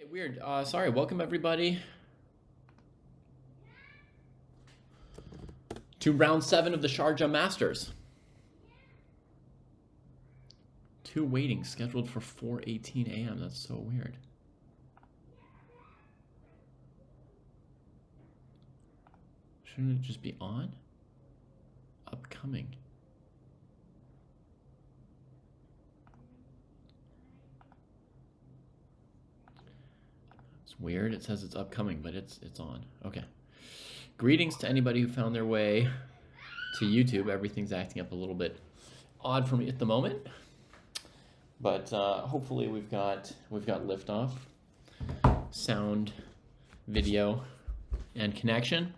Weird. Sorry. Welcome everybody to round 7 of the Sharjah Masters. 2 waiting scheduled for 4:18 a.m. That's so weird. Shouldn't it just be on? Upcoming. It's weird. It says it's upcoming, but it's on. Okay. Greetings to anybody who found their way to YouTube. Everything's acting up a little bit odd for me at the moment, but hopefully we've got liftoff, sound, video, and connection.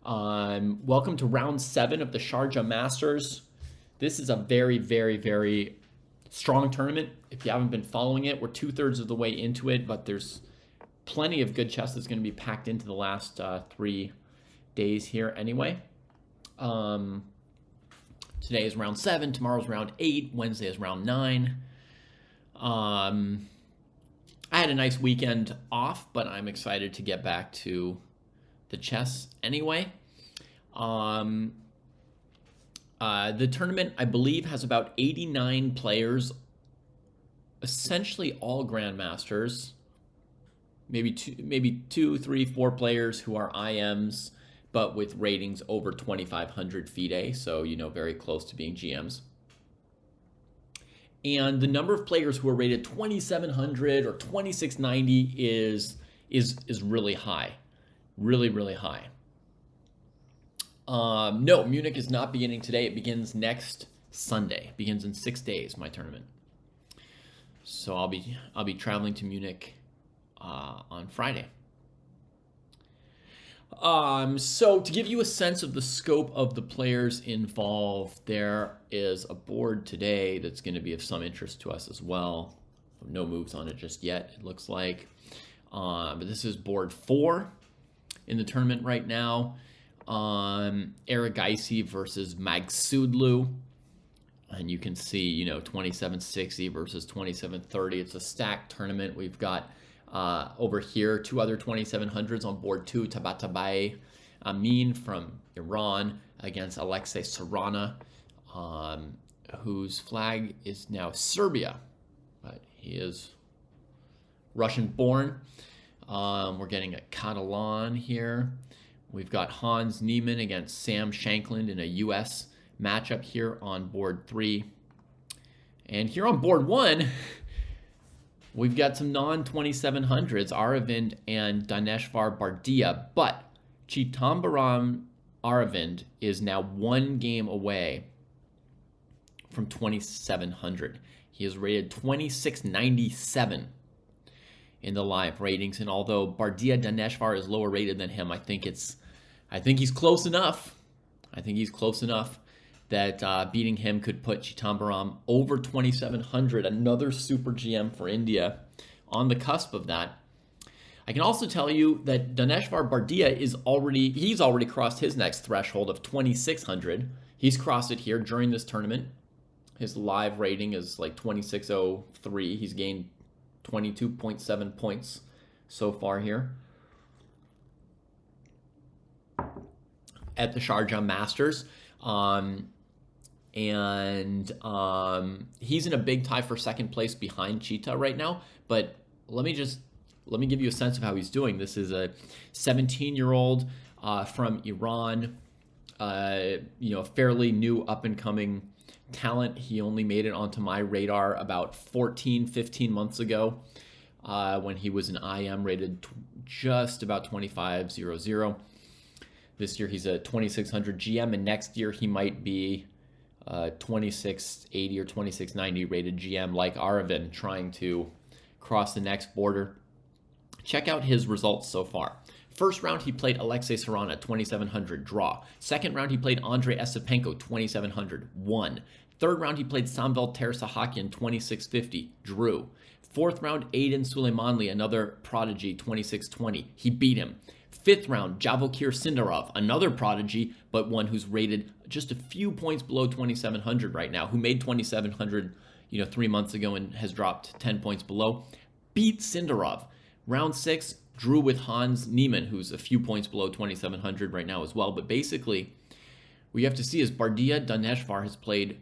Welcome to round 7 of the Sharjah Masters. This is a very, very, very strong tournament. If you haven't been following it, we're 2/3 of the way into it, but there's plenty of good chess that's going to be packed into the last 3 days here anyway. Today is round 7, tomorrow's round 8, Wednesday is round 9. I had a nice weekend off, but I'm excited to get back to the chess anyway. The tournament, I believe, has about 89 players, essentially all grandmasters. Maybe 2, 3, 4 players who are IMs, but with ratings over 2,500 FIDE, so very close to being GMs. And the number of players who are rated 2,700 or 2,690 is really high, really high. No, Munich is not beginning today. It begins next Sunday. It begins in 6 days. My tournament. So I'll be traveling to Munich on Friday. So to give you a sense of the scope of the players involved, there is a board today that's going to be of some interest to us as well. No moves on it just yet, it looks like. But this is board 4 in the tournament right now. Aragaisi versus Magsudlu. And you can see, 2760 versus 2730. It's a stacked tournament. We've got over here 2 other 2700s on board 2. Tabatabai Amin from Iran against Alexei Sarana, whose flag is now Serbia, but he is Russian-born. We're getting a Catalan here. We've got Hans Niemann against Sam Shankland in a U.S. matchup here on board 3. And here on board 1, we've got some non-2700s, Aravind and Daneshvar Bardia, but Chitambaram Aravind is now 1 game away from 2,700. He is rated 2,697 in the live ratings, and although Bardia Daneshvar is lower rated than him, I think he's close enough. I think he's close enough that beating him could put Chitambaram over 2,700, another super GM for India, on the cusp of that. I can also tell you that Daneshvar Bardia he's already crossed his next threshold of 2,600. He's crossed it here during this tournament. His live rating is like 2,603. He's gained 22.7 points so far here at the Sharjah Masters. He's in a big tie for second place behind Cheetah right now, but let me give you a sense of how he's doing. This is a 17-year-old from Iran, fairly new up-and-coming talent. He only made it onto my radar about 15 months ago when he was an IM rated just about 2,500. This year he's a 2,600 GM, and next year he might be 2,680 or 2,690 rated GM like Aravind, trying to cross the next border. Check out his results so far. First round, he played Alexei Sarana, 2,700, draw. Second round, he played Andrei Esipenko, 2,700, won. Third round, he played Samvel Tersahakian, 2,650, drew. Fourth round, Aiden Suleimanli, another prodigy, 2,620. He beat him. Fifth round, Javokir Sindarov, another prodigy, but one who's rated just a few points below 2,700 right now, who made 2,700, 3 months ago and has dropped 10 points below. Beat Sindarov Round 6, drew with Hans Niemann, who's a few points below 2,700 right now as well. But basically, what you have to see is Bardia Daneshvar has played,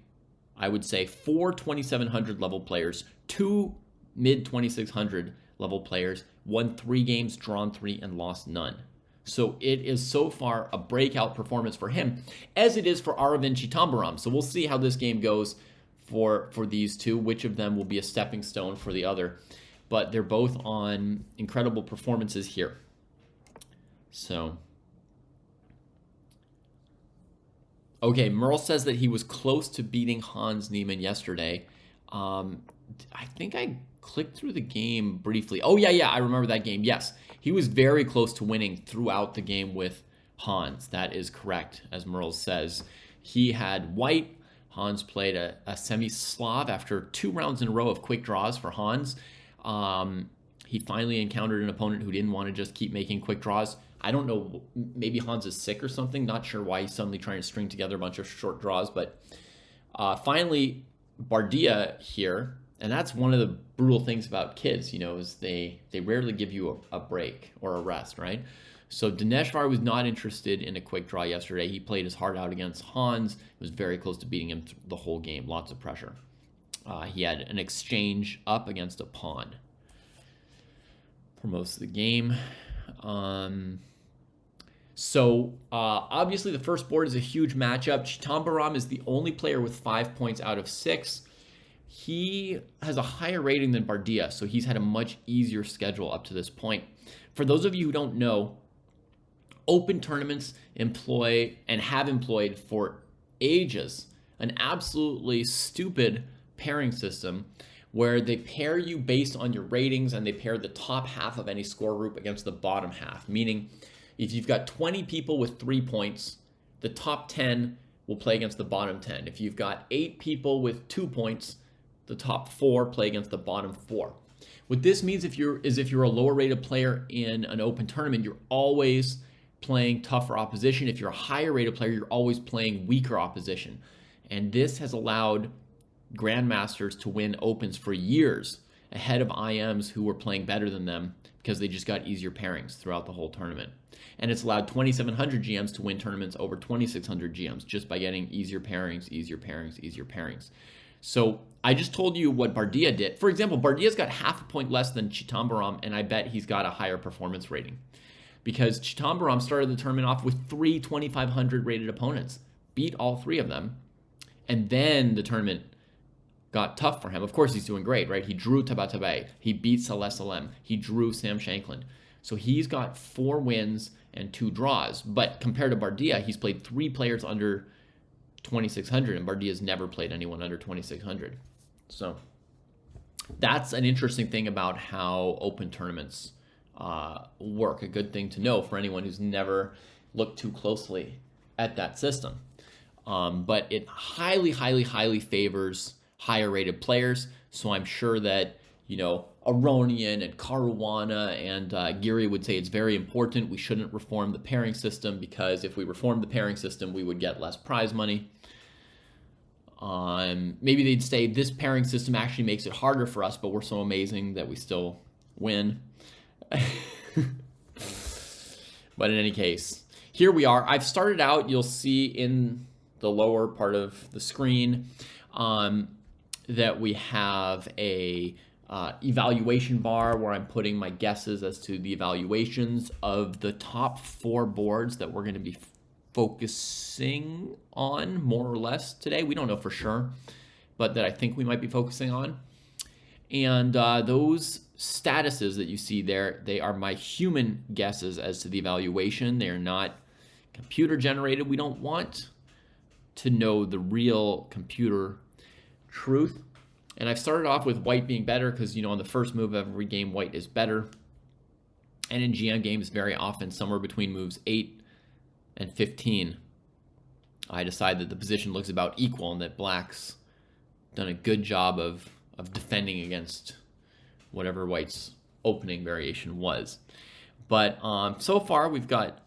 I would say, 4 2,700 level players, 2 mid 2,600 level players, won 3 games, drawn 3, and lost none. So it is so far a breakout performance for him, as it is for Aravind Chitambaram. So we'll see how this game goes for these two, which of them will be a stepping stone for the other. But they're both on incredible performances here. So, okay, Merle says that he was close to beating Hans Niemann yesterday. I think I clicked through the game briefly. Oh, yeah, I remember that game. Yes, he was very close to winning throughout the game with Hans. That is correct, as Merle says. He had white. Hans played a semi-Slav after 2 rounds in a row of quick draws for Hans. He finally encountered an opponent who didn't want to just keep making quick draws. I don't know, maybe Hans is sick or something. Not sure why he's suddenly trying to string together a bunch of short draws. But finally, Bardia here, and that's one of the brutal things about kids, you know, is they rarely give you a break or a rest, right? So Daneshvar was not interested in a quick draw yesterday. He played his heart out against Hans. It was very close to beating him the whole game. Lots of pressure. He had an exchange up against a pawn for most of the game. Obviously the first board is a huge matchup. Chitambaram is the only player with 5 points out of 6. He has a higher rating than Bardia, so he's had a much easier schedule up to this point. For those of you who don't know, open tournaments employ and have employed for ages an absolutely stupid pairing system where they pair you based on your ratings, and they pair the top half of any score group against the bottom half. Meaning, if you've got 20 people with 3 points, the top 10 will play against the bottom 10. If you've got 8 people with 2 points, the top 4 play against the bottom 4. What this means if you're a lower rated player in an open tournament, you're always playing tougher opposition. If you're a higher rated player, you're always playing weaker opposition. And this has allowed grandmasters to win opens for years ahead of IMs who were playing better than them because they just got easier pairings throughout the whole tournament. And it's allowed 2,700 GMs to win tournaments over 2,600 GMs just by getting easier pairings, easier pairings, easier pairings. So I just told you what Bardia did. For example, Bardia's got half a point less than Chitambaram, and I bet he's got a higher performance rating. Because Chitambaram started the tournament off with 3 2,500 rated opponents, beat all 3 of them, and then the tournament got tough for him. Of course, he's doing great, right? He drew Tabatabai. He beat Saleh Salem. He drew Sam Shankland. So he's got 4 wins and 2 draws. But compared to Bardia, he's played 3 players under 2,600, and Bardia's never played anyone under 2,600. So that's an interesting thing about how open tournaments work. A good thing to know for anyone who's never looked too closely at that system. But it highly, highly, highly favors higher rated players. So I'm sure that, you know, Aronian and Caruana and Giri would say it's very important. We shouldn't reform the pairing system, because if we reform the pairing system, we would get less prize money. Maybe they'd say this pairing system actually makes it harder for us, but we're so amazing that we still win. But in any case, here we are. I've started out, you'll see in the lower part of the screen that we have a evaluation bar where I'm putting my guesses as to the evaluations of the top 4 boards that we're going to be focusing on more or less today. We don't know for sure, but that I think we might be focusing on. And those statuses that you see there, they are my human guesses as to the evaluation. They are not computer generated. We don't want to know the real computer truth. And I've started off with white being better because, you know, on the first move of every game, white is better. And in GM games, very often, somewhere between moves 8 and 15, I decide that the position looks about equal and that black's done a good job of defending against whatever white's opening variation was. But so far, we've got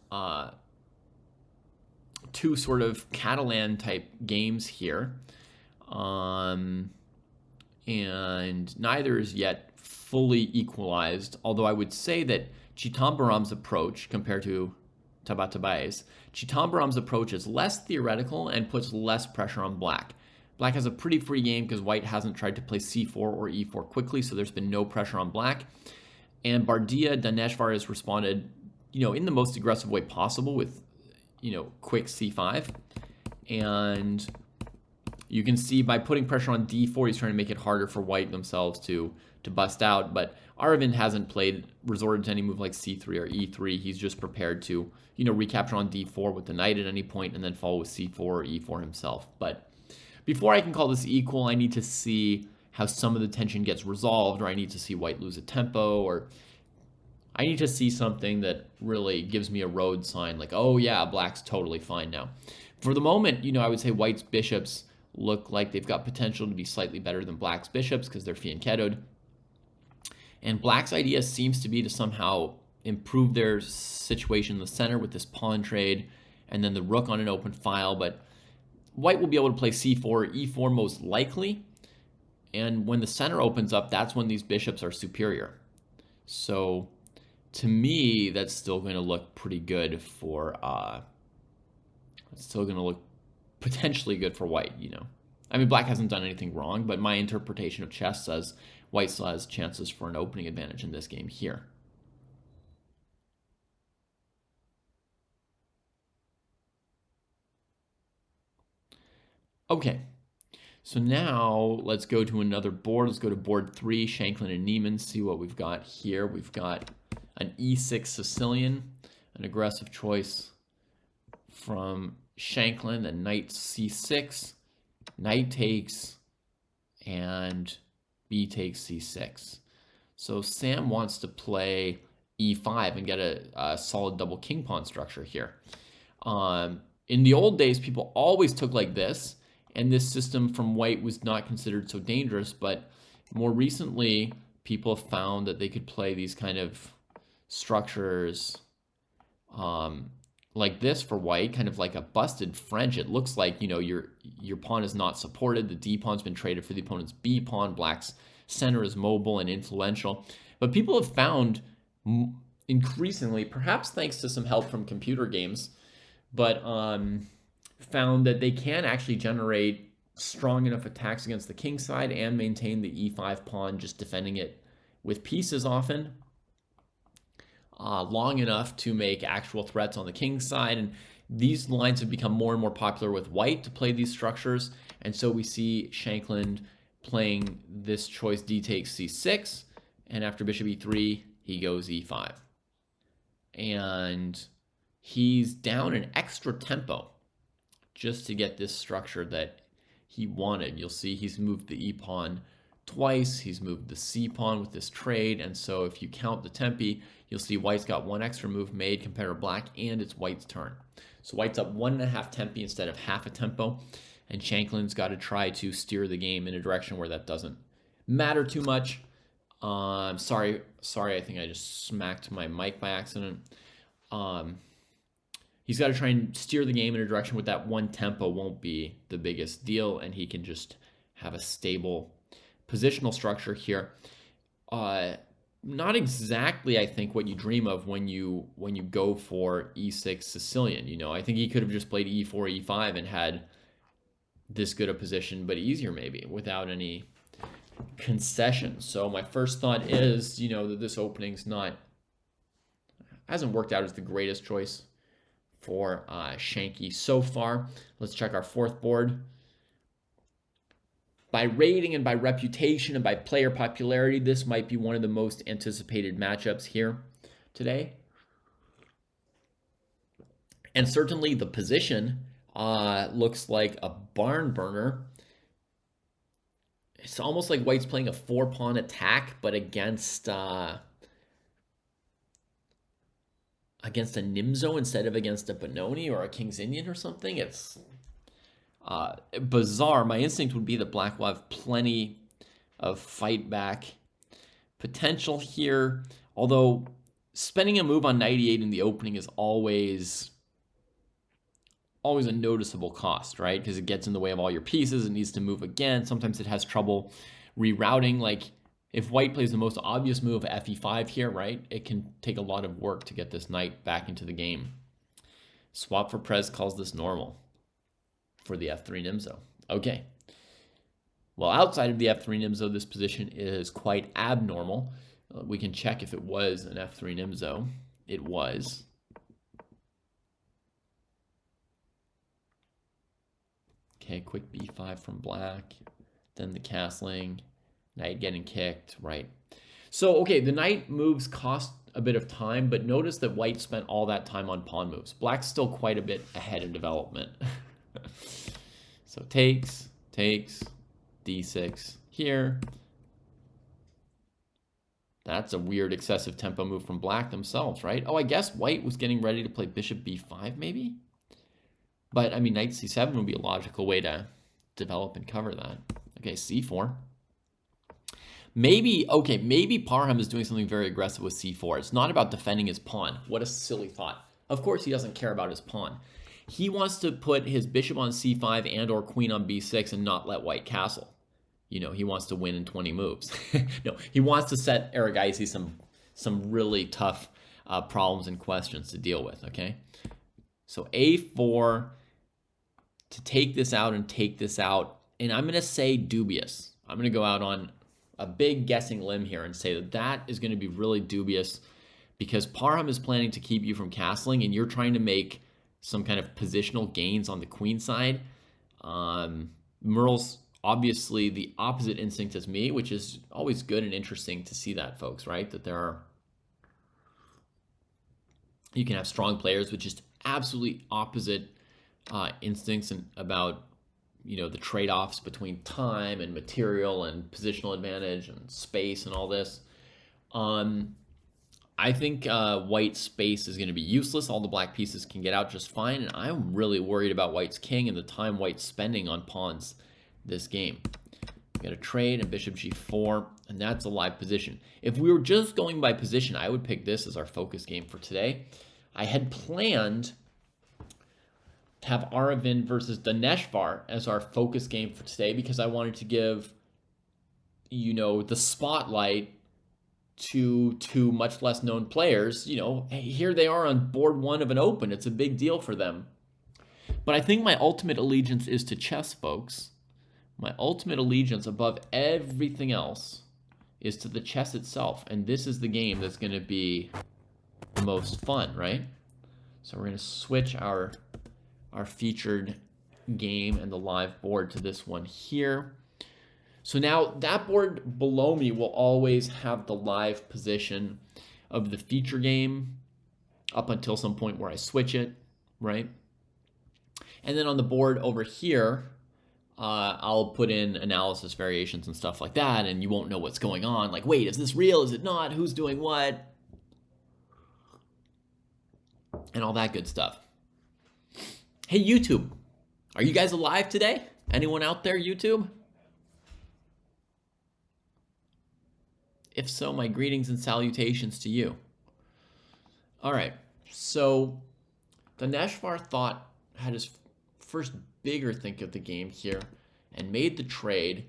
2 sort of Catalan type games here. And neither is yet fully equalized, although I would say that Chitambaram's approach compared to Tabatabae's, Chitambaram's approach is less theoretical and puts less pressure on black. Black has a pretty free game because white hasn't tried to play c4 or e4 quickly, so there's been no pressure on black. And Bardia Daneshvar has responded, in the most aggressive way possible with, quick c5. And you can see by putting pressure on d4, he's trying to make it harder for white themselves to bust out. But Aravind hasn't resorted to any move like c3 or e3. He's just prepared to, recapture on d4 with the knight at any point and then follow with c4 or e4 himself. But before I can call this equal, I need to see how some of the tension gets resolved, or I need to see white lose a tempo, or I need to see something that really gives me a road sign, like, oh yeah, black's totally fine now. For the moment, I would say white's bishops look like they've got potential to be slightly better than black's bishops because they're fianchettoed. And black's idea seems to be to somehow improve their situation in the center with this pawn trade and then the rook on an open file, but white will be able to play c4, e4 most likely. And when the center opens up, that's when these bishops are superior. So to me, that's still going to look pretty good for, it's still going to look potentially good for white, I mean, black hasn't done anything wrong, but my interpretation of chess says white still has chances for an opening advantage in this game here. Okay. So now let's go to another board. Let's go to board 3, Shanklin and Neiman, see what we've got here. We've got an e6 Sicilian, an aggressive choice from Shanklin, and knight c6, knight takes, and b takes c6. So Sam wants to play e5 and get a solid double king pawn structure here. In the old days, people always took like this, and this system from white was not considered so dangerous, but more recently, people have found that they could play these kind of structures like this for white, kind of like a busted French. It looks like, your pawn is not supported. The D pawn's been traded for the opponent's B pawn. Black's center is mobile and influential. But people have found increasingly, perhaps thanks to some help from computer games, but found that they can actually generate strong enough attacks against the king side and maintain the e5 pawn, just defending it with pieces often, long enough to make actual threats on the king side. And these lines have become more and more popular with white to play these structures. And so we see Shanklin playing this choice d takes c6, and after bishop e3, he goes e5. And he's down an extra tempo just to get this structure that he wanted. You'll see he's moved the e pawn twice. He's moved the c pawn with this trade. And so if you count the tempi, you'll see white's got one extra move made compared to black, and it's white's turn. So white's up 1.5 tempi instead of half a tempo. And Shanklin's got to try to steer the game in a direction where that doesn't matter too much. Sorry, I think I just smacked my mic by accident. He's got to try and steer the game in a direction where that one tempo won't be the biggest deal, and he can just have a stable positional structure here. Not exactly, I think, what you dream of when you go for e6 Sicilian. I think he could have just played e4, e5 and had this good a position, but easier maybe, without any concessions. So my first thought is, that this opening's hasn't worked out as the greatest choice for Shanky so far. Let's check our fourth board. By rating and by reputation and by player popularity, this might be one of the most anticipated matchups here today. And certainly the position looks like a barn burner. It's almost like white's playing a 4-pawn attack, but against a Nimzo instead of against a Benoni or a King's Indian or something. It's bizarre. My instinct would be that black will have plenty of fight back potential here, although spending a move on knight e8 in the opening is always a noticeable cost, right? Because it gets in the way of all your pieces. It needs to move again. Sometimes it has trouble rerouting. Like, If white plays the most obvious move, fe5 here, right, it can take a lot of work to get this knight back into the game. Swap for Pruess calls this normal for the f3 Nimzo. Okay. Well, outside of the f3 Nimzo, this position is quite abnormal. We can check if it was an f3 Nimzo. It was. Okay, quick b5 from black. Then the castling. Knight getting kicked, right? So, okay, the knight moves cost a bit of time, but notice that white spent all that time on pawn moves. Black's still quite a bit ahead in development. So takes, d6 here. That's a weird excessive tempo move from black themselves, right? Oh, I guess white was getting ready to play bishop b5 maybe? But, I mean, knight c7 would be a logical way to develop and cover that. Okay, c4. Maybe, okay, maybe Parham is doing something very aggressive with c4. It's not about defending his pawn. What a silly thought. Of course he doesn't care about his pawn. He wants to put his bishop on c5 and or queen on b6 and not let white castle. You know, he wants to win in 20 moves. No, he wants to set Erigaisi some really tough problems and questions to deal with, okay? So a4 to take this out and take this out. And I'm going to say dubious. I'm going to go out on a big guessing limb here and say that that is going to be really dubious because Parham is planning to keep you from castling and you're trying to make some kind of positional gains on the queen side. Merle's obviously the opposite instinct as me, which is always good and interesting to see that, folks, right? That there are, you can have strong players with just absolutely opposite instincts and about, you know, the trade-offs between time and material and positional advantage and space and all this. I think white's space is going to be useless. All the black pieces can get out just fine, and I'm really worried about white's king and the time white's spending on pawns this game. We got a trade and bishop g4, and that's a live position. If we were just going by position, I would pick this as our focus game for today. I had planned to have Aravind versus Daneshvar as our focus game for today because I wanted to give, you know, the spotlight to two much less known players. You know, here they are on board one of an open. It's a big deal for them. But I think my ultimate allegiance is to chess, folks. My ultimate allegiance above everything else is to the chess itself. And this is the game that's going to be the most fun, right? So we're going to switch our featured game and the live board to this one here. So now that board below me will always have the live position of the feature game up until some point where I switch it, right? And then on the board over here, I'll put in analysis variations and stuff like that, and you won't know what's going on. Like, wait, is this real? Is it not? Who's doing what? And all that good stuff. Hey, YouTube, are you guys alive today? Anyone out there, YouTube? If so, my greetings and salutations to you. All right, so Daneshvar had his first bigger think of the game here and made the trade.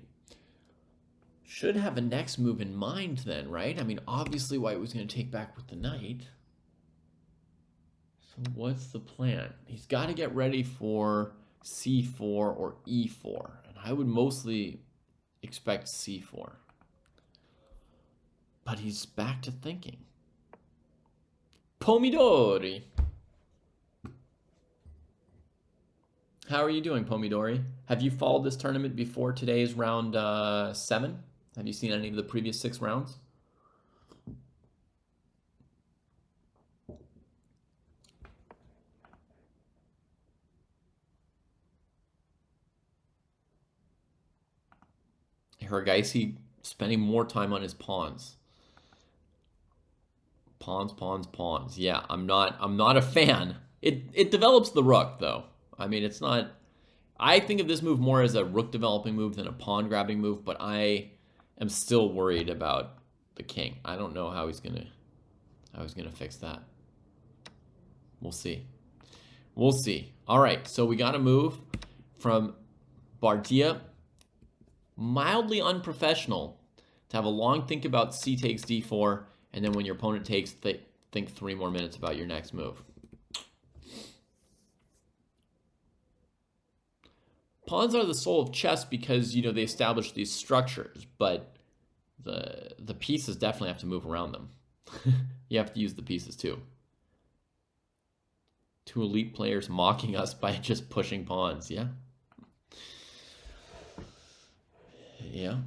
Should have a next move in mind then, right? I mean, obviously white was going to take back with the knight. So what's the plan? He's got to get ready for c4 or e4. And I would mostly expect c4. But he's back to thinking. Pomidori. How are you doing, Pomidori? Have you followed this tournament before today's round 7? Have you seen any of the previous 6 rounds? Erigaisi spending more time on his pawns. Pawns. Yeah, I'm not a fan. It develops the rook though. I mean, it's not. I think of this move more as a rook developing move than a pawn grabbing move, but I am still worried about the king. I don't know how he's gonna fix that. We'll see. We'll see. All right, so we got a move from Bardia, mildly unprofessional, to have a long think about c takes d4, and then when your opponent takes, think 3 more minutes about your next move. Pawns are the soul of chess because, you know, they establish these structures, but the pieces definitely have to move around them. You have to use the pieces too. 2 elite players mocking us by just pushing pawns. Yeah. Yeah.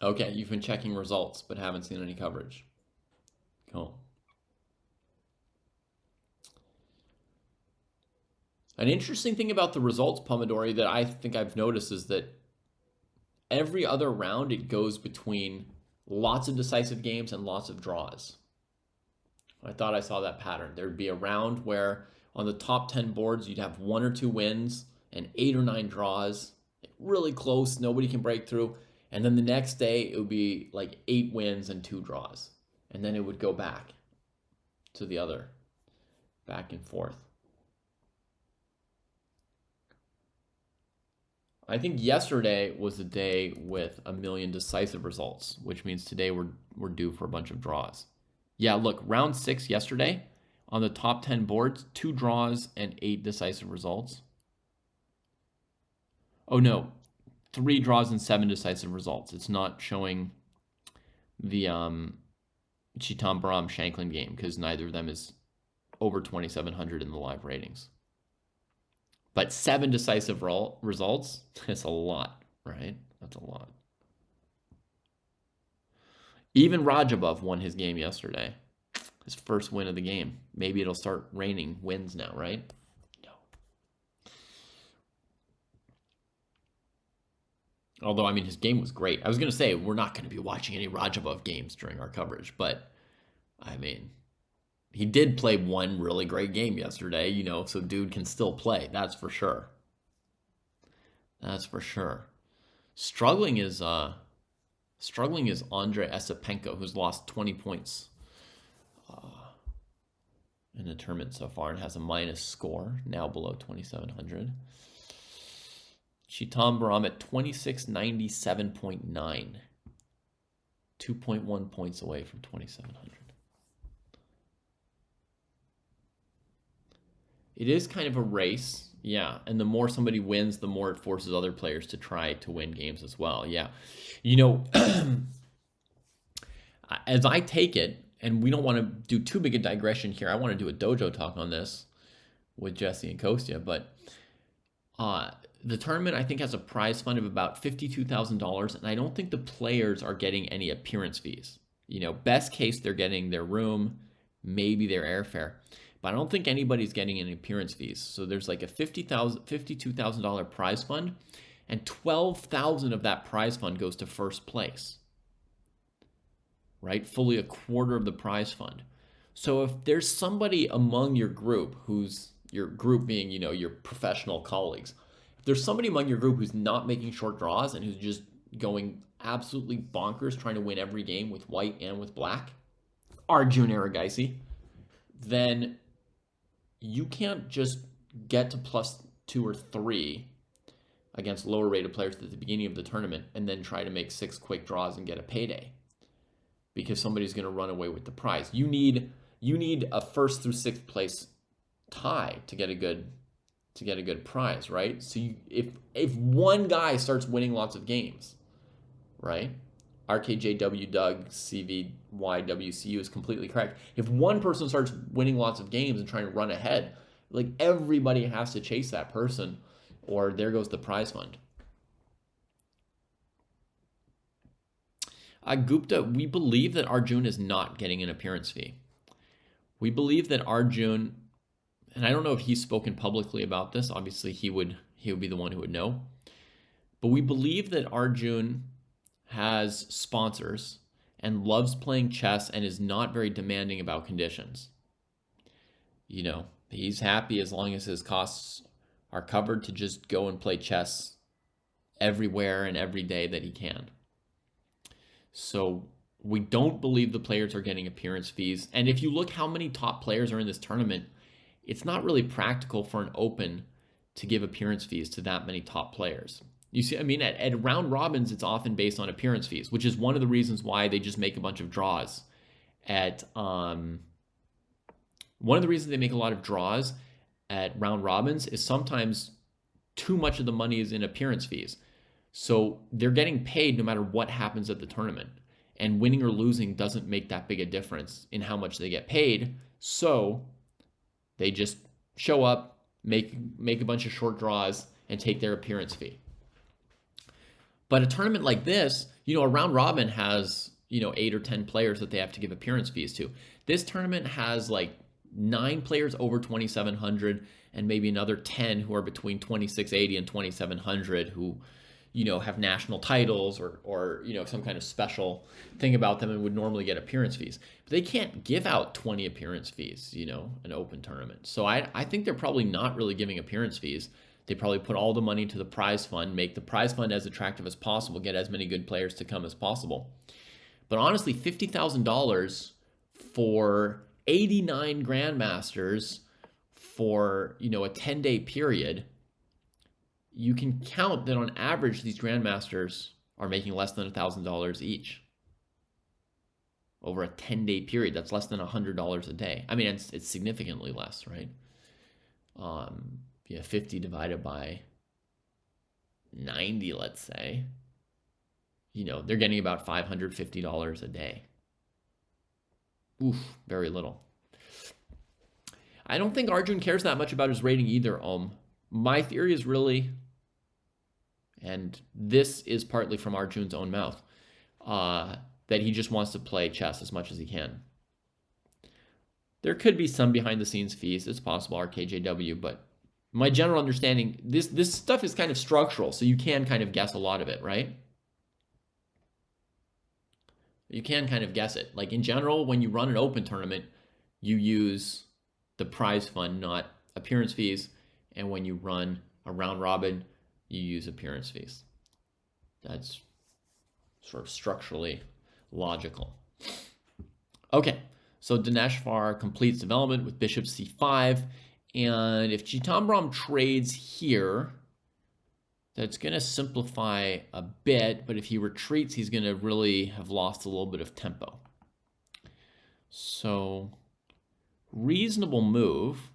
Okay, you've been checking results, but haven't seen any coverage. Cool. An interesting thing about the results, Pomodori, that I think I've noticed is that every other round it goes between lots of decisive games and lots of draws. I thought I saw that pattern. There'd be a round where on the top 10 boards, you'd have 1 or 2 wins and 8 or 9 draws. Really close, nobody can break through. And then the next day, it would be like 8 wins and 2 draws. And then it would go back to the other, back and forth. I think yesterday was the day with 1 million decisive results, which means today we're due for a bunch of draws. Yeah, look, round 6 yesterday, on the top 10 boards, 2 draws and 8 decisive results. Oh no, 3 draws and 7 decisive results. It's not showing the Chitam Baram Shanklin game because neither of them is over 2,700 in the live ratings. But 7 decisive results, that's a lot, right? That's a lot. Even Rajabov won his game yesterday. His first win of the game. Maybe it'll start raining wins now, right? No. Although, I mean, his game was great. I was going to say, we're not going to be watching any Rajabov games during our coverage, but, I mean, he did play one really great game yesterday, you know, so dude can still play. That's for sure. That's for sure. Struggling is Andrei Esipenko, who's lost 20 points in the tournament so far and has a minus score, now below 2,700. Chitam Baram at 2697.9, 2.1 points away from 2,700. It is kind of a race, yeah, and the more somebody wins, the more it forces other players to try to win games as well, yeah. You know, as I take it, and we don't want to do too big a digression here, I want to do a dojo talk on this with Jesse and Kostya, but the tournament, I think, has a prize fund of about $52,000, and I don't think the players are getting any appearance fees. You know, best case, they're getting their room, maybe their airfare. But I don't think anybody's getting any appearance fees. So there's like a $52,000 prize fund, and $12,000 of that prize fund goes to first place. Right? Fully a quarter of the prize fund. So if there's somebody among your group who's, your group being, you know, your professional colleagues, if there's somebody among your group who's not making short draws and who's just going absolutely bonkers trying to win every game with white and with black, Arjun Erigaisi, then you can't just get to +2 or 3 against lower rated players at the beginning of the tournament and then try to make 6 quick draws and get a payday because somebody's going to run away with the prize. You need a 1st through 6th place tie to get a good prize, right? So if one guy starts winning lots of games, right? RKJW Doug CVYWCU is completely correct. If one person starts winning lots of games and trying to run ahead, like everybody has to chase that person or there goes the prize fund. Gupta, we believe that Arjun is not getting an appearance fee. We believe that Arjun, and I don't know if he's spoken publicly about this, obviously he would be the one who would know, but we believe that Arjun has sponsors and loves playing chess and is not very demanding about conditions. You know, he's happy as long as his costs are covered to just go and play chess everywhere and every day that he can. So we don't believe the players are getting appearance fees. And if you look how many top players are in this tournament, it's not really practical for an open to give appearance fees to that many top players. You see, I mean, at round robins, it's often based on appearance fees, which is one of the reasons why they just make a bunch of draws. One of the reasons they make a lot of draws at round robins is sometimes too much of the money is in appearance fees. So they're getting paid no matter what happens at the tournament. And winning or losing doesn't make that big a difference in how much they get paid. So they just show up, make a bunch of short draws, and take their appearance fee. But a tournament like this, a round robin has, 8 or 10 players that they have to give appearance fees to. This tournament has like 9 players over 2,700 and maybe another 10 who are between 2,680 and 2,700 who, have national titles or some kind of special thing about them and would normally get appearance fees. But they can't give out 20 appearance fees, an open tournament. So I think they're probably not really giving appearance fees. They probably put all the money to the prize fund, make the prize fund as attractive as possible, get as many good players to come as possible. But honestly, $50,000 for 89 grandmasters for, a 10-day period, you can count that on average, these grandmasters are making less than $1,000 each over a 10-day period. That's less than $100 a day. I mean, it's significantly less, right? 50 divided by 90, let's say, they're getting about $550 a day. Oof, very little. I don't think Arjun cares that much about his rating either, My theory is really, and this is partly from Arjun's own mouth, that he just wants to play chess as much as he can. There could be some behind-the-scenes fees. It's possible, RKJW, but my general understanding, this stuff is kind of structural, so you can kind of guess a lot of it, right? You can kind of guess it. Like in general, when you run an open tournament, you use the prize fund, not appearance fees. And when you run a round robin, you use appearance fees. That's sort of structurally logical. Okay, so Dineshvar completes development with bishop c5. And if Chitambram trades here, that's going to simplify a bit. But if he retreats, he's going to really have lost a little bit of tempo. So reasonable move.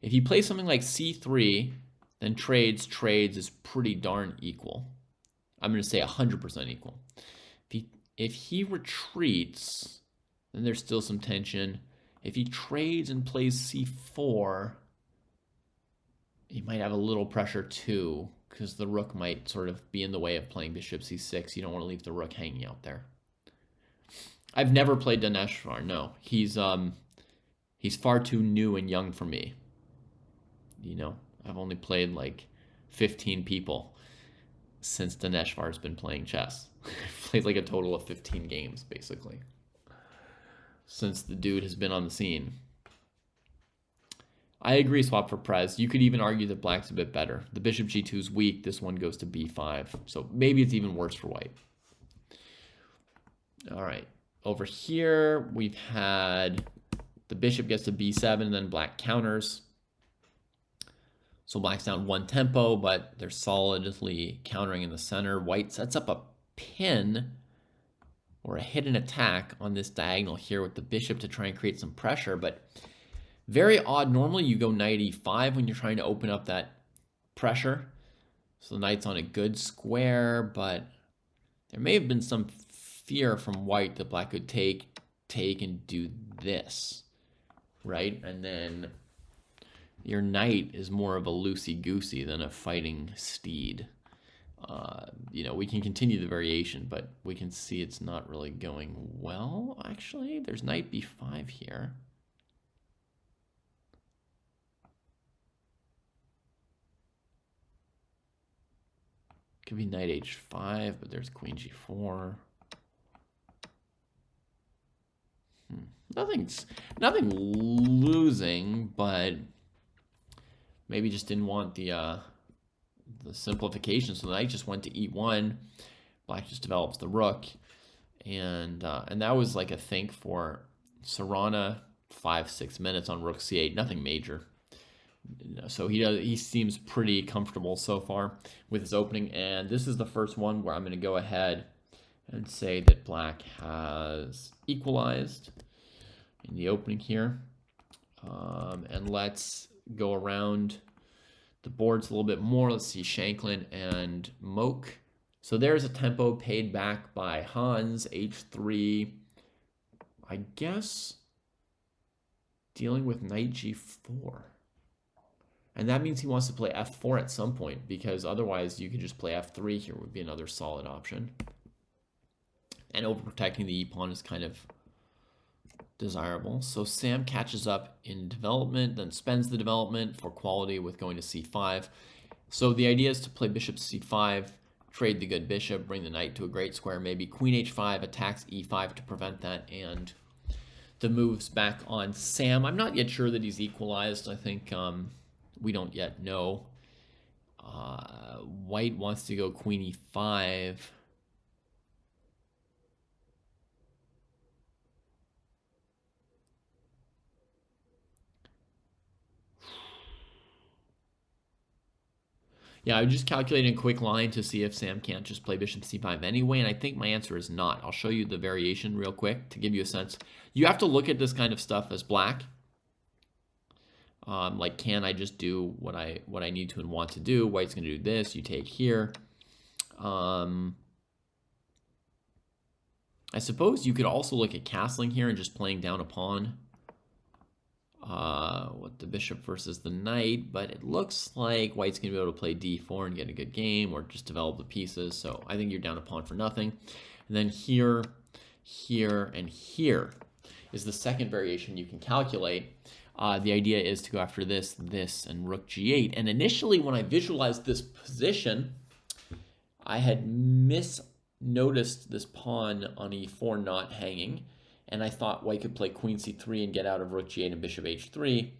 If he plays something like c3, then trades is pretty darn equal. I'm going to say 100% equal. If he retreats, then there's still some tension. If he trades and plays c4, he might have a little pressure too, because the rook might sort of be in the way of playing bishop c6. You don't want to leave the rook hanging out there. I've never played Dineshvar. No, he's far too new and young for me. I've only played like 15 people since Dineshvar's been playing chess. I've played like a total of 15 games, basically, since the dude has been on the scene. I agree, swap for Prez. You could even argue that black's a bit better. The bishop g2 is weak. This one goes to b5. So maybe it's even worse for white. All right. Over here, we've had the bishop gets to b7, and then black counters. So black's down one tempo, but they're solidly countering in the center. White sets up a pin or a hidden attack on this diagonal here with the bishop to try and create some pressure, but very odd. Normally you go knight e5 when you're trying to open up that pressure. So the knight's on a good square, but there may have been some fear from white that black could take and do this, right? And then your knight is more of a loosey-goosey than a fighting steed. We can continue the variation, but we can see it's not really going well, actually. There's knight b5 here. Could be knight h5, but there's queen g4. Nothing losing, but maybe just didn't want the simplification. So the knight just went to e1. Black just develops the rook, and that was like a think for Serrana. 5-6 minutes on rook c8. Nothing major. So he seems pretty comfortable so far with his opening. And this is the first one where I'm going to go ahead and say that black has equalized in the opening here. And let's go around the boards a little bit more. Let's see Shanklin and Moak. So there's a tempo paid back by Hans, h3. I guess dealing with knight g4. And that means he wants to play f4 at some point, because otherwise you could just play f3 here would be another solid option. And overprotecting the e-pawn is kind of desirable. So Sam catches up in development, then spends the development for quality with going to c5. So the idea is to play bishop c5, trade the good bishop, bring the knight to a great square, maybe queen h5, attacks e5 to prevent that, and the moves back on Sam. I'm not yet sure that he's equalized. I think we don't yet know. White wants to go queen e5. Yeah, I was just calculating a quick line to see if Sam can't just play bishop c5 anyway, and I think my answer is not. I'll show you the variation real quick to give you a sense. You have to look at this kind of stuff as black. Like, can I just do what I need to and want to do? White's going to do this. You take here. I suppose you could also look at castling here and just playing down a pawn. With the bishop versus the knight, but it looks like White's going to be able to play d4 and get a good game, or just develop the pieces. So I think you're down a pawn for nothing. And then here, here, and here is the second variation you can calculate. The idea is to go after this, this, and rook g8. And initially, when I visualized this position, I had misnoticed this pawn on e4 not hanging, and I thought White could play queen c3 and get out of rook g8 and bishop h3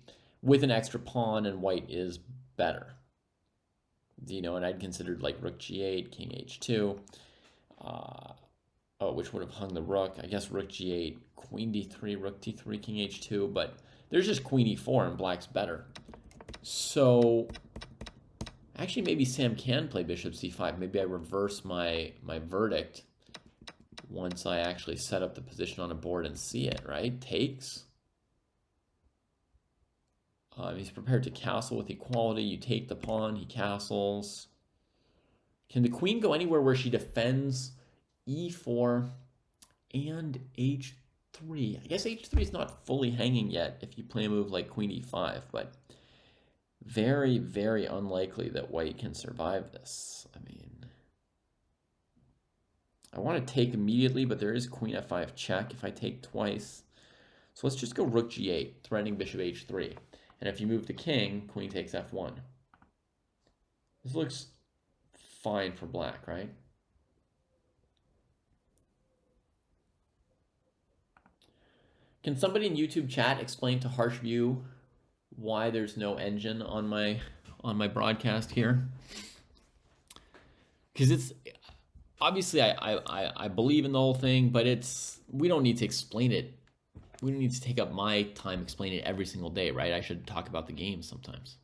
with an extra pawn, and White is better. You know, and I'd considered like rook g8, king h2, which would have hung the rook. I guess rook g8, queen d3, rook d3, king h2, but there's just queen e4 and black's better. So actually maybe Sam can play bishop c5. Maybe I reverse my verdict once I actually set up the position on a board and see it, right? Takes. He's prepared to castle with equality. You take the pawn, he castles. Can the queen go anywhere where she defends e4 and h3? I guess h3 is not fully hanging yet if you play a move like queen e5, but very, very unlikely that White can survive this. I mean, I want to take immediately, but there is queen f5 check if I take twice. So let's just go rook g8, threatening bishop h3. And if you move the king, queen takes f1. This looks fine for black, right? Can somebody in YouTube chat explain to Harsh View why there's no engine on my broadcast here? Because it's obviously I believe in the whole thing, but we don't need to explain it. We don't need to take up my time explaining it every single day, right? I should talk about the game sometimes.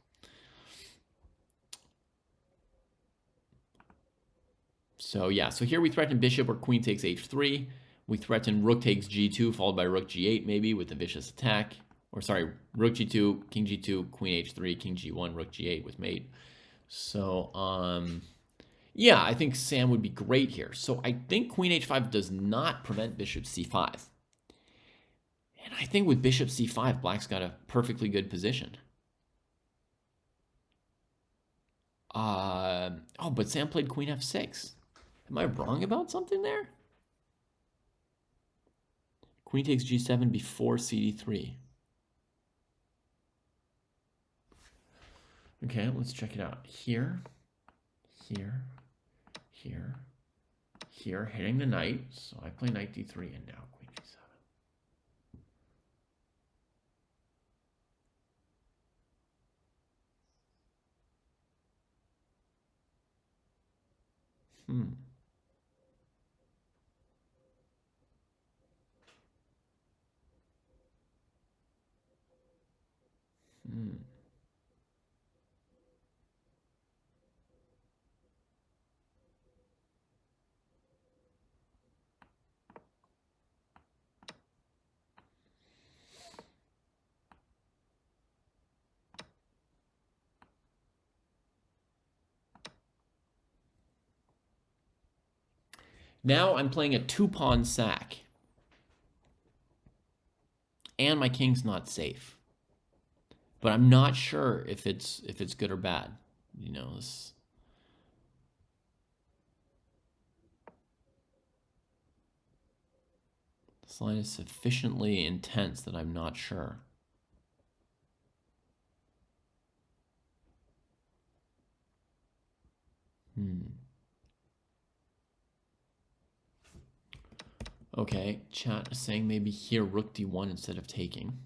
So yeah, so here we threaten bishop or queen takes h3. We threaten rook takes g2, followed by rook g8 maybe with a vicious attack. Or sorry, rook g2, king g2, queen h3, king g1, rook g8 with mate. So yeah, I think Sam would be great here. So I think queen h5 does not prevent bishop c5. And I think with bishop c5, black's got a perfectly good position. Oh, but Sam played queen f6. Am I wrong about something there? Queen takes g7 before cd3. Okay, let's check it out. Here, here, here, here, hitting the knight. So I play knight d3 and now queen g7. Now I'm playing a 2-pawn sack. And my king's not safe. But I'm not sure if it's good or bad. You know, this line is sufficiently intense that I'm not sure. Okay, chat is saying maybe here rook d1 instead of taking.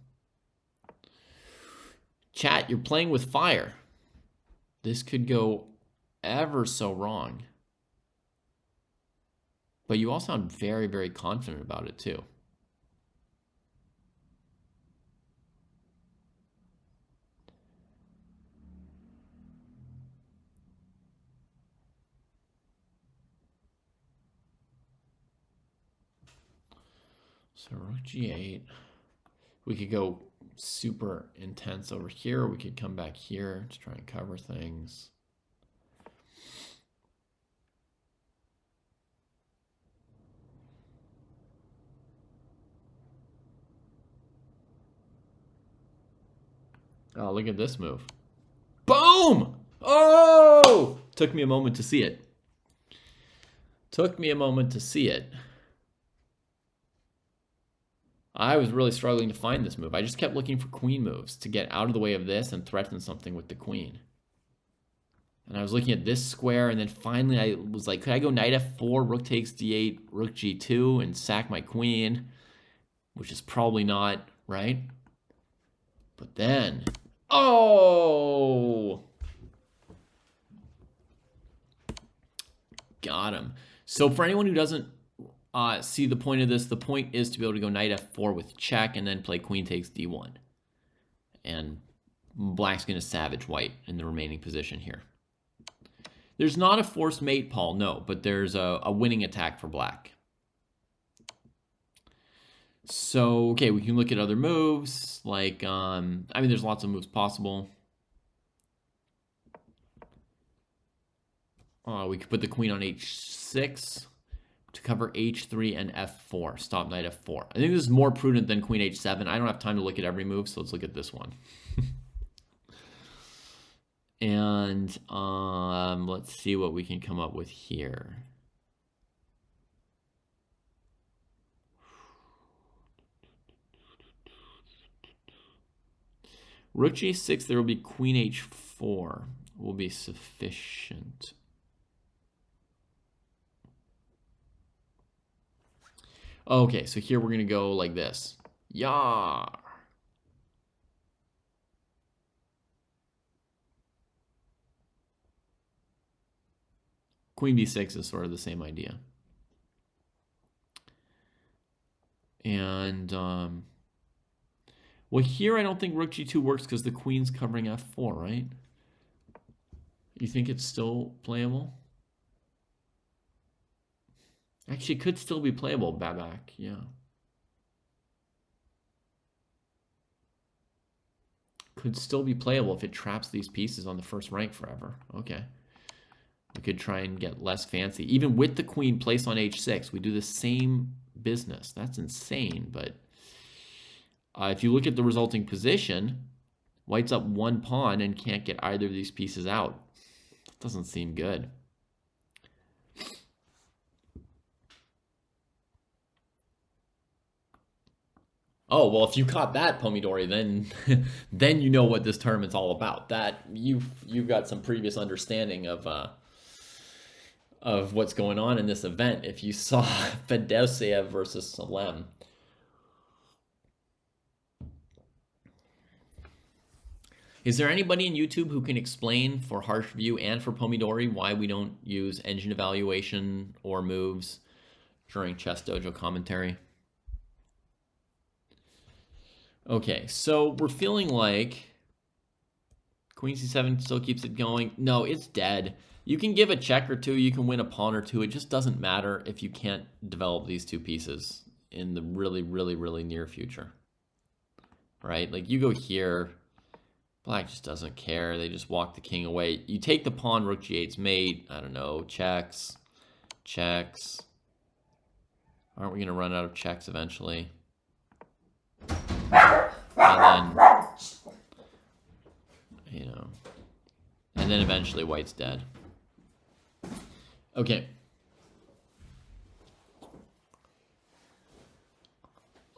Chat, you're playing with fire. This could go ever so wrong. But you all sound very, very confident about it too. So rook g8. We could go super intense over here. We could come back here to try and cover things. Oh, look at this move. Boom! Oh! Took me a moment to see it. Took me a moment to see it. I was really struggling to find this move. I just kept looking for queen moves to get out of the way of this and threaten something with the queen. And I was looking at this square, and then finally I was like, could I go knight f4, rook takes d8, rook g2, and sack my queen? Which is probably not, right? But then, oh! Got him. So for anyone who doesn't see the point of this, the point is to be able to go knight f4 with check and then play queen takes d1. And black's going to savage white in the remaining position here. There's not a forced mate, Paul, no, but there's a winning attack for black. So, okay, we can look at other moves, like, I mean, there's lots of moves possible. We could put the queen on h6 to cover h3 and f4, stop knight f4. I think this is more prudent than queen h7. I don't have time to look at every move, so let's look at this one. And let's see what we can come up with here. Rook g6, there will be queen h4 will be sufficient. Okay, so here we're going to go like this. Yar. Queen b6 is sort of the same idea. And, well, here I don't think rook g2 works because the queen's covering f4, right? You think it's still playable? Actually, it could still be playable, Babak, yeah. Could still be playable if it traps these pieces on the first rank forever. Okay. We could try and get less fancy. Even with the queen placed on h6, we do the same business. That's insane, but if you look at the resulting position, white's up one pawn and can't get either of these pieces out. Doesn't seem good. Oh, well, if you caught that, Pomidori, then then you know what this tournament's all about. That you've got some previous understanding of what's going on in this event. If you saw Fedoseev versus Salem. Is there anybody in YouTube who can explain for Harsh View and for Pomidori why we don't use engine evaluation or moves during Chess Dojo commentary? Okay, so we're feeling like Queen c7 still keeps it going. No, it's dead. You can give a check or two, you can win a pawn or two. It just doesn't matter if you can't develop these two pieces in the really, really, really near future. Right? Like you go here, black just doesn't care. They just walk the king away. You take the pawn, rook g8's mate. I don't know, checks, checks. Aren't we going to run out of checks eventually? And then, you know, and then eventually white's dead. Okay.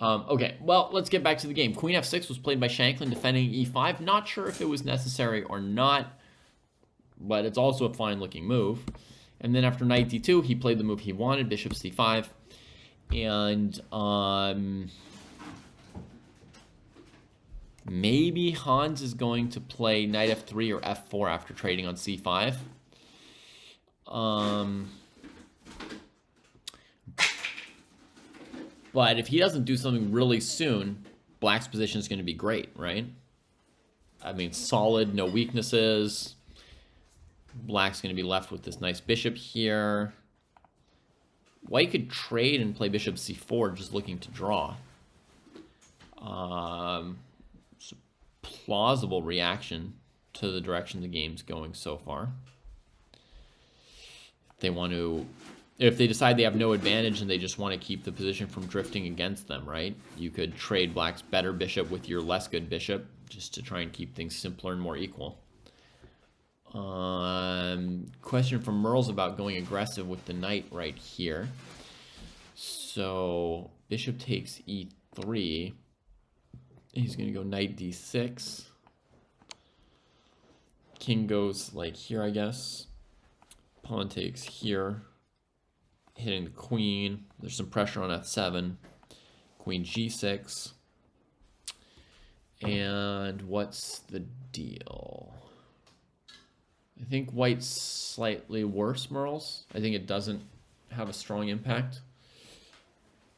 Okay, well, let's get back to the game. Queen f6 was played by Shanklin, defending e5. Not sure if it was necessary or not, but it's also a fine-looking move. And then after knight d2, he played the move he wanted, bishop c5. And maybe Hans is going to play knight f3 or f4 after trading on c5. But if he doesn't do something really soon, Black's position is going to be great, right? I mean, solid, no weaknesses. Black's going to be left with this nice bishop here. White could trade and play bishop c4, just looking to draw. It's a plausible reaction to the direction the game's going so far. They want to... If they decide they have no advantage and they just want to keep the position from drifting against them, right? You could trade Black's better bishop with your less good bishop just to try and keep things simpler and more equal. Question from Merle's about going aggressive with the knight right here. So bishop takes e3. He's going to go knight d6. King goes like here, I guess. Pawn takes here. Hitting the queen. There's some pressure on f7. Queen g6. And what's the deal? I think white's slightly worse, Merles. I think it doesn't have a strong impact.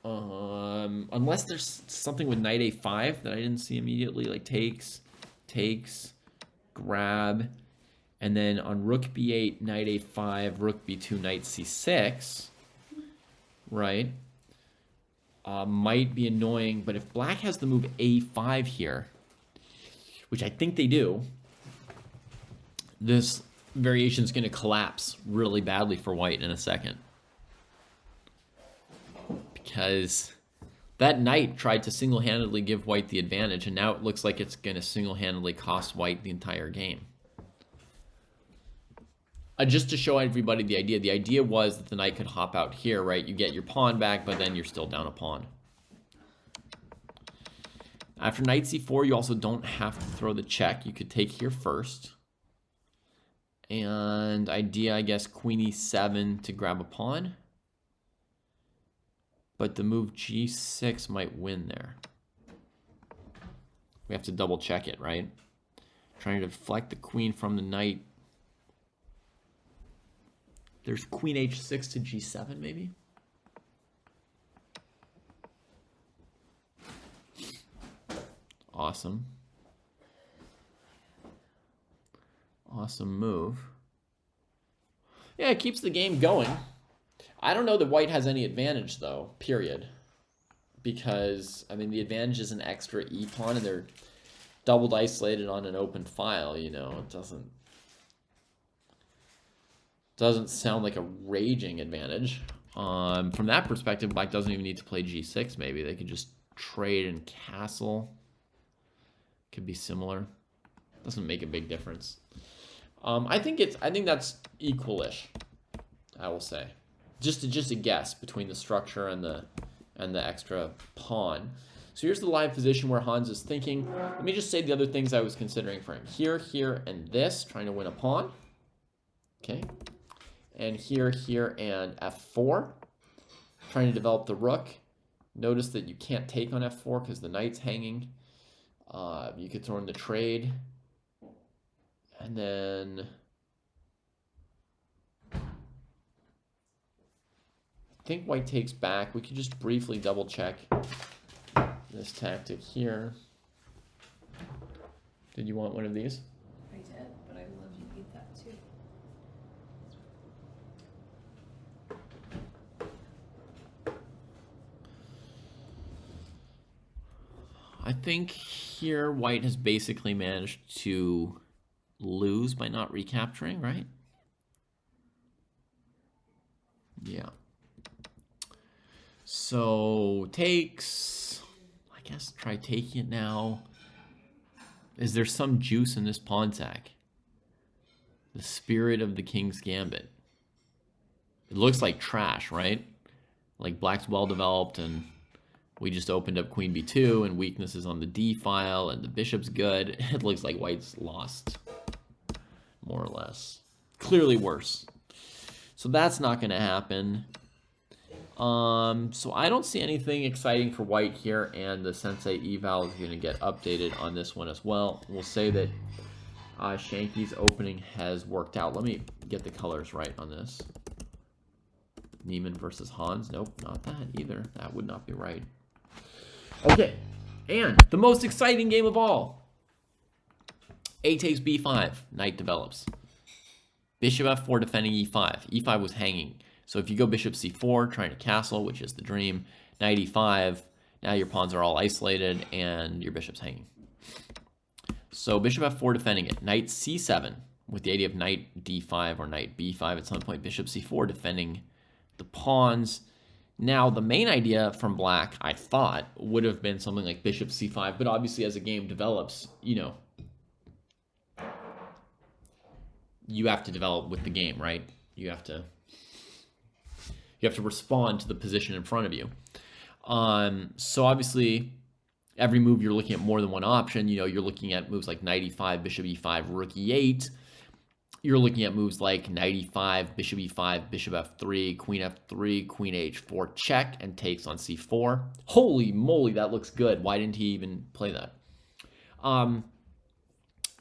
Unless there's something with knight a5 that I didn't see immediately, like takes, grab. And then on rook b8, knight a5, rook b2, knight c6. Right, might be annoying, but if Black has the move a5 here, which I think they do, this variation is going to collapse really badly for White in a second. Because that knight tried to single-handedly give White the advantage, and now it looks like it's going to single-handedly cost White the entire game. Just to show everybody the idea was that the knight could hop out here, right? You get your pawn back, but then you're still down a pawn. After knight c4, you also don't have to throw the check. You could take here first. And idea, I guess, queen e7 to grab a pawn. But the move g6 might win there. We have to double check it, right? Trying to deflect the queen from the knight. There's queen h6 to g7, maybe? Awesome. Awesome move. Yeah, it keeps the game going. I don't know that White has any advantage, though, period. Because, I mean, the advantage is an extra e-pawn, and they're doubled isolated on an open file, you know. It doesn't sound like a raging advantage. From that perspective, Black doesn't even need to play g6, maybe. They could just trade and castle. Could be similar. Doesn't make a big difference. I think that's equalish, I will say. Just a guess between the structure and the extra pawn. So here's the live position where Hans is thinking. Let me just say the other things I was considering for him. Here, here, and this, trying to win a pawn. Okay. And here, here, and f4. Trying to develop the rook. Notice that you can't take on f4 because the knight's hanging. You could throw in the trade. And then I think White takes back. We could just briefly double check this tactic here. Did you want one of these? I did, but I would love you to eat that too. I think here White has basically managed to lose by not recapturing, right? Yeah. So takes, I guess try taking it now. Is there some juice in this pawn sack? The spirit of the King's Gambit. It looks like trash, right? Like black's well developed and we just opened up queen b2 and weaknesses on the d file and the bishop's good. It looks like white's lost, more or less. Clearly worse. So that's not going to happen. So I don't see anything exciting for white here, and the sensei eval is going to get updated on this one as well. We'll say that Shanky's opening has worked out. Let me get the colors right on this. Neiman versus Hans. Nope, not that either. That would not be right. Okay, and the most exciting game of all. A takes b5. Knight develops. Bishop f4 defending e5. e5 was hanging. So if you go bishop c4, trying to castle, which is the dream, knight e5, now your pawns are all isolated and your bishop's hanging. So bishop f4 defending it. Knight c7 with the idea of knight d5 or knight b5 at some point. Bishop c4 defending the pawns. Now the main idea from black, I thought, would have been something like bishop c5, but obviously as the game develops, you know, you have to develop with the game, right? You have to respond to the position in front of you. So obviously, every move you're looking at more than one option. You know, you're looking at moves like knight e5, bishop e5, rook e8. You're looking at moves like knight e5, bishop e5, bishop f3, queen f3, queen h4 check, and takes on c4. Holy moly, that looks good. Why didn't he even play that?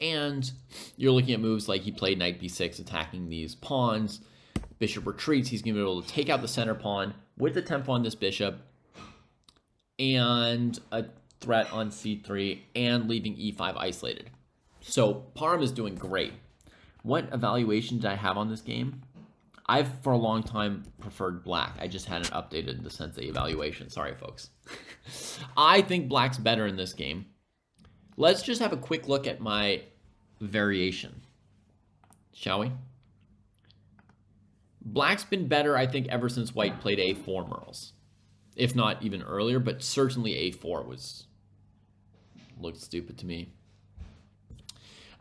And you're looking at moves like he played knight b6, attacking these pawns. Bishop retreats. He's going to be able to take out the center pawn with the tempo on this bishop and a threat on c3 and leaving e5 isolated. So Parham is doing great. What evaluation did I have on this game? I've for a long time preferred black. I just hadn't updated the sensei evaluation. Sorry, folks. I think black's better in this game. Let's just have a quick look at my variation, shall we? Black's been better, I think, ever since white played a4 Merles. If not even earlier, but certainly a4 looked stupid to me.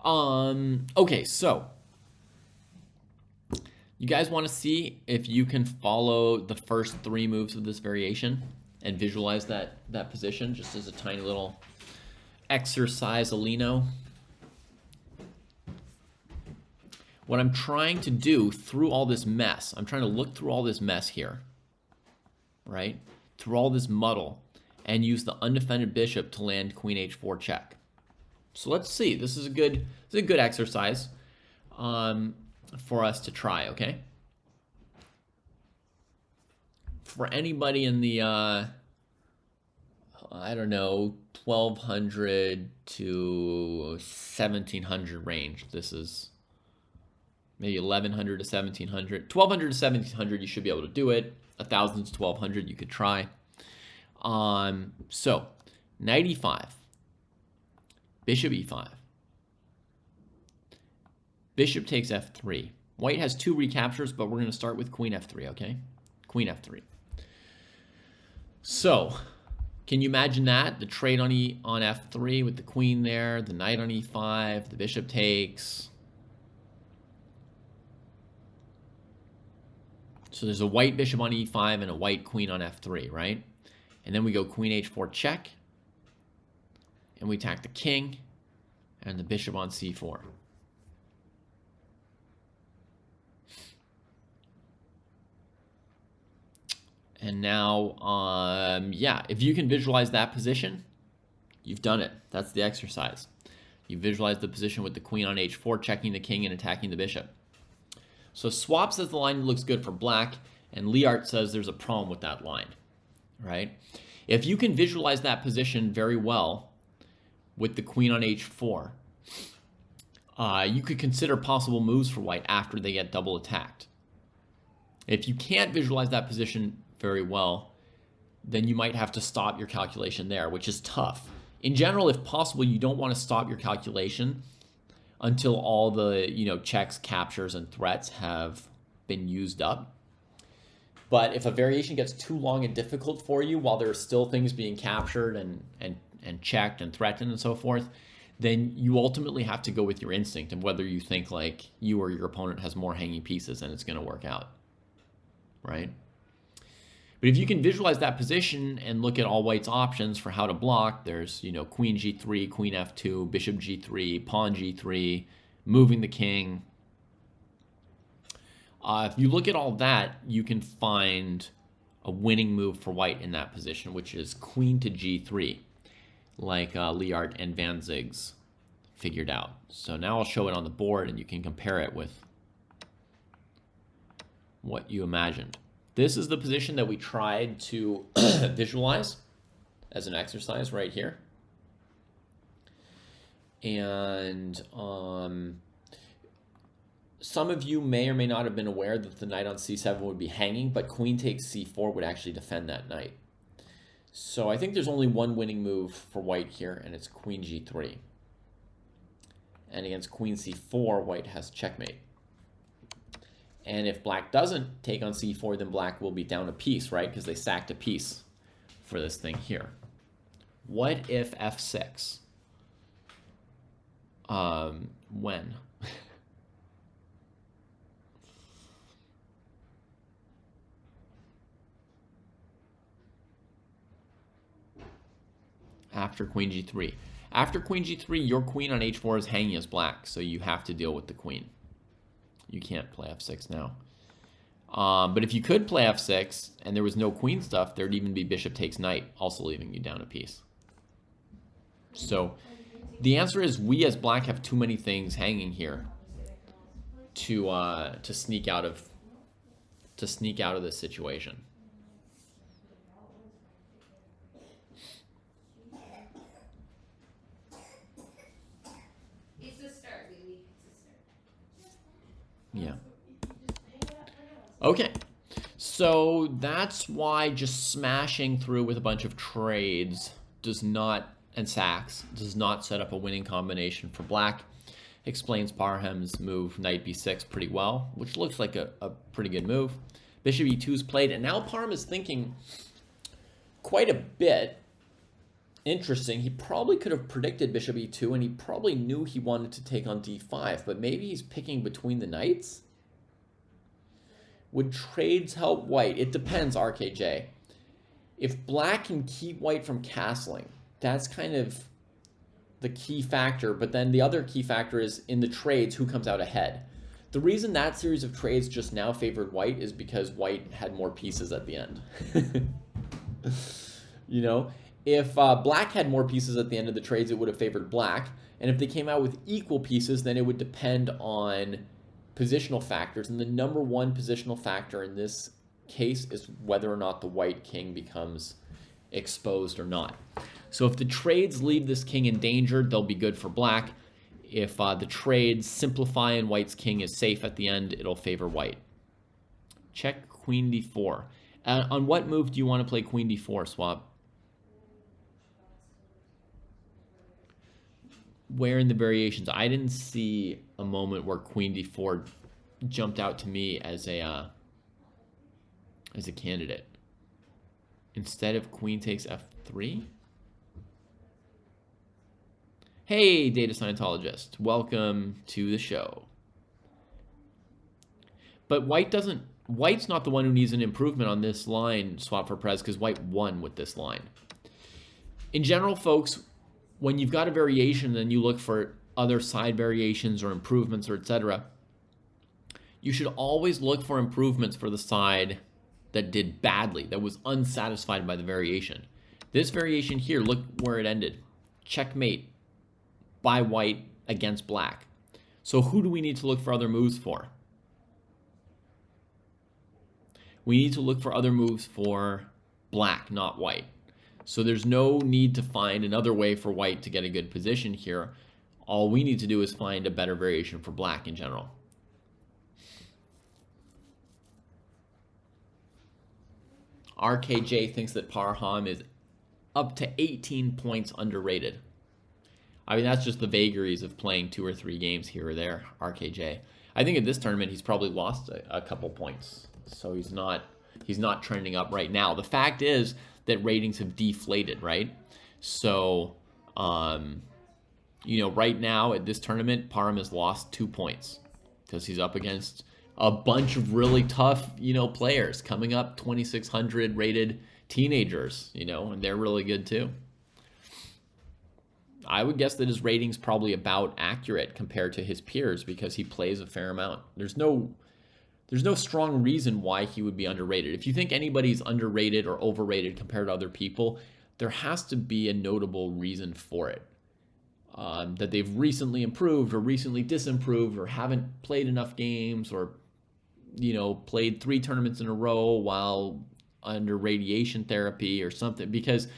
Okay, so you guys want to see if you can follow the first 3 moves of this variation and visualize that position just as a tiny little exercise-alino. What I'm trying to do through all this mess, I'm trying to look through all this mess here, right? Through all this muddle, and use the undefended bishop to land queen h4 check. So let's see. This is a good exercise for us to try, okay? For anybody in the, I don't know, 1200 to 1700 range, this is maybe 1100 to 1700. 1200 to 1700, you should be able to do it. 1000 to 1200, you could try. So, knight e5. Bishop e5. Bishop takes f3. White has 2 recaptures, but we're going to start with queen f3, okay? Queen f3. So, can you imagine that? The trade on f3 with the queen there, the knight on e5, the bishop takes. So there's a white bishop on e5 and a white queen on f3, right? And then we go queen h4 check. And we attack the king and the bishop on c4. And now, yeah, if you can visualize that position, you've done it. That's the exercise. You visualize the position with the queen on h4, checking the king and attacking the bishop. So Swap says the line looks good for black, and Liart says there's a problem with that line, right? If you can visualize that position very well with the queen on h4, you could consider possible moves for white after they get double attacked. If you can't visualize that position very well, then you might have to stop your calculation there, which is tough. In general, if possible, you don't want to stop your calculation until all the, checks, captures, and threats have been used up. But if a variation gets too long and difficult for you while there are still things being captured and checked and threatened and so forth, then you ultimately have to go with your instinct and whether you think like you or your opponent has more hanging pieces and it's going to work out, right? But if you can visualize that position and look at all white's options for how to block, there's, you know, queen g3, queen f2, bishop g3, pawn g3, moving the king. If you look at all that, you can find a winning move for white in that position, which is queen to g3, like Liart and Van Zig's figured out. So now I'll show it on the board and you can compare it with what you imagined. This is the position that we tried to visualize as an exercise right here. And some of you may or may not have been aware that the knight on c7 would be hanging, but queen takes c4 would actually defend that knight. So I think there's only one winning move for white here, and it's queen g3. And against queen c4, white has checkmate. And if black doesn't take on c4, then black will be down a piece, right? Because they sacked a piece for this thing here. What if f6? When? After queen g3. After queen g3, your queen on h4 is hanging as black, so you have to deal with the queen. You can't play f6 now. But if you could play f6 and there was no queen stuff, there'd even be bishop takes knight, also leaving you down a piece. So the answer is we as black have too many things hanging here to sneak out of this situation. Yeah. Okay. So that's why just smashing through with a bunch of trades and sacks does not set up a winning combination for black. Explains Parham's move knight b6 pretty well, which looks like a pretty good move. Bishop e2 is played, and now Parham is thinking quite a bit. Interesting. He probably could have predicted bishop e2, and he probably knew he wanted to take on d5, but maybe he's picking between the knights? Would trades help white? It depends, RKJ. If black can keep white from castling, that's kind of the key factor, but then the other key factor is in the trades, who comes out ahead. The reason that series of trades just now favored white is because white had more pieces at the end. You know? If black had more pieces at the end of the trades, it would have favored black. And if they came out with equal pieces, then it would depend on positional factors. And the number one positional factor in this case is whether or not the white king becomes exposed or not. So if the trades leave this king endangered, they'll be good for black. If the trades simplify and white's king is safe at the end, it'll favor white. Check queen d4. On what move do you want to play queen d4, Swap? Where in the variations? I didn't see a moment where queen d4 jumped out to me as a candidate. Instead of queen takes f3? Hey, data Scientologist. Welcome to the show. But white's not the one who needs an improvement on this line, Swap for Prez, because white won with this line. In general, folks, when you've got a variation, then you look for other side variations or improvements or etc. You should always look for improvements for the side that did badly, that was unsatisfied by the variation. This variation here, look where it ended. Checkmate by white against black. So who do we need to look for other moves for? We need to look for other moves for black, not white. So there's no need to find another way for white to get a good position here. All we need to do is find a better variation for black in general. RKJ thinks that Parham is up to 18 points underrated. I mean, that's just the vagaries of playing 2 or 3 games here or there, RKJ. I think at this tournament, he's probably lost a couple points. So he's not He's not trending up right now. The fact is that ratings have deflated, right? So, you know, right now at this tournament, Parham has lost 2 points because he's up against a bunch of really tough, you know, players coming up 2,600 rated teenagers, you know, and they're really good too. I would guess that his rating's probably about accurate compared to his peers because he plays a fair amount. There's no strong reason why he would be underrated. If you think anybody's underrated or overrated compared to other people, there has to be a notable reason for it. That they've recently improved or recently disimproved or haven't played enough games or, you know, played 3 tournaments in a row while under radiation therapy or something. Because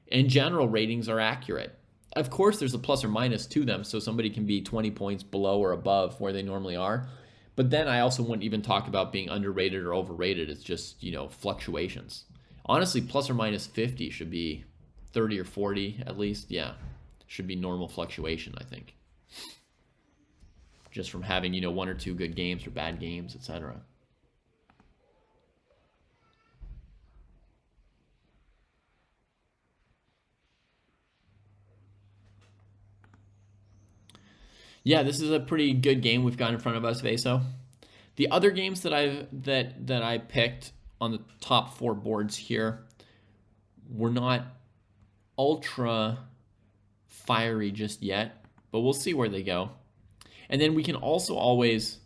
in general, ratings are accurate. Of course, there's a plus or minus to them, so somebody can be 20 points below or above where they normally are. But then I also wouldn't even talk about being underrated or overrated. It's just, you know, fluctuations. Honestly, plus or minus 50 should be 30 or 40 at least. Yeah, should be normal fluctuation, I think. Just from having, you know, 1 or 2 good games or bad games, etc. Yeah, this is a pretty good game we've got in front of us, Veso. The other games that I picked on the top 4 boards here were not ultra fiery just yet, but we'll see where they go. And then we can also always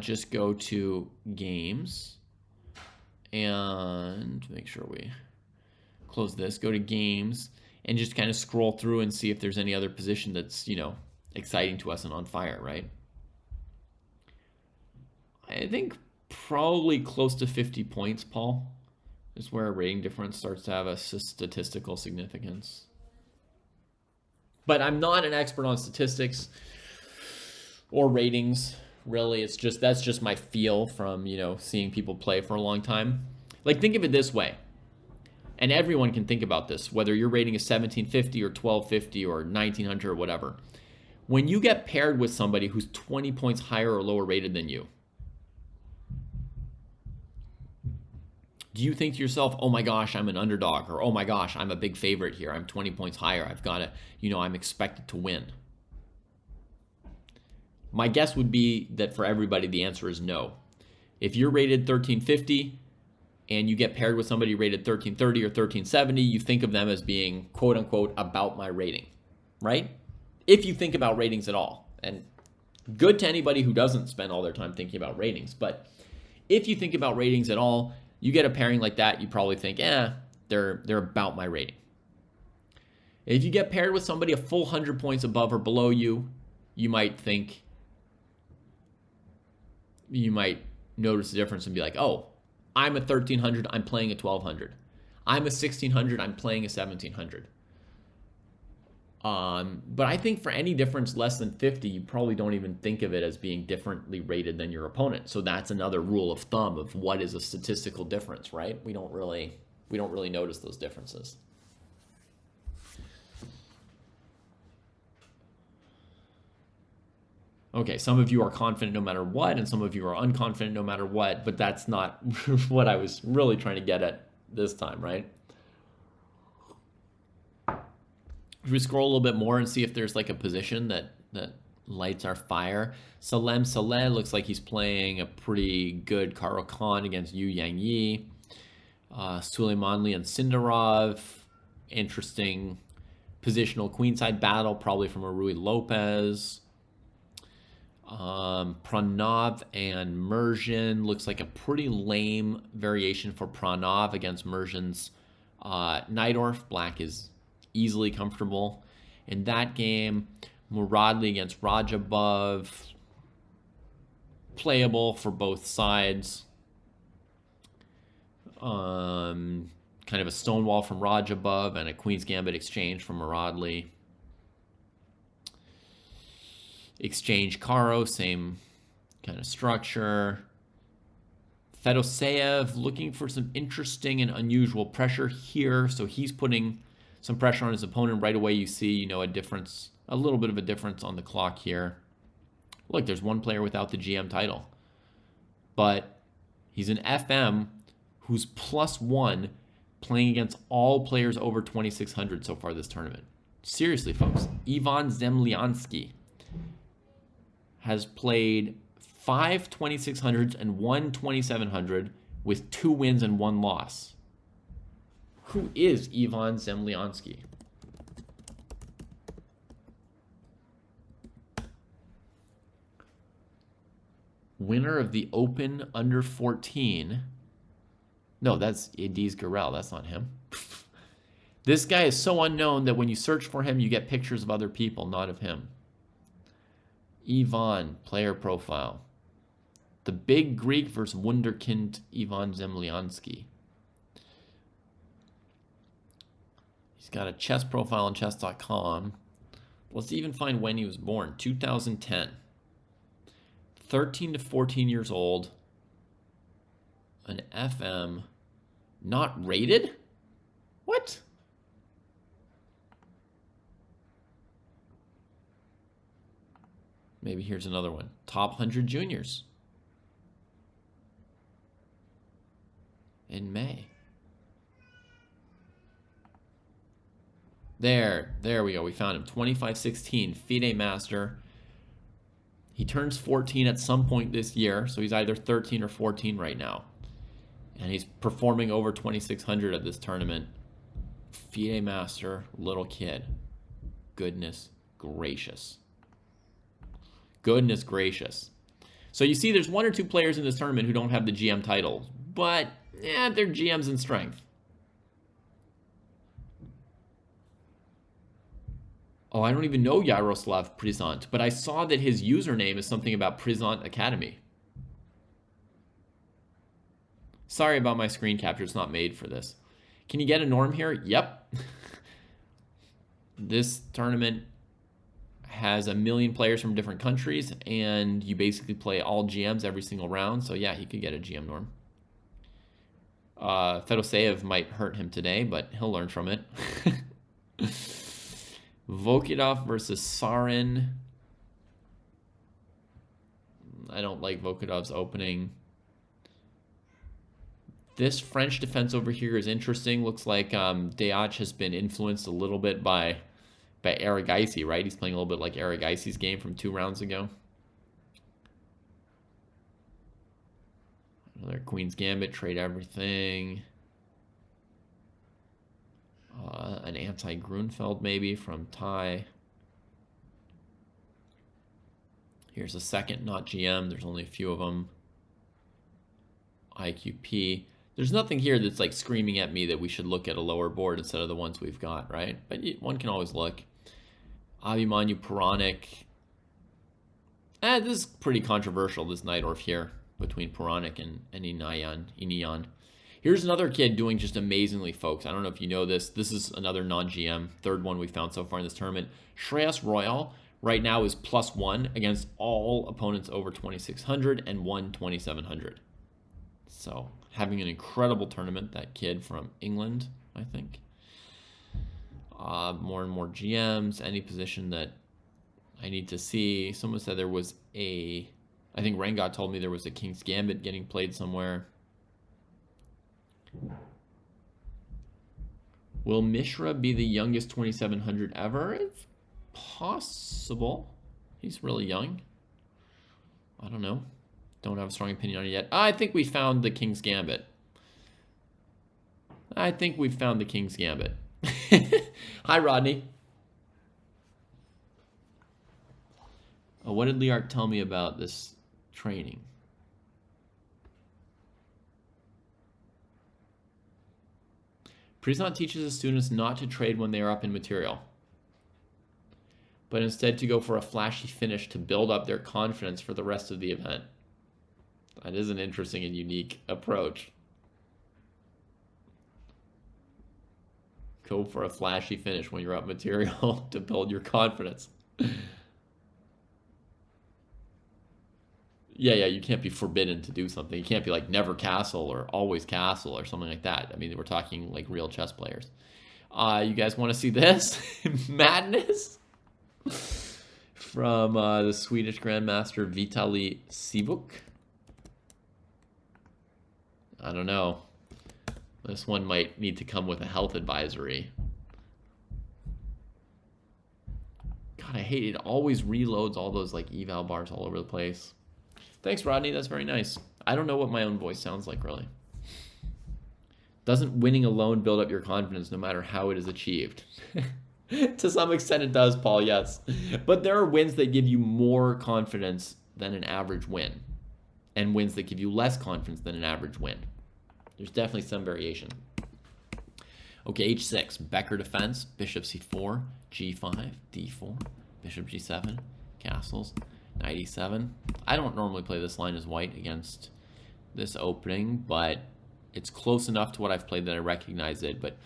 just go to games and make sure we close this, go to games and just kind of scroll through and see if there's any other position that's, you know, exciting to us and on fire, right? I think probably close to 50 points, Paul, is where a rating difference starts to have a statistical significance. But I'm not an expert on statistics or ratings, really. It's just, that's just my feel from, you know, seeing people play for a long time. Like, think of it this way. And everyone can think about this, whether your rating is 1750 or 1250 or 1900 or whatever. When you get paired with somebody who's 20 points higher or lower rated than you, do you think to yourself, oh my gosh, I'm an underdog, or oh my gosh, I'm a big favorite here, I'm 20 points higher, I've got to, you know, I'm expected to win? My guess would be that for everybody, the answer is no. If you're rated 1350 and you get paired with somebody rated 1330 or 1370, you think of them as being, quote unquote, about my rating, right? If you think about ratings at all. And good to anybody who doesn't spend all their time thinking about ratings. But if you think about ratings at all, you get a pairing like that, you probably think, they're about my rating. If you get paired with somebody a full 100 points above or below you, you might notice the difference and be like, oh, I'm a 1300, I'm playing a 1200. I'm a 1600, I'm playing a 1700. But I think for any difference less than 50, you probably don't even think of it as being differently rated than your opponent. So that's another rule of thumb of what is a statistical difference, right? We don't really notice those differences. Okay, some of you are confident no matter what, and some of you are unconfident no matter what, but that's not what I was really trying to get at this time, right? If we scroll a little bit more and see if there's like a position that lights our fire. Salem Saleh looks like he's playing a pretty good Caro-Kann against Yu Yang-Yi. Suleimanli and Sindarov, interesting positional queenside battle, probably from a Rui Lopez. Pranav and Merjan looks like a pretty lame variation for Pranav against Merjan's Najdorf. Black is easily comfortable in that game. Muradli against Rajabov, playable for both sides. Kind of a stonewall from Rajabov and a Queen's Gambit exchange from Muradli. Exchange Karo, same kind of structure. Fedoseev looking for some interesting and unusual pressure here. So he's putting some pressure on his opponent. Right away you see, you know, a difference, a little bit of a difference on the clock here. Look, there's one player without the GM title. But he's an FM who's +1 playing against all players over 2,600 so far this tournament. Seriously, folks. Ivan Zemlyansky has played 5 2,600s and 1 2,700 with 2 wins and 1 loss. Who is Ivan Zemlyansky? Winner of the Open under 14. No, that's Ediz Garel. That's not him. This guy is so unknown that when you search for him, you get pictures of other people, not of him. Ivan, player profile. The Big Greek versus Wunderkind Ivan Zemlyansky. He's got a chess profile on chess.com. Let's even find when he was born. 2010. 13 to 14 years old. An FM. Not rated? What? Maybe here's another one. Top 100 juniors. In May. There we go. We found him. 25-16, FIDE Master. He turns 14 at some point this year, so he's either 13 or 14 right now. And he's performing over 2,600 at this tournament. FIDE Master, little kid. Goodness gracious. Goodness gracious. So you see there's 1 or 2 players in this tournament who don't have the GM title, but yeah, they're GMs in strength. Oh, I don't even know Yaroslav Prizant, but I saw that his username is something about Prizant Academy. Sorry about my screen capture. It's not made for this. Can you get a norm here? Yep. This tournament has 1 million players from different countries, and you basically play all GMs every single round. So yeah, he could get a GM norm. Fedoseev might hurt him today, but he'll learn from it. Vokidov versus Sarin. I don't like Vokidov's opening. This French defense over here is interesting. Looks like Deach has been influenced a little bit by Arageisi, right? He's playing a little bit like Arageisi's game from 2 rounds ago. Another Queen's Gambit, trade everything. An anti-Grunfeld maybe from Thai. Here's a second, not GM. There's only a few of them. IQP. There's nothing here that's like screaming at me that we should look at a lower board instead of the ones we've got, right? But one can always look. Abhimanyu Puranik. This is pretty controversial, this Najdorf here between Puranik and Inian. Here's another kid doing just amazingly, folks. I don't know if you know this. This is another non-GM, third one we found so far in this tournament. Shreyas Royal right now is +1 against all opponents over 2,600 and 1 2,700. So having an incredible tournament, that kid from England, I think. More and more GMs, any position that I need to see. Someone said there was I think Rengat told me there was a King's Gambit getting played somewhere. Will Mishra be the youngest 2,700 ever? It's possible. He's really young. I don't know. Don't have a strong opinion on it yet. I think we found the King's Gambit. Hi, Rodney. What did Liart tell me about this training? Prizant teaches his students not to trade when they are up in material, but instead to go for a flashy finish to build up their confidence for the rest of the event. That is an interesting and unique approach. Go for a flashy finish when you're up material to build your confidence. Yeah, you can't be forbidden to do something. You can't be like never castle or always castle or something like that. I mean, we're talking like real chess players. You guys want to see this? Madness? From the Swedish Grandmaster Vitaly Sivuk. I don't know. This one might need to come with a health advisory. God, I hate it. It always reloads all those like eval bars all over the place. Thanks, Rodney. That's very nice. I don't know what my own voice sounds like, really. Doesn't winning alone build up your confidence no matter how it is achieved? To some extent it does, Paul, yes. But there are wins that give you more confidence than an average win. And wins that give you less confidence than an average win. There's definitely some variation. Okay, h6, Becker defense, bishop c4, g5, d4, bishop g7, castles, knight e7. I don't normally play this line as white against this opening, but it's close enough to what I've played that I recognize it. But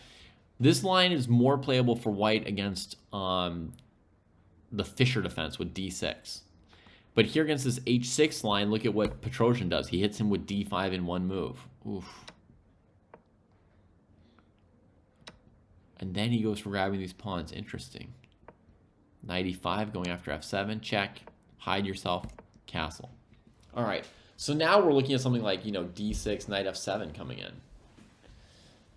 this line is more playable for white against the Fischer defense with d6. But here against this h6 line, look at what Petrosian does. He hits him with d5 in one move. Oof. And then he goes for grabbing these pawns. Interesting. Knight e5 going after f7. Check. Hide yourself. Castle. All right. So now we're looking at something like, you know, d6, knight f7 coming in.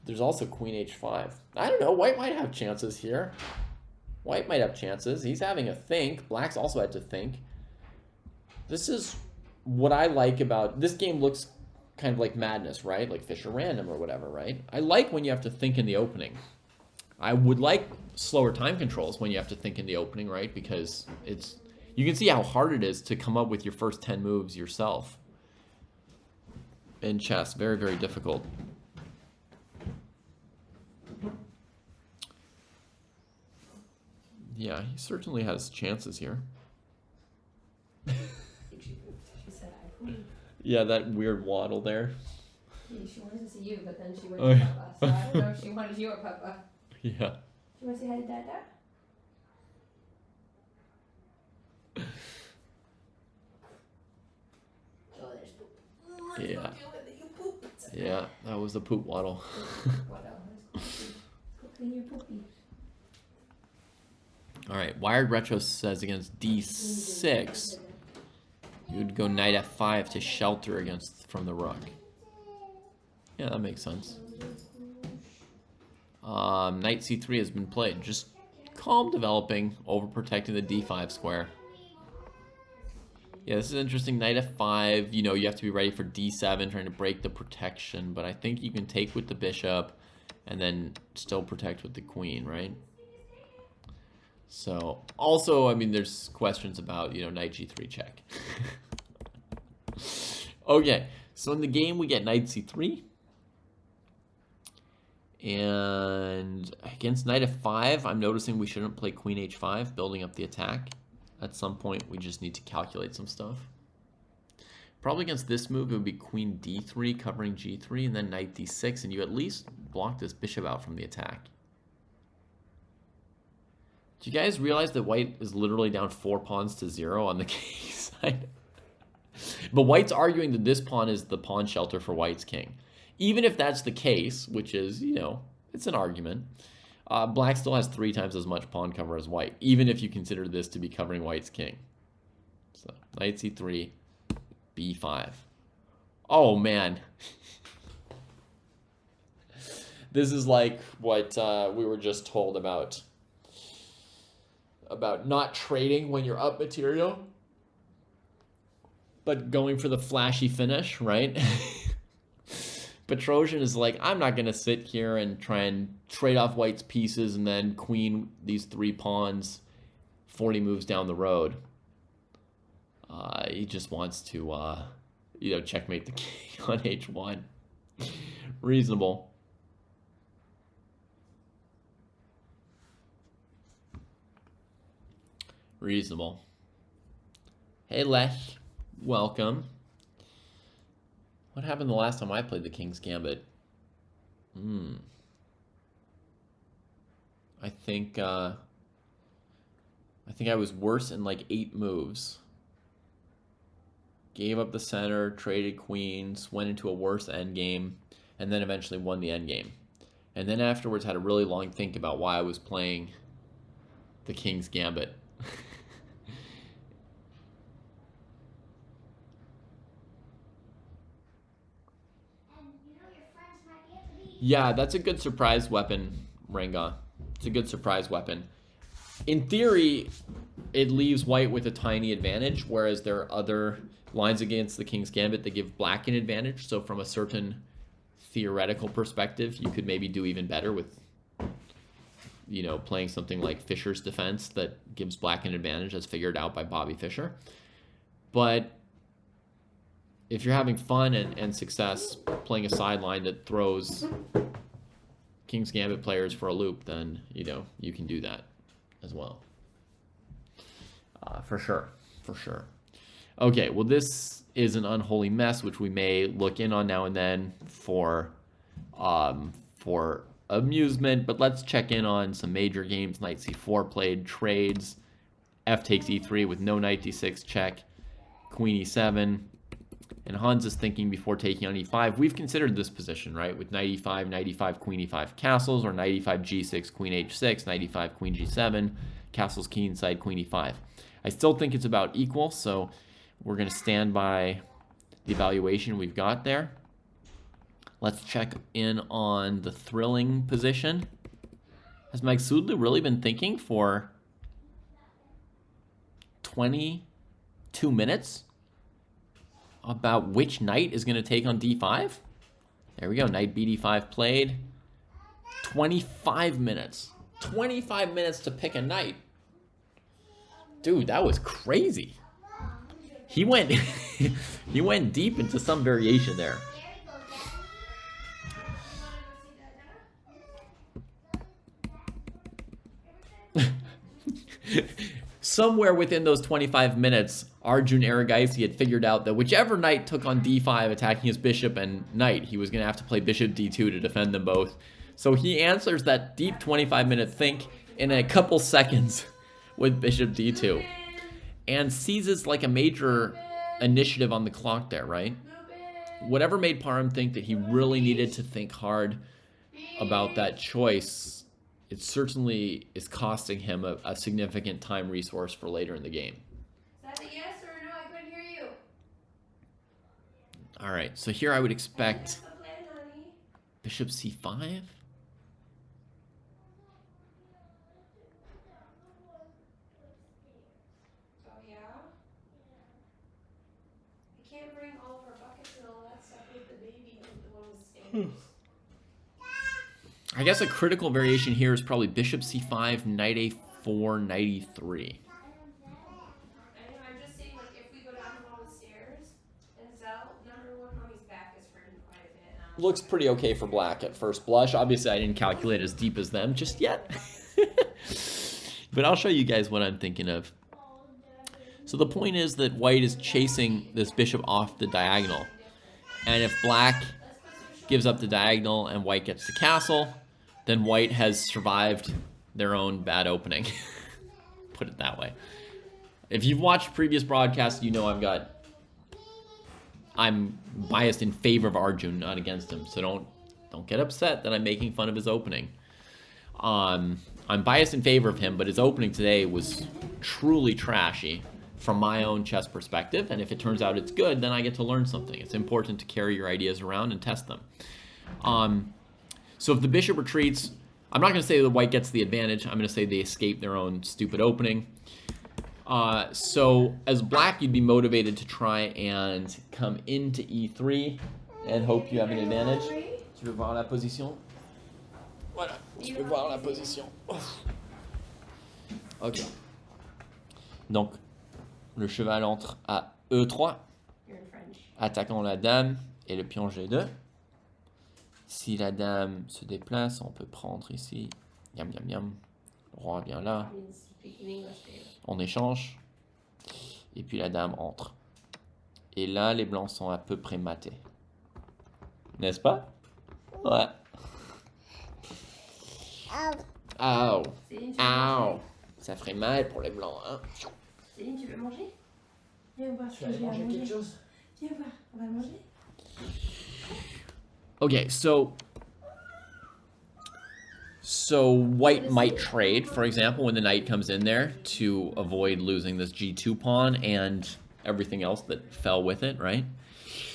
There's also queen h5. I don't know. White might have chances here. White might have chances. He's having a think. Black's also had to think. This is what I like about... This game looks kind of like Madness, right? Like Fischer Random or whatever, right? I like when you have to think in the opening. I would like slower time controls when you have to think in the opening, right? Because it's... You can see how hard it is to come up with your first 10 moves yourself. In chess, very, very difficult. Yeah, he certainly has chances here. She said I pooped. Yeah, that weird waddle there. Yeah, she wanted to see you, but then she went Oh, to yeah. Papa. So I don't know if she wanted you or Papa. Yeah. You want to say hi to Dada? Oh, there's poop. Yeah. Don't deal with it, you poop. Yeah, that was the poop waddle. What else? Go clean your poopy. All right, Wired Retro says against d6, you'd go knight f5 to shelter against from the rook. Yeah, that makes sense. Knight c3 has been played. Just calm developing, overprotecting the d5 square. Yeah, this is interesting. Knight f5, you know, you have to be ready for d7, trying to break the protection, but I think you can take with the bishop and then still protect with the queen, right? So, also, I mean, there's questions about, you know, knight g3 check. Okay, so in the game, we get knight c3. And against knight f5, I'm noticing we shouldn't play queen h5, building up the attack. At some point, we just need to calculate some stuff. Probably against this move, it would be queen d3, covering g3, and then knight d6, and you at least block this bishop out from the attack. Do you guys realize that white is literally down 4 pawns to 0 on the king side? But white's arguing that this pawn is the pawn shelter for white's king. Even if that's the case, which is, you know, it's an argument, black still has 3 times as much pawn cover as white, even if you consider this to be covering white's king. So, knight c3, b5. Oh, man. This is like what we were just told about not trading when you're up material, but going for the flashy finish, right? Petrosian is like, I'm not going to sit here and try and trade off white's pieces and then queen these 3 pawns 40 moves down the road. He just wants to, you know, checkmate the king on h1. Reasonable. Reasonable. Hey, Lech. Welcome. What happened the last time I played the King's Gambit? I think I was worse in like 8 moves. Gave up the center, traded queens, went into a worse endgame, and then eventually won the endgame. And then afterwards had a really long think about why I was playing the King's Gambit. Yeah, that's a good surprise weapon, Renga. It's a good surprise weapon. In theory, it leaves white with a tiny advantage, whereas there are other lines against the King's Gambit that give black an advantage. So from a certain theoretical perspective, you could maybe do even better with, you know, playing something like Fischer's Defense that gives black an advantage, as figured out by Bobby Fischer. But if you're having fun and success playing a sideline that throws King's Gambit players for a loop, then, you know, you can do that as well. For sure. For sure. Okay, well, this is an unholy mess, which we may look in on now and then for amusement, but let's check in on some major games. Knight c4 played, trades, f takes e3 with no knight d6 check, queen e7, and Hans is thinking before taking on e5. We've considered this position, right, with knight e5, queen e5 castles, or knight e5, g6, queen h6, knight e5, queen g7, castles key inside queen e5. I still think it's about equal, so we're going to stand by the evaluation we've got there. Let's check in on the thrilling position. Has Mike Sudlu really been thinking for 22 minutes about which knight is going to take on d5? There we go. Knight bd5 played. 25 minutes. 25 minutes to pick a knight. Dude, that was crazy. He went he went deep into some variation there. Somewhere within those 25 minutes, Arjun Erigaisi had figured out that whichever knight took on d5 attacking his bishop and knight, he was going to have to play bishop d2 to defend them both. So he answers that deep 25-minute think in a couple seconds with bishop d2 and seizes like a major initiative on the clock there, right? Whatever made Parham think that he really needed to think hard about that choice, it certainly is costing him a significant time resource for later in the game. Is that a yes or a no? I couldn't hear you. All right, so here I would expect That's the plan, honey. bishop c5. Oh, yeah? I can't bring all of our buckets and all that stuff with the baby on the one with stairs. I guess a critical variation here is probably bishop c5, knight a4, knight e3. I'm just saying, like, if we go down the one with stairs, and Zell, number one, mommy's back is hurting quite a bit. Looks pretty okay for black at first blush. Obviously, I didn't calculate as deep as them just yet. But I'll show you guys what I'm thinking of. So the point is that white is chasing this bishop off the diagonal. And if black gives up the diagonal and white gets the castle, then white has survived their own bad opening. Put it that way. If you've watched previous broadcasts, you know I'm biased in favor of Arjun, not against him. So don't get upset that I'm making fun of his opening. I'm biased in favor of him, but his opening today was truly trashy from my own chess perspective. And if it turns out it's good, then I get to learn something. It's important to carry your ideas around and test them. So if the bishop retreats, I'm not going to say the white gets the advantage. I'm going to say they escape their own stupid opening. So as black, you'd be motivated to try and come into e3 and hope you have an advantage. Tu veux voir la position? Voilà, tu peux voir la position. Ok. Donc, le cheval entre à e3, attaquant la dame et le pion g2. Si la dame se déplace, on peut prendre ici. Yam, yam, yam. Le roi vient là. On échange. Et puis la dame entre. Et là, les blancs sont à peu près matés. N'est-ce pas? Ouais. Ow. Ow. Ça ferait mal pour les blancs, hein. Céline, tu veux manger? Viens voir ce que j'ai à manger. Quelque chose? Viens voir, on va manger? Okay, so white might trade, for example, when the knight comes in there to avoid losing this g2 pawn and everything else that fell with it, right?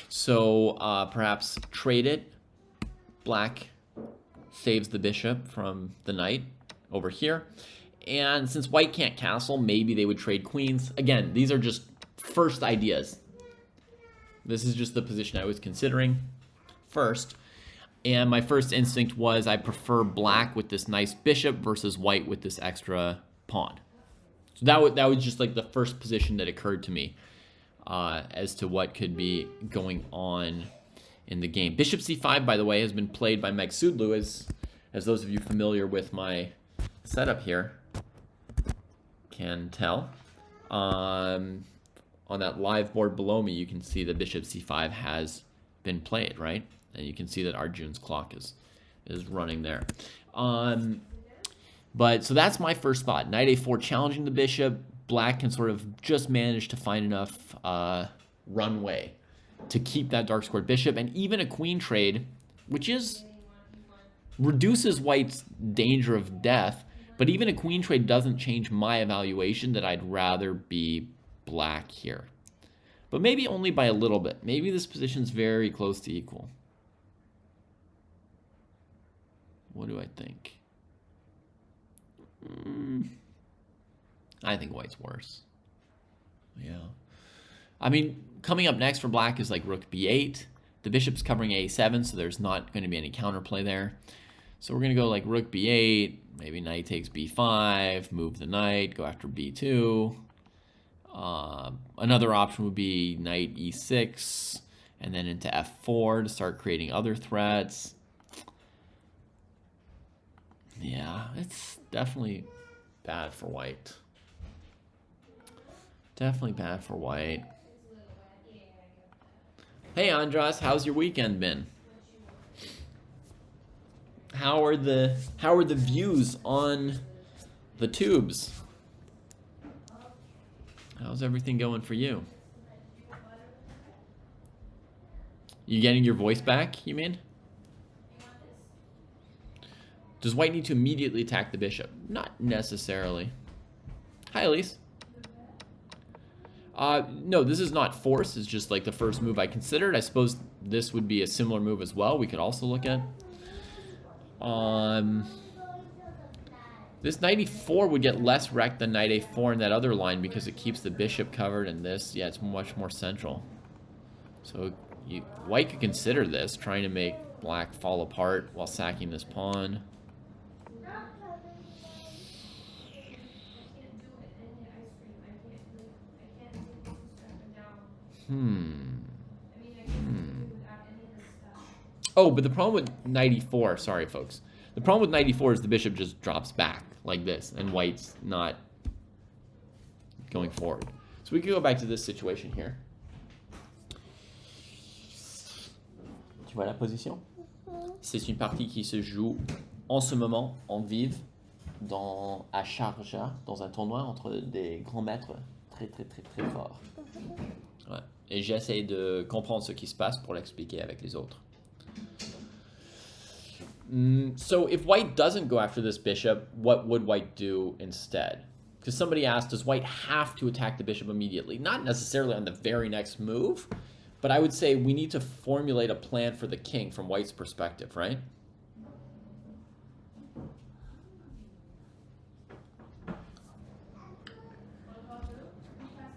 So perhaps trade it. Black saves the bishop from the knight over here. And since white can't castle, maybe they would trade queens. Again, these are just first ideas. This is just the position I was considering first. And my first instinct was I prefer black with this nice bishop versus white with this extra pawn. So that was just like the first position that occurred to me as to what could be going on in the game. Bishop c5, by the way, has been played by Meg Sudlu, as those of you familiar with my setup here can tell. On that live board below me, you can see the bishop c5 has been played, right? And you can see that Arjun's clock is running there. But so that's my first thought. Knight a4 challenging the bishop. Black can sort of just manage to find enough runway to keep that dark squared bishop. And even a queen trade, which reduces white's danger of death, but even a queen trade doesn't change my evaluation that I'd rather be black here. But maybe only by a little bit. Maybe this position's very close to equal. What do I think? I think white's worse. Yeah. I mean, coming up next for black is like rook b8. The bishop's covering a7, so there's not going to be any counterplay there. So we're going to go like rook b8, maybe knight takes b5, move the knight, go after b2. Another option would be knight e6, and then into f4 to start creating other threats. Yeah, it's definitely bad for white. Definitely bad for white. Hey Andras, how's your weekend been? How are the views on the tubes? How's everything going for you? You getting your voice back, you mean? Does white need to immediately attack the bishop? Not necessarily. Hi, Elise. No, this is not force. It's just like the first move I considered. I suppose this would be a similar move as well. We could also look at. This knight e4 would get less wrecked than knight a4 in that other line because it keeps the bishop covered, and this, yeah, it's much more central. So white could consider this, trying to make black fall apart while sacking this pawn. Oh, but the problem with knight e4, sorry folks. The problem with knight e4 is the bishop just drops back like this, and white's not going forward. So we can go back to this situation here. Tu vois la position? C'est une partie qui se joue en ce moment, en vive, à Sharjah, dans un tournoi entre des grands maîtres très très très très forts. Ouais. Et j'essaie de comprendre ce qui se passe pour l'expliquer avec les autres. So if white doesn't go after this bishop, what would white do instead? Because somebody asked, does white have to attack the bishop immediately? Not necessarily on the very next move, but I would say we need to formulate a plan for the king from white's perspective, right?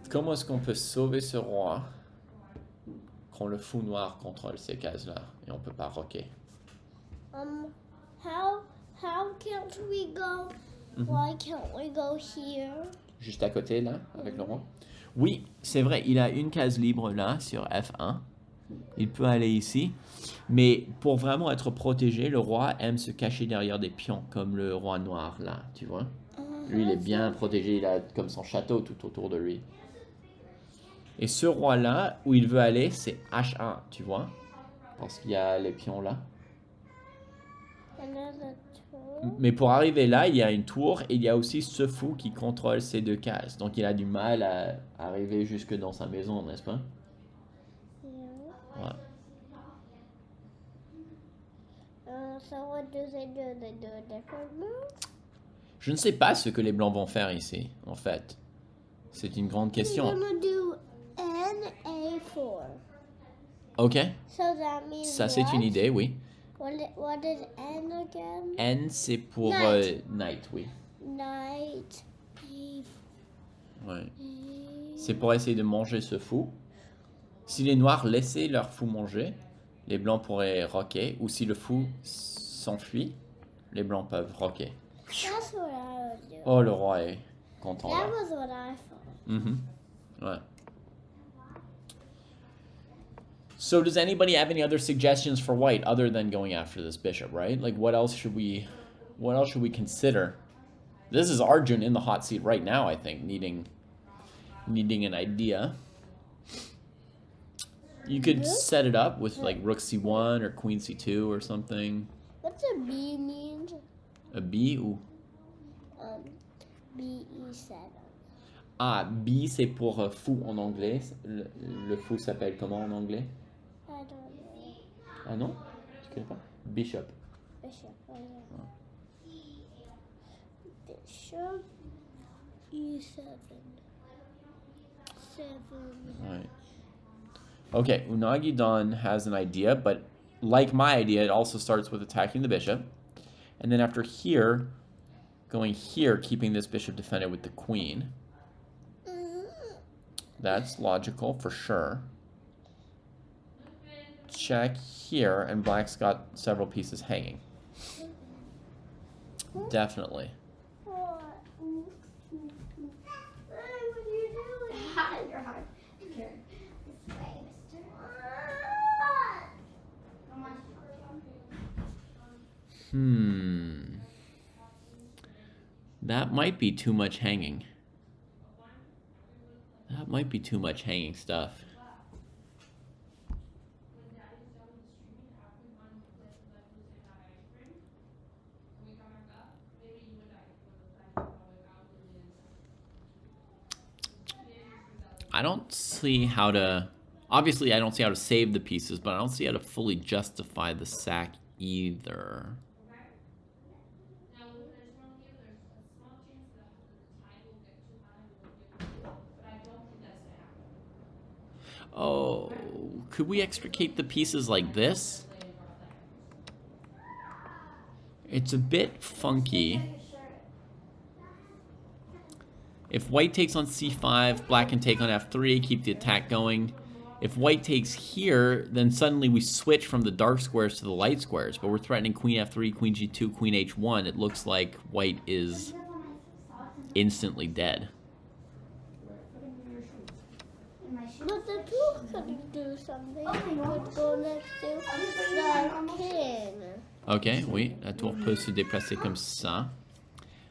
Comment est-ce qu'on peut sauver ce roi quand le fou noir contrôle ces cases-là et on peut pas roquer? How can't we go? Why can't we go here? Juste à côté, là, avec le roi. Oui, c'est vrai, il a une case libre là, sur F1. Il peut aller ici. Mais pour vraiment être protégé, le roi aime se cacher derrière des pions, comme le roi noir, là, tu vois. Lui, il est bien protégé, il a comme son château tout autour de lui. Et ce roi-là, où il veut aller, c'est H1, tu vois. Parce qu'il y a les pions là. Mais pour arriver là, il y a une tour et il y a aussi ce fou qui contrôle ces deux cases. Donc il a du mal à arriver jusque dans sa maison, n'est-ce pas? Ouais. So what do they do? They do a different move? Je ne sais pas ce que les blancs vont faire ici, en fait. C'est une grande question. We're gonna do NA4. Ok. So that means Ça, c'est une idée, oui. What is N again? N, c'est pour Knight. knight, oui. Knight. Ouais. C'est pour essayer de manger ce fou. Si les noirs laissaient leur fou manger, les blancs pourraient roquer. Ou si le fou s'enfuit, les blancs peuvent roquer. That's what I would do. Oh, le roi est content That là. was what I thought. Mhm. Ouais. So does anybody have any other suggestions for white other than going after this bishop, right? Like what else should we consider? This is Arjun in the hot seat right now, I think, needing an idea. You could set it up with like rook c1 or queen c2 or something. What's a B mean? A B ou BE7. ah, B c'est pour fou en anglais. Le fou s'appelle comment en anglais? I don't know. Ah non? Tu connais pas? Bishop. Bishop. Oh yeah. Bishop E7. 7. Right. Okay, Unagi Don has an idea, but like my idea, it also starts with attacking the bishop. And then after here, going here, keeping this bishop defended with the queen. That's logical for sure. Check here, and black's got several pieces hanging. Definitely. What are you doing? You're hard. Here. This way, mister. That might be too much hanging. That might be too much hanging stuff. I don't see how to... Obviously, I don't see how to save the pieces, but I don't see how to fully justify the sack either. Oh, could we extricate the pieces like this? It's a bit funky. If white takes on c5, black can take on f3, keep the attack going. If white takes here, then suddenly we switch from the dark squares to the light squares, but we're threatening queen f3, queen g2, queen h1. It looks like white is instantly dead. But the two could do something. It could go next to the king. Ok, oui, la tour peut se déplacer comme ça.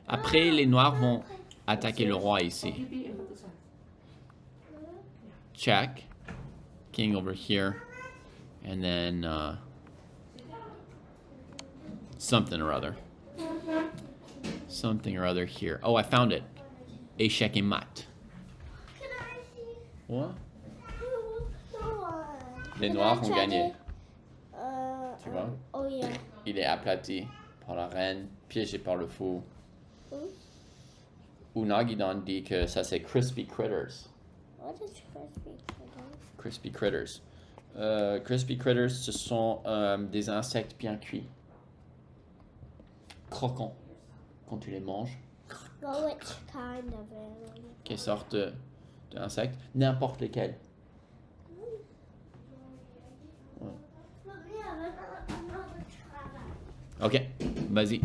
Après, les noirs vont attaquer le roi ici. Check. King over here. And then something or other. Something or other here. Oh, I found it. Échec et mat. Can I see? What? Can Les noirs ont gagné. Tu vois? Oh yeah. Il est aplati par la reine, piégé par le fou. Unagidon dit que ça c'est crispy critters. What is crispy critters? Crispy critters. Crispy critters, ce sont des insectes bien cuits. Croquants. Quand tu les manges. Well, which kind of animal? Quelle sorte d'insectes? N'importe lesquels. Ouais. Ok, vas-y.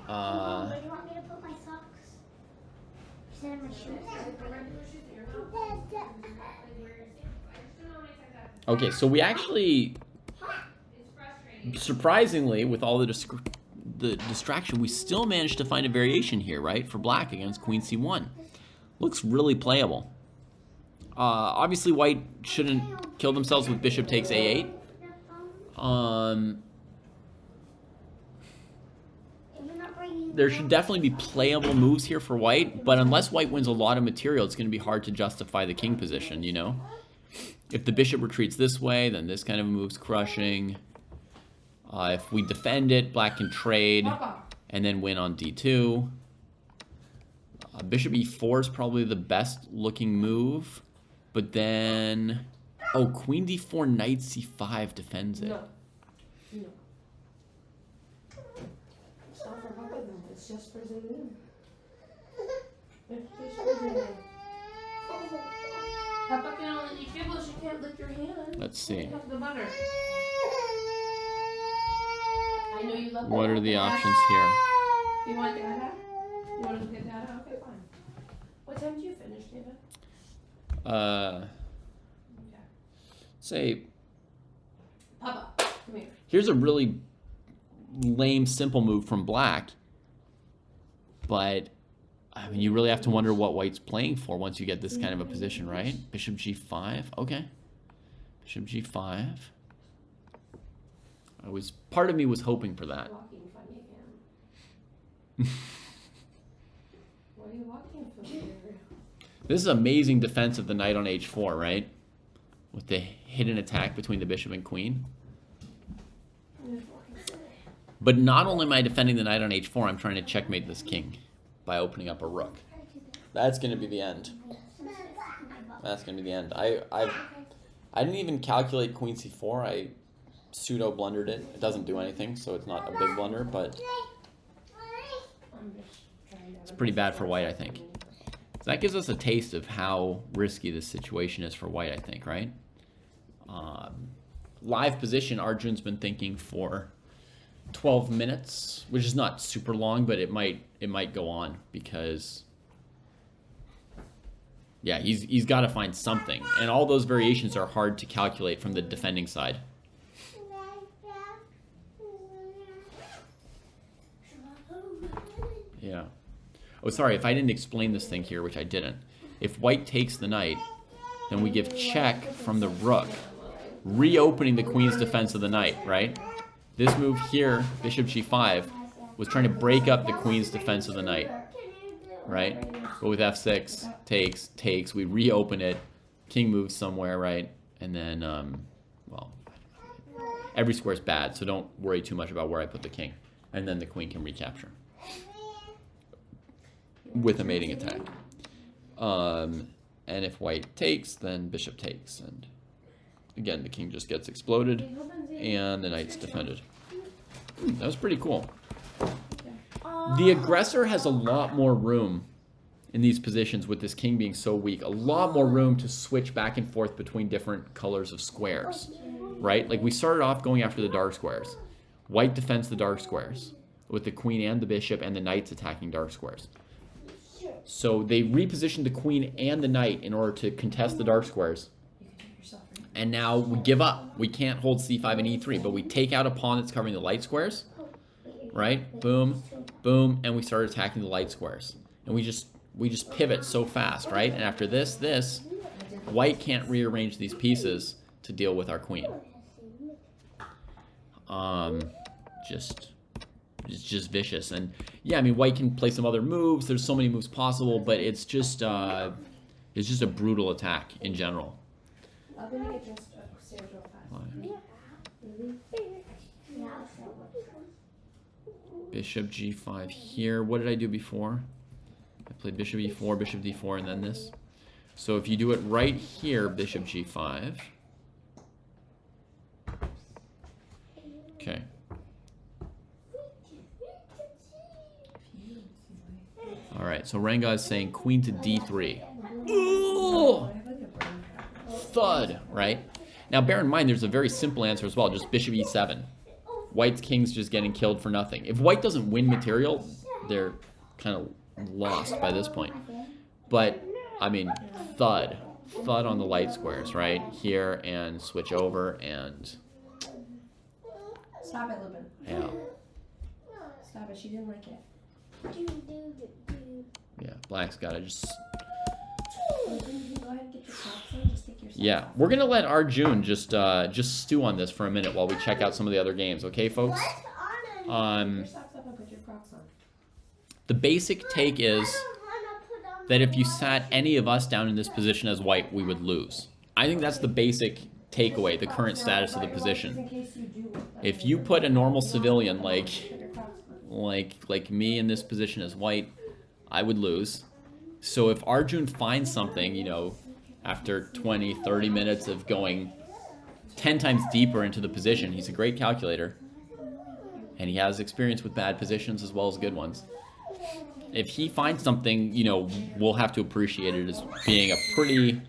Where do you want me to put my socks? Instead of my shoes. Okay, so we actually, surprisingly, with all the distraction, we still managed to find a variation here, right? For black against queen c1. Looks really playable. Obviously, white shouldn't kill themselves with bishop takes a8. There should definitely be playable moves here for white, but unless white wins a lot of material, it's going to be hard to justify the king position, you know? If the bishop retreats this way, then this kind of move's crushing. If we defend it, black can trade and then win on d2. Bishop e4 is probably the best looking move, but then Oh, queen d4, knight c5 defends it. No. No. It's not for Papa though. It's just for Zayden. It's just for Zayden. Papa can only eat kibbles. You can't lick your hand. Let's see. You have the butter. I know you love What are the options here? You want dada? You want to get dada? Okay, fine. What time do you finish, David? Okay. Say, Papa, come here. here's a really lame, simple move from black. But, I mean, you really have to wonder what white's playing for once you get this kind of a position, right? Bishop g5, okay. Bishop g5. Part of me was hoping for that. Walking funny again. What are you walking for here? This is amazing defense of the knight on h4, right? With the hidden attack between the bishop and queen. But not only am I defending the knight on h4, I'm trying to checkmate this king by opening up a rook. That's going to be the end. That's going to be the end. I didn't even calculate queen c4. I pseudo blundered it. It doesn't do anything, so it's not a big blunder, but it's pretty bad for white, I think. So that gives us a taste of how risky this situation is for white, I think, right? Live position, Arjun's been thinking for 12 minutes, which is not super long, but it might go on because, yeah, he's got to find something, and all those variations are hard to calculate from the defending side. Yeah. Oh, sorry, if I didn't explain this thing here, which I didn't. If white takes the knight, then we give check from the rook, reopening the queen's defense of the knight, right? This move here, bishop g5, was trying to break up the queen's defense of the knight, right? But with f6, takes, we reopen it, king moves somewhere, right? And then, well, every square is bad, so don't worry too much about where I put the king. And then the queen can recapture with a mating attack. And if white takes, then bishop takes. And again, the king just gets exploded, and the knight's defended. That was pretty cool. The aggressor has a lot more room in these positions with this king being so weak. A lot more room to switch back and forth between different colors of squares, right? Like we started off going after the dark squares. White defends the dark squares with the queen and the bishop, and the knights attacking dark squares. So they repositioned the queen and the knight in order to contest the dark squares. And now we give up. We can't hold c5 and e3, but we take out a pawn that's covering the light squares, right? Boom, boom, and we start attacking the light squares. And we just pivot so fast, right? And after this, white can't rearrange these pieces to deal with our queen. It's just vicious. And yeah, I mean, white can play some other moves. There's so many moves possible, but it's just a brutal attack in general. I'm gonna get just upstairs real fast. Bishop g5 here. What did I do before? I played bishop e4, bishop d4, and then this. So if you do it right here, bishop g5. Okay. All right, so Ranga is saying queen to d3. Ooh! Thud, right? Now bear in mind there's a very simple answer as well, just bishop e7. White's king's just getting killed for nothing. If white doesn't win material, they're kind of lost by this point. But, I mean, thud on the light squares, right? Here, and switch over, and... Stop it, Lubin. Yeah. Stop it, she didn't like it. Yeah, black's gotta just... Lubin, you can go ahead and get your socks on, just take your socks Yeah, off. we're gonna let Arjun just stew on this for a minute while we check out some of the other games, okay, folks? Put your socks up and put your Crocs on. The basic take is that if you sat any of us down in this position as white, we would lose. I think that's the basic takeaway, the current status of the position. If you put a normal civilian like me in this position as white, I would lose. So if Arjun finds something, you know, after 20, 30 minutes of going 10 times deeper into the position. He's a great calculator, and he has experience with bad positions as well as good ones. If he finds something, you know, we'll have to appreciate it as being a pretty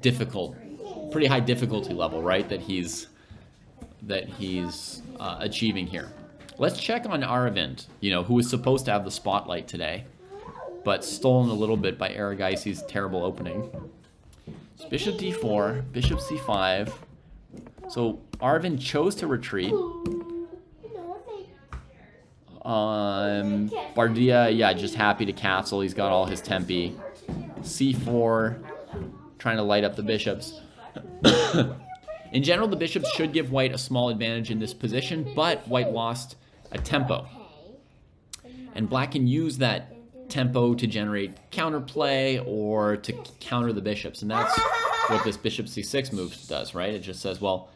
difficult, pretty high difficulty level, right? That he's achieving here. Let's check on Aravind, you know, who was supposed to have the spotlight today, but stolen a little bit by Aragai's terrible opening. It's Bishop d4, Bishop c5. So Aravind chose to retreat. Bardia, yeah, just happy to castle. He's got all his tempi. c4, trying to light up the bishops. In general, the bishops should give white a small advantage in this position, but white lost a tempo. And black can use that tempo to generate counterplay or to counter the bishops. And that's what this bishop c6 move does, right? It just says, well,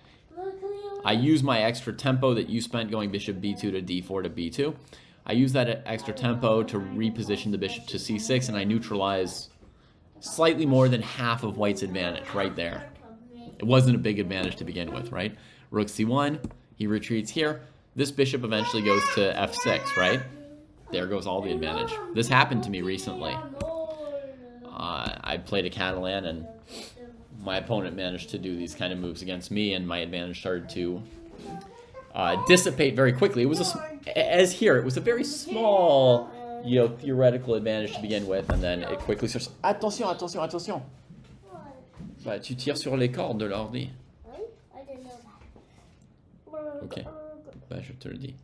I use my extra tempo that you spent going bishop b2 to d4 to b2. I use that extra tempo to reposition the bishop to c6, and I neutralize slightly more than half of white's advantage right there. It wasn't a big advantage to begin with, right? Rook c1, he retreats here. This bishop eventually goes to f6, right? There goes all the advantage. This happened to me recently. I played a Catalan, and my opponent managed to do these kind of moves against me, and my advantage started to dissipate very quickly. It was as here, it was a very small, you know, theoretical advantage to begin with, and then it quickly starts. Attention, attention, attention. Bah, tu tires sur les cordes de l'ordi. Ok. Bah, je te le dis.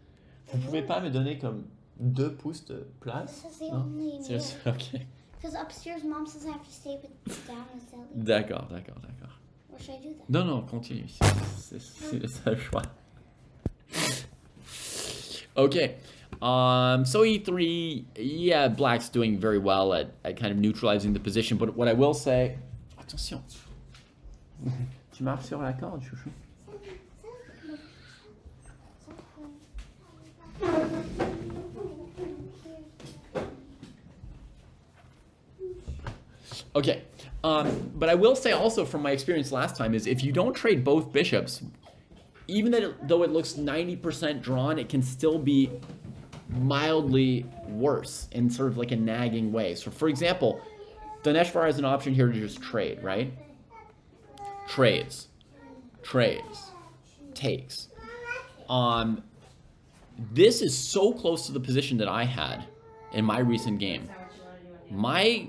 Vous pouvez pas me donner comme 2 pouces de place? Non? Seriously? Ok. Because upstairs, Mom says I have to stay down with Sally. D'accord, d'accord, d'accord. Or should I do that? Non, non, continue. C'est le seul choix. Okay. So e3, yeah, black's doing very well at kind of neutralizing the position. But what I will say... Attention. Tu marches sur la corde, chouchou. Okay, but I will say also from my experience last time is if you don't trade both bishops, even though it looks 90% drawn, it can still be mildly worse in sort of like a nagging way. So for example, Daneshvar has an option here to just trade, right? Trades, takes. This is so close to the position that I had in my recent game. My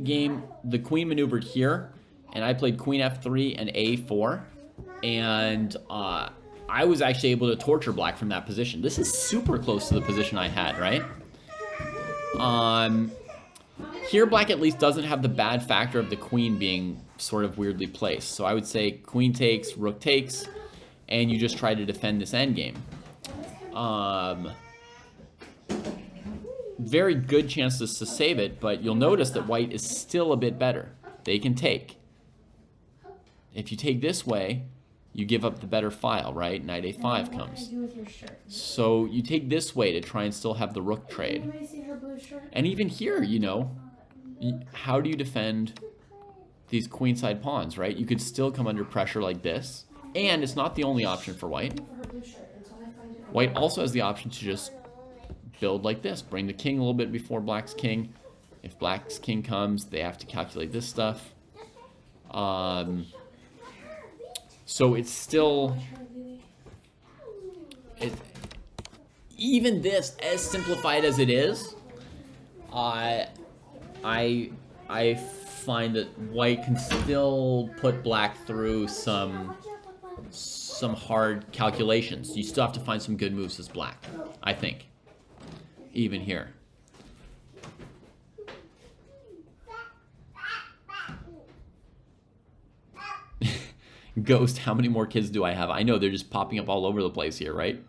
game, the queen maneuvered here, and I played queen f3 and a4, and I was actually able to torture black from that position. This is super close to the position I had, right? Here black at least doesn't have the bad factor of the queen being sort of weirdly placed. So I would say queen takes, rook takes, and you just try to defend this endgame. Very good chances to save it, but you'll notice that white is still a bit better. They can take. If you take this way, you give up the better file, right? Knight a5 comes. So you take this way to try and still have the rook trade. And even here, you know, how do you defend these queenside pawns, right? You could still come under pressure like this. And it's not the only option for white. White also has the option to just build like this. Bring the king a little bit before black's king. If black's king comes, they have to calculate this stuff. So it's still... even this, as simplified as it is, I find that white can still put black through some hard calculations. You still have to find some good moves as black, I think. Even here. Ghost, how many more kids do I have? I know, they're just popping up all over the place here, right?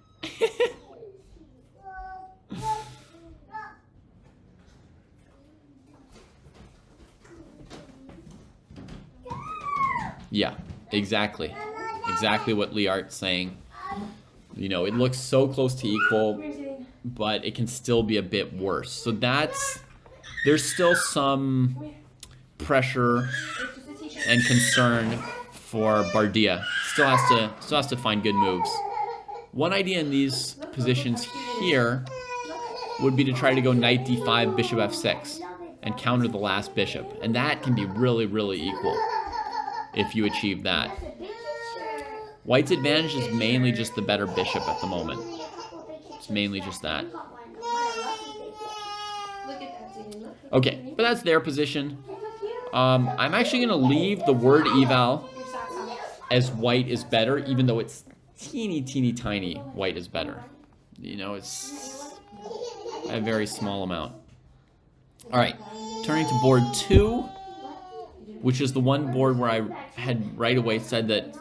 Yeah, exactly. Exactly what Liart's saying. You know, it looks so close to equal, but it can still be a bit worse. So there's still some pressure and concern for Bardia. Still has to find good moves. One idea in these positions here would be to try to go knight d5, bishop f6, and counter the last bishop. And that can be really, really equal if you achieve that. White's advantage is mainly just the better bishop at the moment. It's mainly just that. Okay, but that's their position. I'm actually going to leave the word eval as white is better, even though it's teeny, teeny, tiny white is better. You know, it's a very small amount. All right, turning to board 2, which is the one board where I had right away said that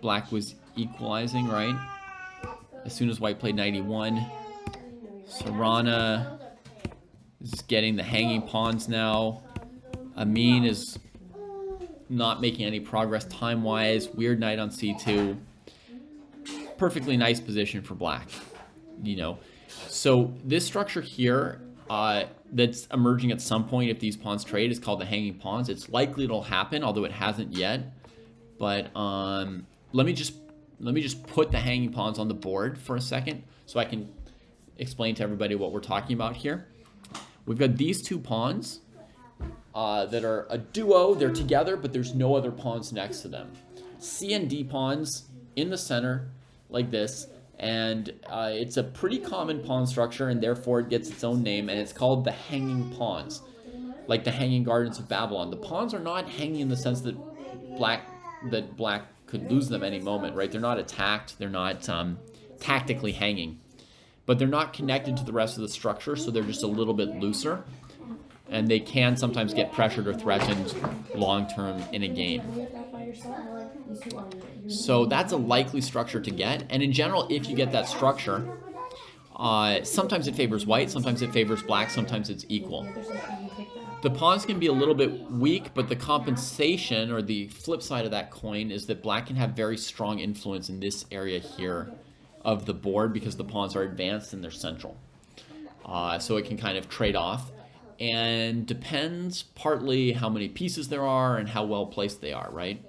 black was equalizing, right? As soon as white played knight e1, Sarana is getting the hanging pawns now. Amin is not making any progress time-wise. Weird knight on c2. Perfectly nice position for black, you know. So this structure here that's emerging at some point if these pawns trade is called the hanging pawns. It's likely it'll happen, although it hasn't yet. But let me just put the hanging pawns on the board for a second so I can explain to everybody what we're talking about here. We've got these two pawns that are a duo. They're together, but there's no other pawns next to them. C and D pawns in the center like this, and it's a pretty common pawn structure, and therefore it gets its own name, and it's called the hanging pawns, like the Hanging Gardens of Babylon. The pawns are not hanging in the sense that black could lose them any moment, right? They're not attacked. They're not tactically hanging, but they're not connected to the rest of the structure, so they're just a little bit looser, and they can sometimes get pressured or threatened long-term in a game. So that's a likely structure to get, and in general, if you get that structure, sometimes it favors white, sometimes it favors black, sometimes it's equal. The pawns can be a little bit weak, but the compensation, or the flip side of that coin, is that black can have very strong influence in this area here of the board because the pawns are advanced and they're central. So it can kind of trade off, and depends partly how many pieces there are and how well placed they are, right?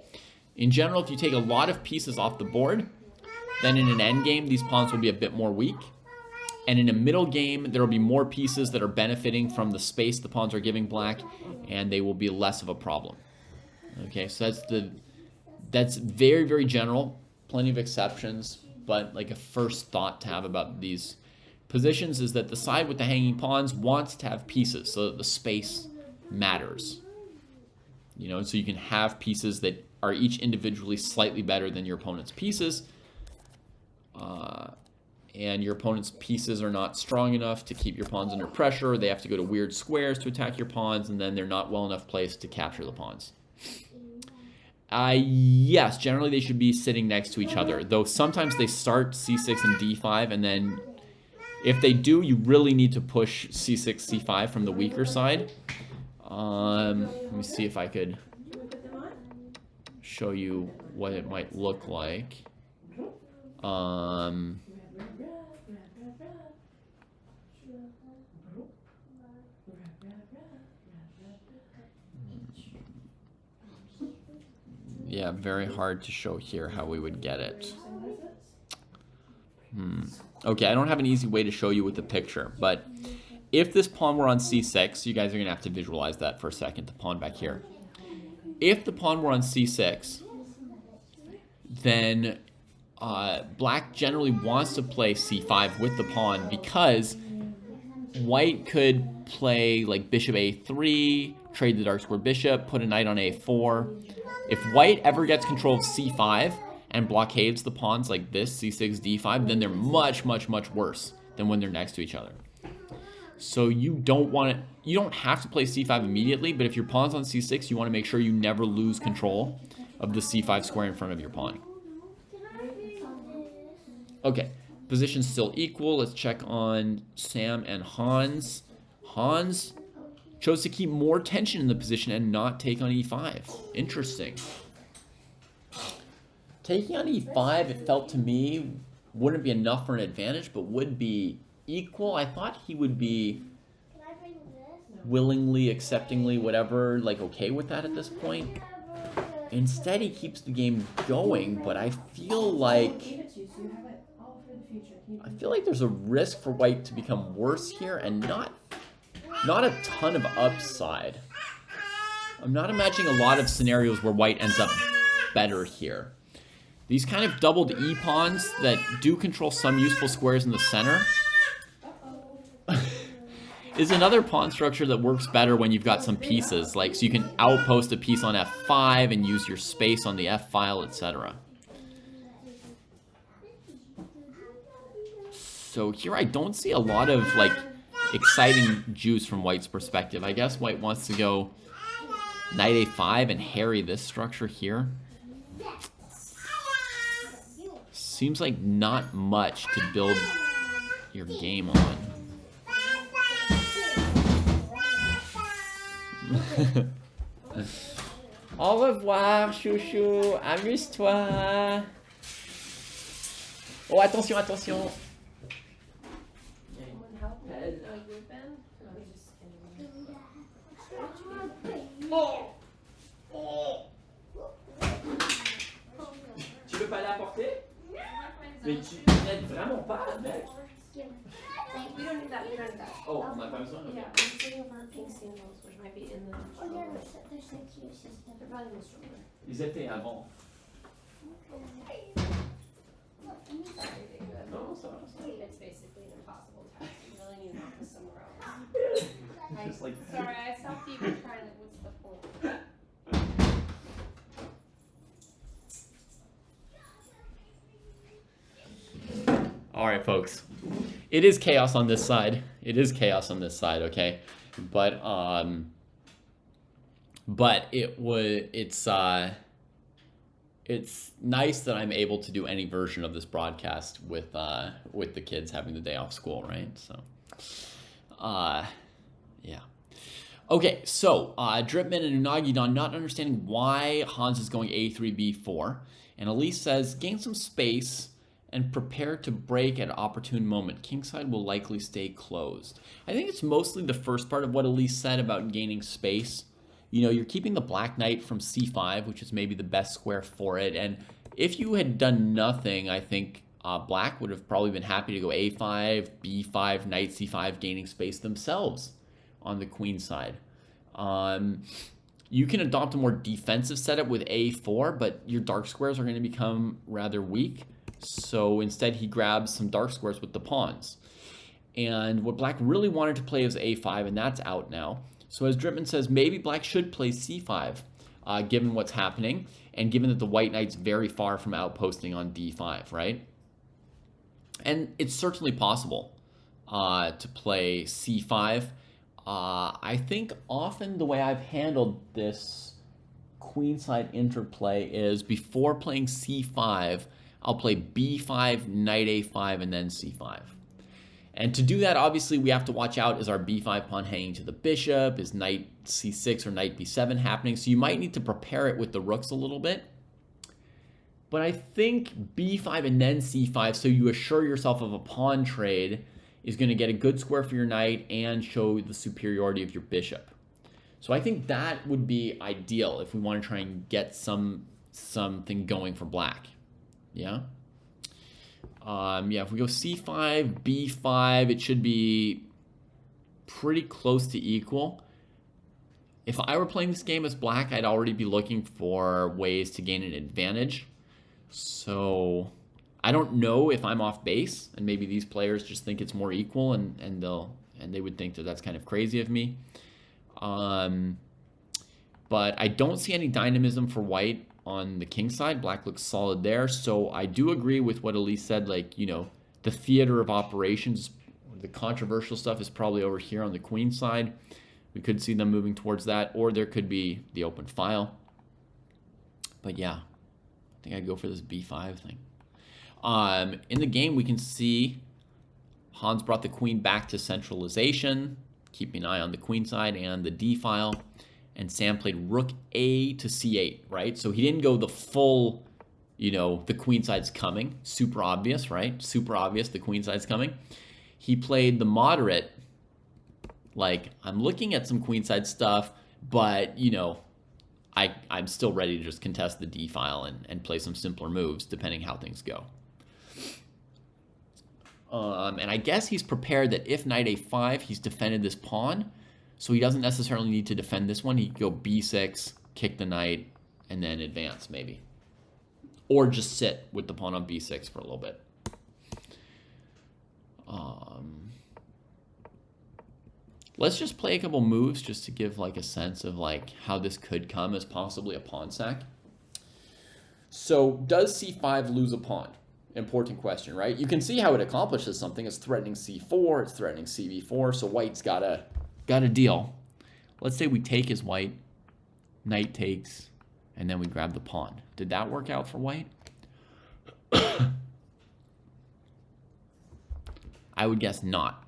In general, if you take a lot of pieces off the board, then in an endgame, these pawns will be a bit more weak. And in a middle game, there will be more pieces that are benefiting from the space the pawns are giving black, and they will be less of a problem. Okay, so that's very, very general, plenty of exceptions, but like a first thought to have about these positions is that the side with the hanging pawns wants to have pieces so that the space matters. You know, so you can have pieces that are each individually slightly better than your opponent's pieces, and your opponent's pieces are not strong enough to keep your pawns under pressure. They have to go to weird squares to attack your pawns, and then they're not well enough placed to capture the pawns. Yes, generally they should be sitting next to each other, though sometimes they start c6 and d5, and then if they do, you really need to push c6, c5 from the weaker side. Let me see if I could show you what it might look like. Yeah, very hard to show here how we would get it. Okay, I don't have an easy way to show you with the picture, but if this pawn were on c6, you guys are going to have to visualize that for a second, the pawn back here. If the pawn were on c6, then black generally wants to play c5 with the pawn because white could play like bishop a3, trade the dark square bishop, put a knight on a4. If white ever gets control of c5 and blockades the pawns like this, c6, d5, then they're much, much, much worse than when they're next to each other. So you don't have to play c5 immediately, but if your pawn's on c6, you want to make sure you never lose control of the c5 square in front of your pawn. Okay, position's still equal. Let's check on Sam and Hans. Hans chose to keep more tension in the position and not take on e5. Interesting. Taking on e5, it felt to me, wouldn't be enough for an advantage, but would be equal. I thought he would be willingly, acceptingly, whatever, like okay with that at this point. Instead, he keeps the game going, but I feel like there's a risk for white to become worse here, and not a ton of upside. I'm not imagining a lot of scenarios where white ends up better here. These kind of doubled E pawns that do control some useful squares in the center is another pawn structure that works better when you've got some pieces, like so you can outpost a piece on F5 and use your space on the F file, etc. So here I don't see a lot of like exciting juice from white's perspective. I guess white wants to go knight A5 and harry this structure here. Seems like not much to build your game on. Au revoir, chouchou. Amuse-toi. Oh, attention, attention. Tu veux pas la porter? Mais tu n'aides vraiment pas avec. We don't need that. We don't need that. Oh, on n'a pas besoin. Yeah, I'm sitting over pink sandals, which might be in the. Oh, yeah, they're so cute. They're probably in the stroller. Ils étaient avant. Sorry, David. Non, ça va. It's basically an impossible task. You really need an office somewhere else. Just like. Sorry, I stopped even trying to. What's the point? All right, folks. It is chaos on this side. It is chaos on this side, okay? But it's nice that I'm able to do any version of this broadcast with the kids having the day off school, right? So yeah. Okay, so Dripman and Unagi-don not understanding why Hans is going A3, B4. And Elise says, gain some space and prepare to break at an opportune moment. Kingside will likely stay closed. I think it's mostly the first part of what Elise said about gaining space. You know, you're keeping the black knight from C5, which is maybe the best square for it. And if you had done nothing, I think black would have probably been happy to go A5, B5, knight C5, gaining space themselves on the queen side. You can adopt a more defensive setup with A4, but your dark squares are going to become rather weak. So instead he grabs some dark squares with the pawns. And what black really wanted to play is A5, and that's out now. So as Dripman says, maybe black should play C5, given what's happening, and given that the white knight's very far from outposting on D5, right? And it's certainly possible to play C5. I think often the way I've handled this queenside interplay is before playing C5, I'll play B5, knight A5, and then C5. And to do that, obviously, we have to watch out. Is our B5 pawn hanging to the bishop? Is knight C6 or knight B7 happening? So you might need to prepare it with the rooks a little bit. But I think B5 and then C5, so you assure yourself of a pawn trade, is going to get a good square for your knight and show the superiority of your bishop. So I think that would be ideal if we want to try and get something going for black. Yeah. Yeah, if we go C5, B5, it should be pretty close to equal. If I were playing this game as black, I'd already be looking for ways to gain an advantage. So I don't know if I'm off base, and maybe these players just think it's more equal, and they would think that that's kind of crazy of me. But I don't see any dynamism for white on the king side. Black looks solid there. So I do agree with what Elise said, like, you know, the theater of operations, the controversial stuff is probably over here on the queen side. We could see them moving towards that, or there could be the open file. But yeah, I think I'd go for this B5 thing. In the game, we can see Hans brought the queen back to centralization, keeping an eye on the queen side and the D file. And Sam played rook A to C8, right? So he didn't go the full, you know, the queen side's coming. Super obvious, right? Super obvious the queen side's coming. He played the moderate Like, I'm looking at some queenside stuff, but, you know, I'm still ready to just contest the D file and play some simpler moves, depending how things go. And I guess he's prepared that if knight a5, he's defended this pawn, so he doesn't necessarily need to defend this one. He could go b6, kick the knight, and then advance, maybe. Or just sit with the pawn on b6 for a little bit. Let's just play a couple moves just to give like a sense of like how this could come as possibly a pawn sack. So does c5 lose a pawn? Important question, right? You can see how it accomplishes something. It's threatening c4, it's threatening cb4, so white's got a deal. Let's say we take as white, knight takes, and then we grab the pawn. Did that work out for white? I would guess not.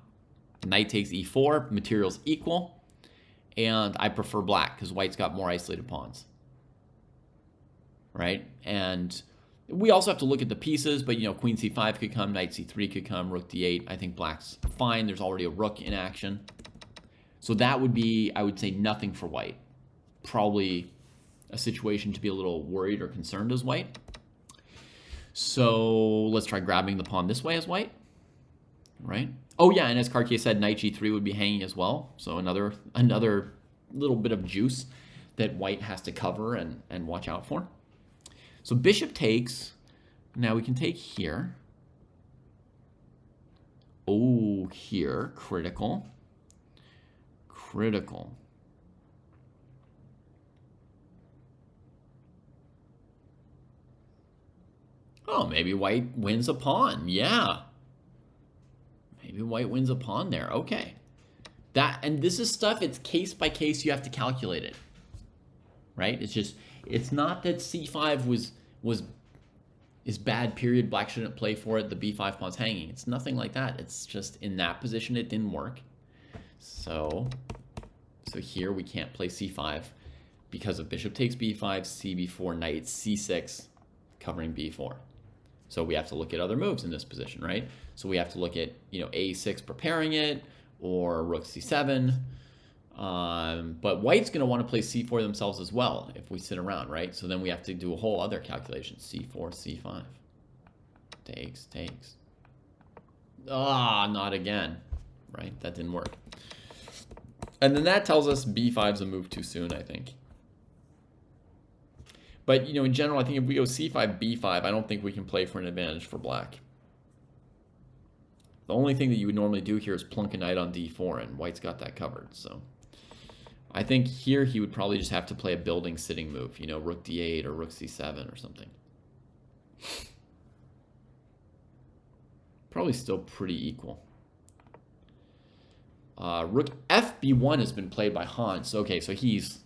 Knight takes e4, materials equal, and I prefer black because white's got more isolated pawns. Right? And we also have to look at the pieces, but you know, queen c5 could come, knight c3 could come, rook d8. I think black's fine. There's already a rook in action. So that would be, I would say, nothing for white. Probably a situation to be a little worried or concerned as white. So let's try grabbing the pawn this way as white. Right? Oh yeah, and as Cartier said, knight g3 would be hanging as well. So another little bit of juice that white has to cover and watch out for. So bishop takes. Now we can take here. Oh, here, critical. Critical. Oh, maybe white wins a pawn. Yeah. Maybe white wins a pawn there. Okay. And this is stuff, it's case by case, you have to calculate it. Right? It's not that c5 is bad, period. Black shouldn't play for it. The b5 pawn's hanging. It's nothing like that. It's just in that position it didn't work. So here we can't play c5 because of bishop takes b5, cb4, knight c6, covering b4. So we have to look at other moves in this position, right? So we have to look at, you know, a6 preparing it, or rook c7. But white's going to want to play c4 themselves as well if we sit around, right? So then we have to do a whole other calculation. c4, c5. Takes. Ah, not again, right? That didn't work. And then that tells us b5's a move too soon, I think. But, you know, in general, I think if we go c5, b5, I don't think we can play for an advantage for black. The only thing that you would normally do here is plunk a knight on d4, and white's got that covered. So I think here he would probably just have to play a building sitting move, you know, rook d8 or rook c7 or something. Probably still pretty equal. Rook fb1 has been played by Hans. Okay, so he's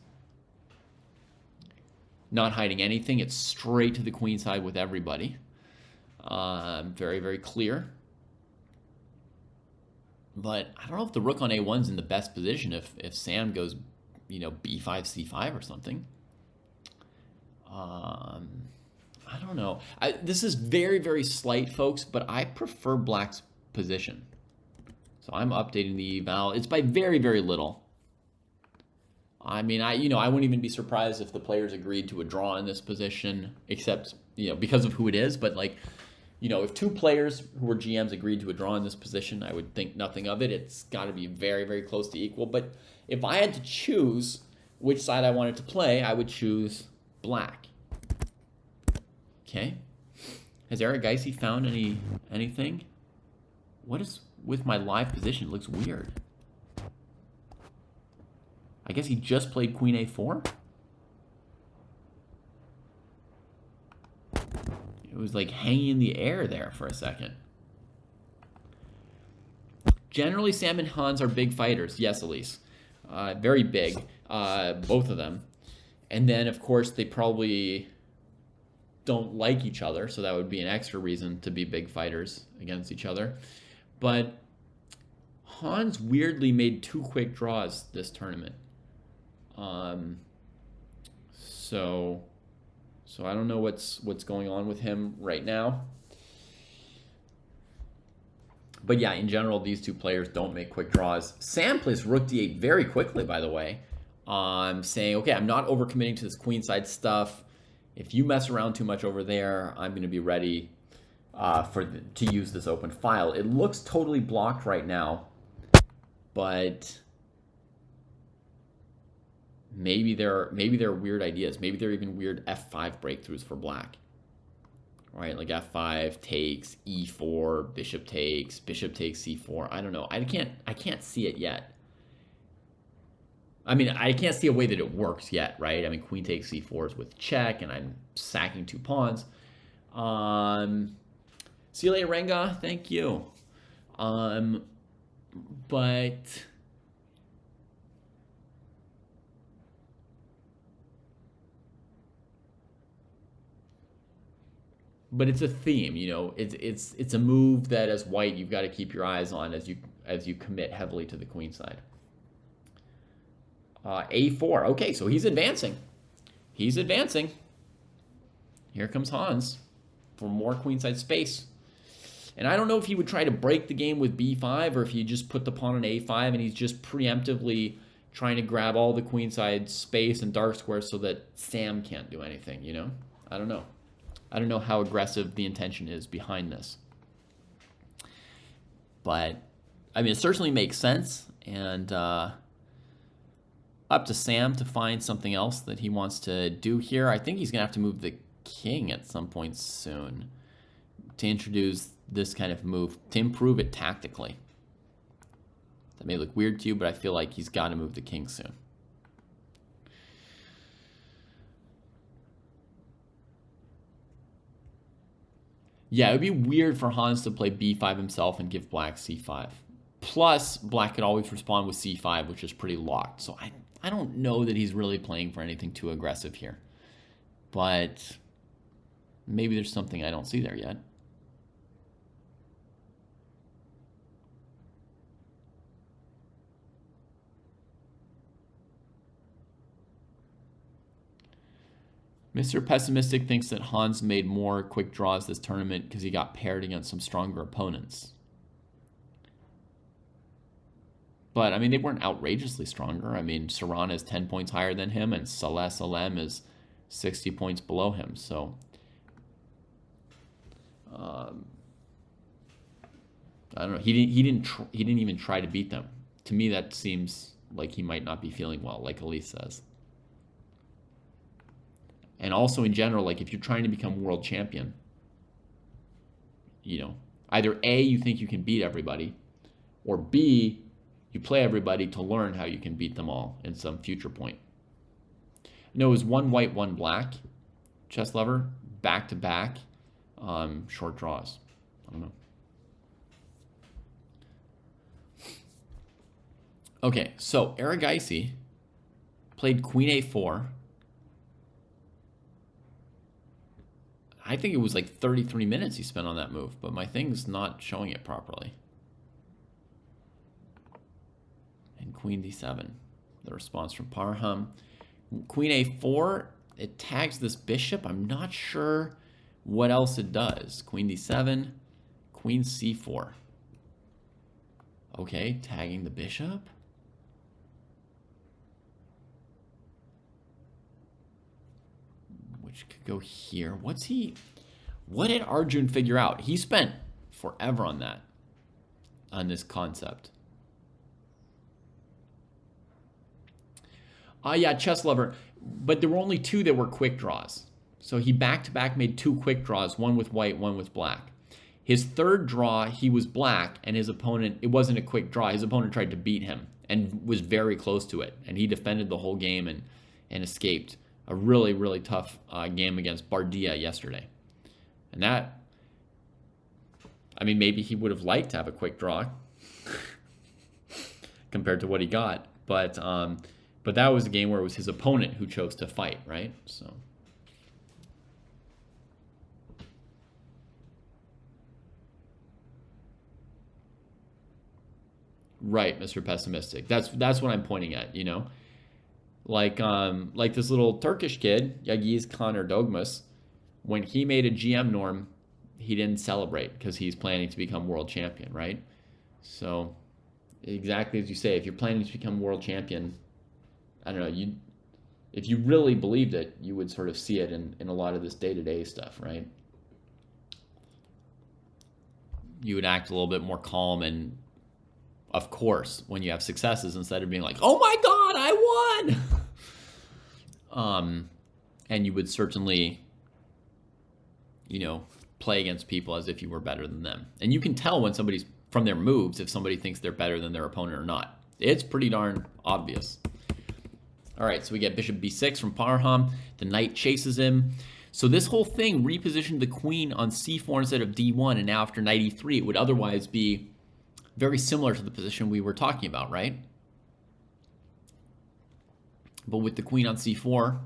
not hiding anything. It's straight to the queen side with everybody. Very, very clear. But I don't know if the rook on a1's in the best position if Sam goes, you know, b5, c5 or something. I don't know. This is very, very slight, folks, but I prefer black's position. So I'm updating the eval. It's by very, very little. I mean, I wouldn't even be surprised if the players agreed to a draw in this position, except, you know, because of who it is. But, like, you know, if two players who were GMs agreed to a draw in this position, I would think nothing of it. It's got to be very, very close to equal. But if I had to choose which side I wanted to play, I would choose black. Okay. Has Eric Geisy found anything? What is with my live position? It looks weird. I guess he just played queen a4. It was like hanging in the air there for a second. Generally, Sam and Hans are big fighters. Yes, Elise. Very big, both of them. And then, of course, they probably don't like each other, so that would be an extra reason to be big fighters against each other. But Hans weirdly made 2 quick draws this tournament. So I don't know what's going on with him right now. But yeah, in general, these two players don't make quick draws. Sam plays rook d8 very quickly, by the way. Saying, okay, I'm not overcommitting to this queenside stuff. If you mess around too much over there, I'm going to be ready to use this open file. It looks totally blocked right now, but maybe there are weird ideas. Maybe there are even weird f5 breakthroughs for black. Right, like f5 takes, e4, bishop takes c4. I don't know. I can't see it yet. I mean, I can't see a way that it works yet, right? I mean, queen takes c4 is with check, and I'm sacking 2 pawns. See you later, Renga. Thank you. But it's a theme, you know. It's a move that as white you've got to keep your eyes on as you commit heavily to the queen side. A4. Okay, so he's advancing. He's advancing. Here comes Hans for more queenside space. And I don't know if he would try to break the game with b5 or if he just put the pawn on a5 and he's just preemptively trying to grab all the queenside space and dark squares so that Sam can't do anything, you know? I don't know. I don't know how aggressive the intention is behind this. But, I mean, it certainly makes sense. And up to Sam to find something else that he wants to do here. I think he's going to have to move the king at some point soon to introduce this kind of move, to improve it tactically. That may look weird to you, but I feel like he's got to move the king soon. Yeah, it would be weird for Hans to play b5 himself and give black c5. Plus, black could always respond with c5, which is pretty locked. So I don't know that he's really playing for anything too aggressive here. But maybe there's something I don't see there yet. Mr. Pessimistic thinks that Hans made more quick draws this tournament because he got paired against some stronger opponents. But, I mean, they weren't outrageously stronger. I mean, Saran is 10 points higher than him, and Saleh Salem is 60 points below him. So, I don't know. He didn't even try to beat them. To me, that seems like he might not be feeling well, like Elise says. And also in general, like if you're trying to become world champion, you know, either A, you think you can beat everybody, or B, you play everybody to learn how you can beat them all in some future point. No, it was 1 white, 1 black. Chess lover, back to back, short draws. I don't know. Okay, so Aragaisi played queen a4. I think it was like 33 minutes he spent on that move, but my thing's not showing it properly. And queen d7, the response from Parham. Queen a4, it tags this bishop. I'm not sure what else it does. Queen d7, queen c4. Okay, tagging the bishop. Which could go here. What did Arjun figure out? He spent forever on that, on this concept. Yeah, chess lover. But there were only 2 that were quick draws. So he back-to-back made 2 quick draws, one with white, one with black. His third draw, he was black, and his opponent, it wasn't a quick draw. His opponent tried to beat him and was very close to it. And he defended the whole game and escaped. A really, really tough game against Bardia yesterday. And that, I mean, maybe he would have liked to have a quick draw compared to what he got. But that was a game where it was his opponent who chose to fight, right? So. Right, Mr. Pessimistic. That's what I'm pointing at, you know? Like this little Turkish kid, Yagiz Khan Dogmas, when he made a GM norm, he didn't celebrate because he's planning to become world champion, right? So, exactly as you say, if you're planning to become world champion, I don't know, if you really believed it, you would sort of see it in a lot of this day-to-day stuff, right? You would act a little bit more calm, and of course, when you have successes, instead of being like, oh my God, I won! And you would certainly, you know, play against people as if you were better than them. And you can tell when somebody's, from their moves, if somebody thinks they're better than their opponent or not. It's pretty darn obvious. All right, so we get bishop b6 from Parham. The knight chases him. So this whole thing repositioned the queen on c4 instead of d1, and now after knight e3, it would otherwise be very similar to the position we were talking about, right? But with the queen on c4,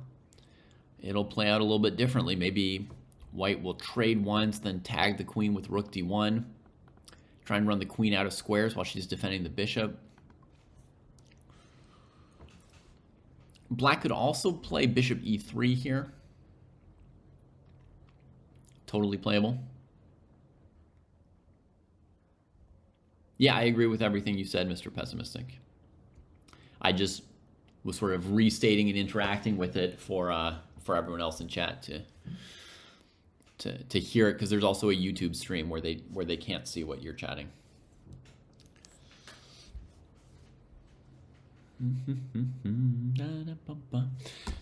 it'll play out a little bit differently. Maybe white will trade once, then tag the queen with rook d1. Try and run the queen out of squares while she's defending the bishop. Black could also play bishop e3 here. Totally playable. Yeah, I agree with everything you said, Mr. Pessimistic. I just was sort of restating and interacting with it for everyone else in chat to hear it, because there's also a YouTube stream where they can't see what you're chatting.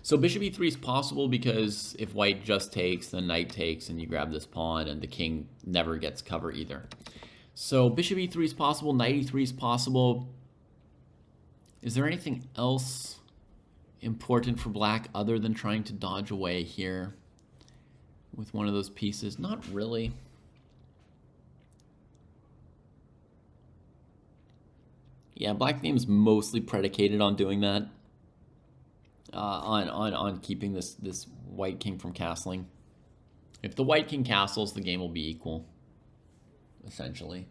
So bishop e3 is possible because if white just takes, then knight takes, and you grab this pawn, and the king never gets cover either. So bishop e3 is possible, knight e3 is possible. Is there anything else important for black other than trying to dodge away here with one of those pieces? Not really. Yeah, black game is mostly predicated on doing that, on keeping this white king from castling. If the white king castles, the game will be equal, essentially.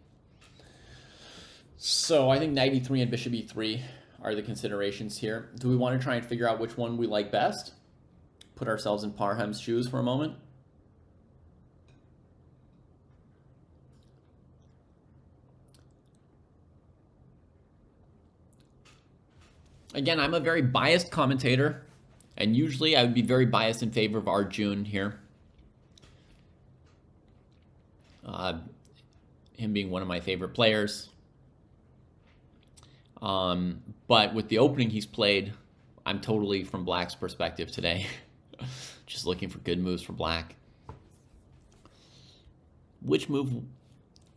So I think knight e3 and bishop e3 are the considerations here. Do we want to try and figure out which one we like best? Put ourselves in Parham's shoes for a moment. Again, I'm a very biased commentator, and usually I would be very biased in favor of Arjun here. Him being one of my favorite players. But with the opening he's played, I'm totally from black's perspective today. Just looking for good moves for black. Which move?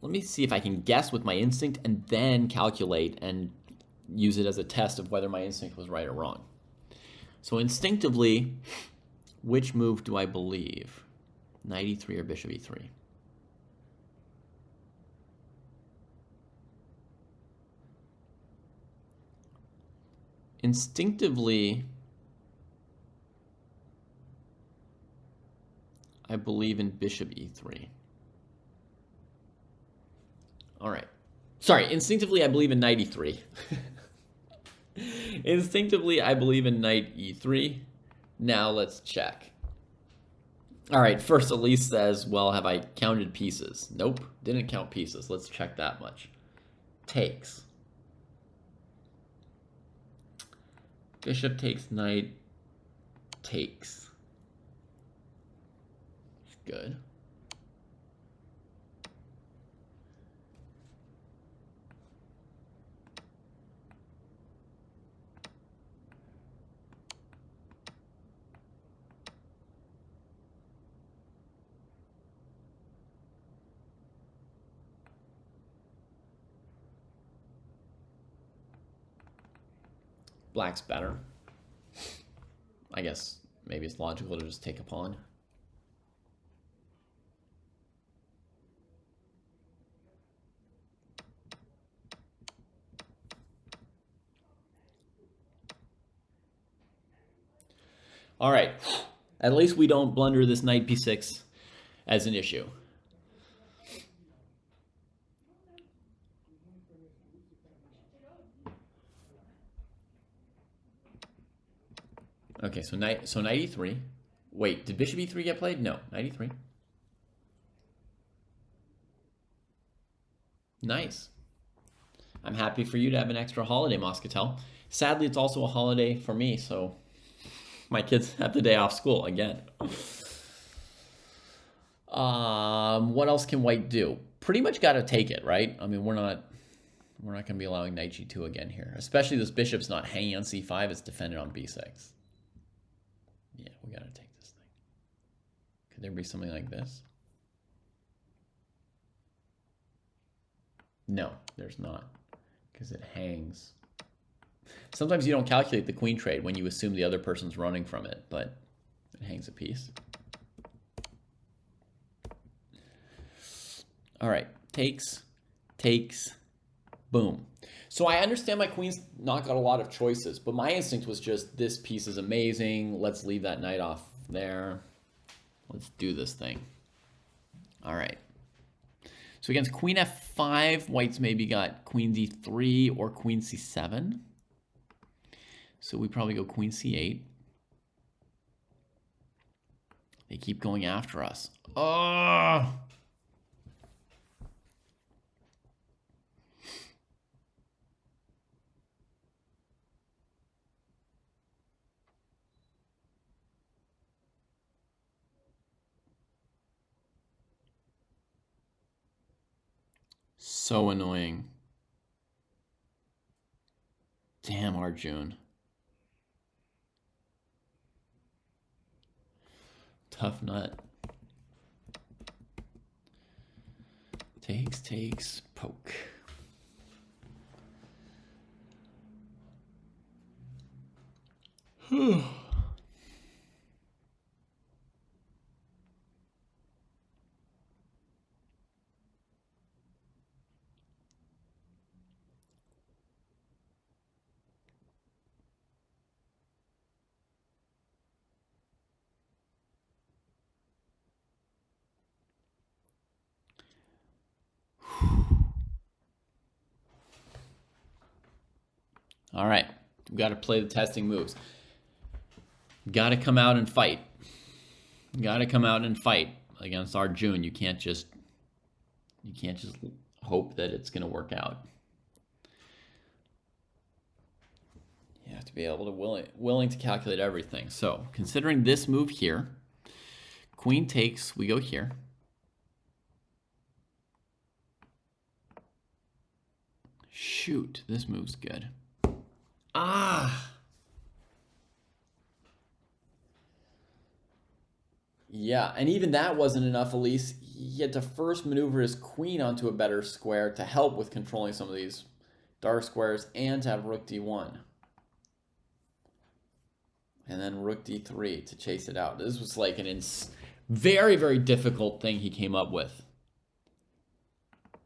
Let me see if I can guess with my instinct and then calculate and use it as a test of whether my instinct was right or wrong. So instinctively, which move do I believe? Knight e3 or bishop e3? Instinctively, I believe in bishop e3. All right. Sorry, instinctively I believe in knight e3. Instinctively I believe in knight e3. Now let's check. All right, first Elise says, well, have I counted pieces? Nope, didn't count pieces. Let's check that much. Takes. Bishop takes, knight takes. Good. Black's better. I guess maybe it's logical to just take a pawn. All right. At least we don't blunder this knight b6 as an issue. Okay, so knight e3. Wait, did bishop e3 get played? No, knight e3. Nice. I'm happy for you to have an extra holiday, Moscatel. Sadly, it's also a holiday for me, so my kids have the day off school again. What else can white do? Pretty much got to take it, right? I mean, we're not going to be allowing knight g2 again here. Especially this bishop's not hanging on c5. It's defended on b6. Yeah, we got to take this thing. Could there be something like this? No, there's not. Because it hangs. Sometimes you don't calculate the queen trade when you assume the other person's running from it, but it hangs a piece. All right, takes, boom. So I understand my queen's not got a lot of choices, but my instinct was just, this piece is amazing. Let's leave that knight off there. Let's do this thing. All right. So against queen f5, white's maybe got queen d3 or queen c7. So we probably go queen c8. They keep going after us. Oh! So annoying. Damn, Arjun. Tough nut. Takes, poke. All right, we got to play the testing moves. Got to come out and fight. Got to come out and fight against Arjun. You can't just hope that it's going to work out. You have to be able to willing to calculate everything. So, considering this move here, queen takes, we go here. Shoot, this move's good. Ah! Yeah, and even that wasn't enough, Elise. He had to first maneuver his queen onto a better square to help with controlling some of these dark squares and to have rook d1. And then rook d3 to chase it out. This was like an very, very difficult thing he came up with.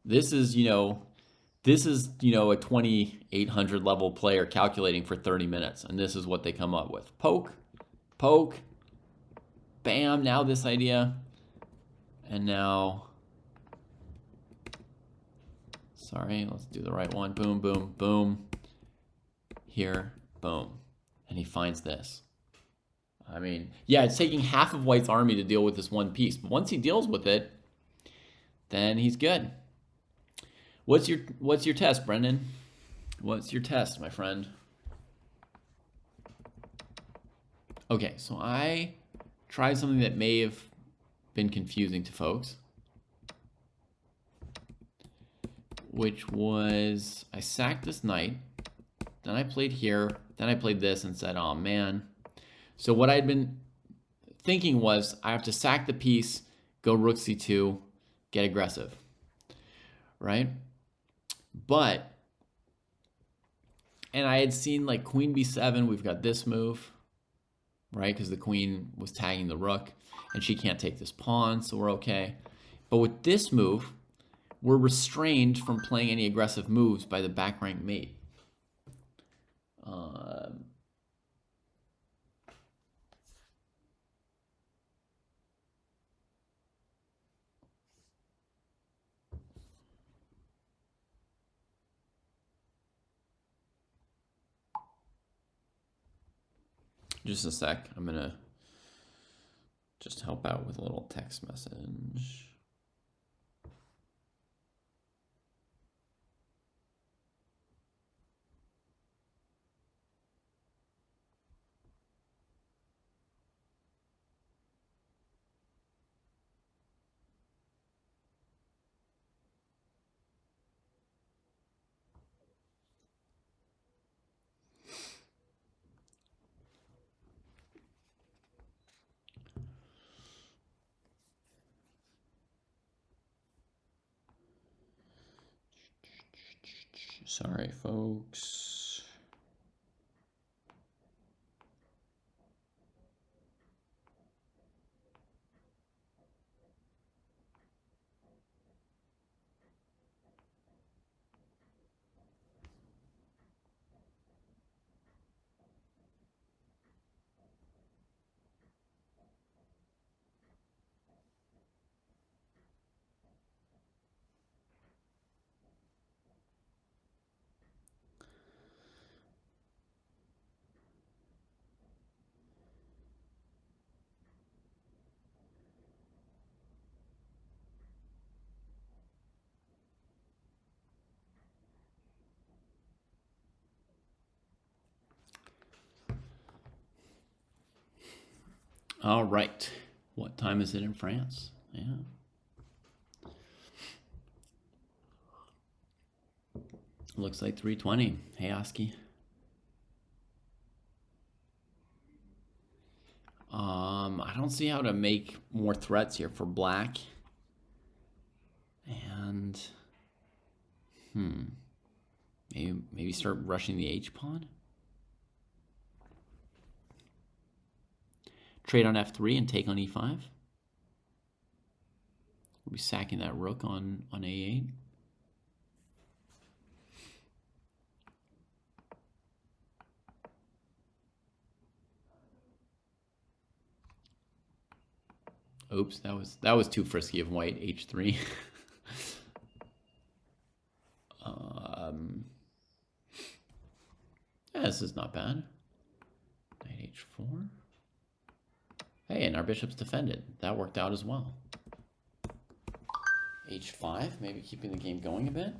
This is, a 2800 level player calculating for 30 minutes. And this is what they come up with. Poke, poke, bam, now this idea. And now, sorry, let's do the right one. Boom, boom, boom. Here, boom. And he finds this. I mean, yeah, it's taking half of white's army to deal with this one piece. But once he deals with it, then he's good. What's your test, Brendan? What's your test, my friend? Okay, so I tried something that may have been confusing to folks, which was I sacked this knight, then I played here, then I played this and said, oh man. So what I'd been thinking was I have to sack the piece, go rook c2, get aggressive, right? But, and I had seen like queen b7, we've got this move, right? Because the queen was tagging the rook and she can't take this pawn, so we're okay. But with this move, we're restrained from playing any aggressive moves by the back rank mate. Just a sec. I'm going to just help out with a little text message. Sorry, folks. All right. What time is it in France? Yeah. Looks like 3:20. Hey, Oski. I don't see how to make more threats here for black. And maybe start rushing the H pawn. Trade on F3 and take on E5. We'll be sacking that rook on A8. Oops, that was too frisky of white. H3. Yeah, this is not bad. Knight H4. Hey, and our bishop's defended. That worked out as well. H5, maybe keeping the game going a bit.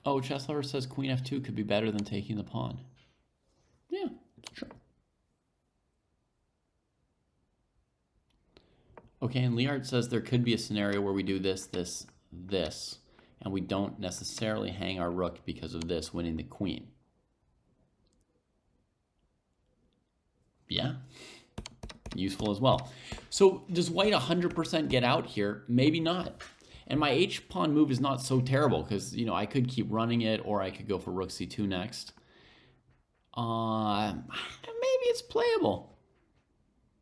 Oh, Chess Lover says Queen F2 could be better than taking the pawn. Yeah, sure. Okay, and Liard says there could be a scenario where we do this, this, this, and we don't necessarily hang our rook because of this winning the queen. Yeah, useful as well. So does white 100% get out here? Maybe not. And my H pawn move is not so terrible because, you know, I could keep running it or I could go for rook C2 next. Maybe it's playable.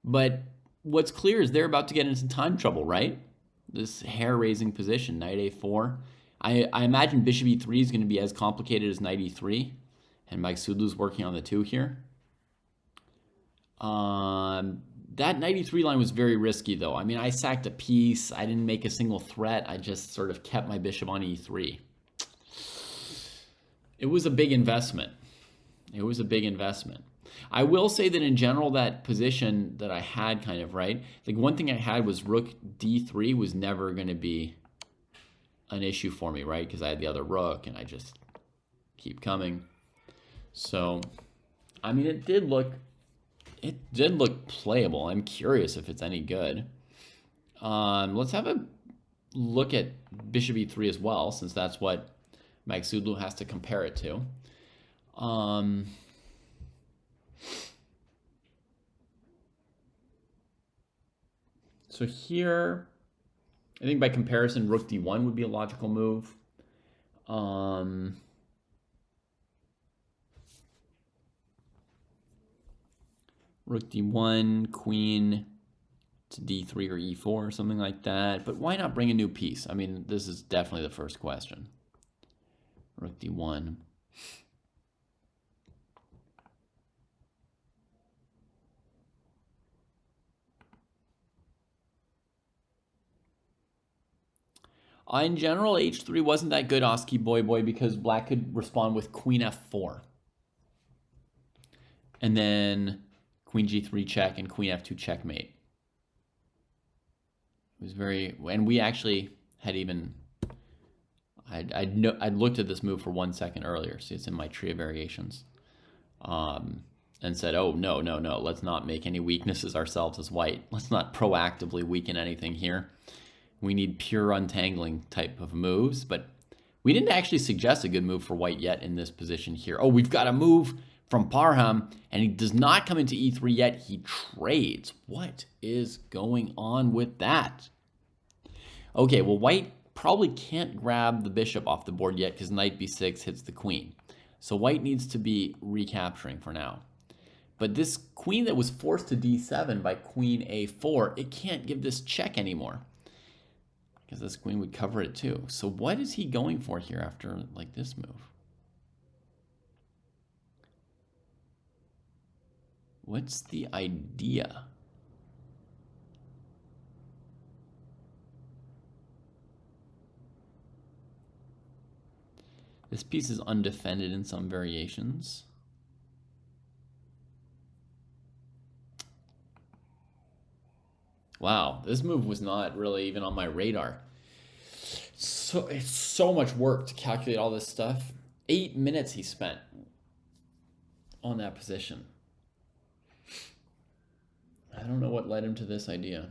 But what's clear is they're about to get into time trouble, right? This hair-raising position, knight A4. I imagine bishop E3 is going to be as complicated as knight E3. And Mike Sudlu's working on the 2 here. That knight E3 line was very risky, though. I mean, I sacked a piece. I didn't make a single threat. I just sort of kept my bishop on E3. It was a big investment. It was a big investment. I will say that in general, that position that I had kind of, right? Like one thing I had was rook D3 was never going to be an issue for me, right? Because I had the other rook and I just keep coming. So, I mean, it did look playable. I'm curious if it's any good. Let's have a look at bishop E3 as well, since that's what Mike Sudlu has to compare it to. So here, I think by comparison, rook D1 would be a logical move. Rook D1, queen to D3 or E4 or something like that. But why not bring a new piece? I mean, this is definitely the first question. Rook D1. In general, h3 wasn't that good, Oski Boy Boy, because black could respond with queen f4. And then queen g3 check and queen f2 checkmate. It was very, and we actually had even, I'd looked at this move for 1 second earlier, see it's in my tree of variations, and said, oh, no, let's not make any weaknesses ourselves as white. Let's not proactively weaken anything here. We need pure untangling type of moves, but we didn't actually suggest a good move for white yet in this position here. Oh, we've got a move from Parham, and he does not come into e3 yet. He trades. What is going on with that? Okay, well, white probably can't grab the bishop off the board yet because knight b6 hits the queen. So white needs to be recapturing for now. But this queen that was forced to d7 by queen a4, it can't give this check anymore, because this queen would cover it too. So what is he going for here after like this move? What's the idea? This piece is undefended in some variations. Wow, this move was not really even on my radar. So it's so much work to calculate all this stuff. 8 minutes he spent on that position. I don't know what led him to this idea.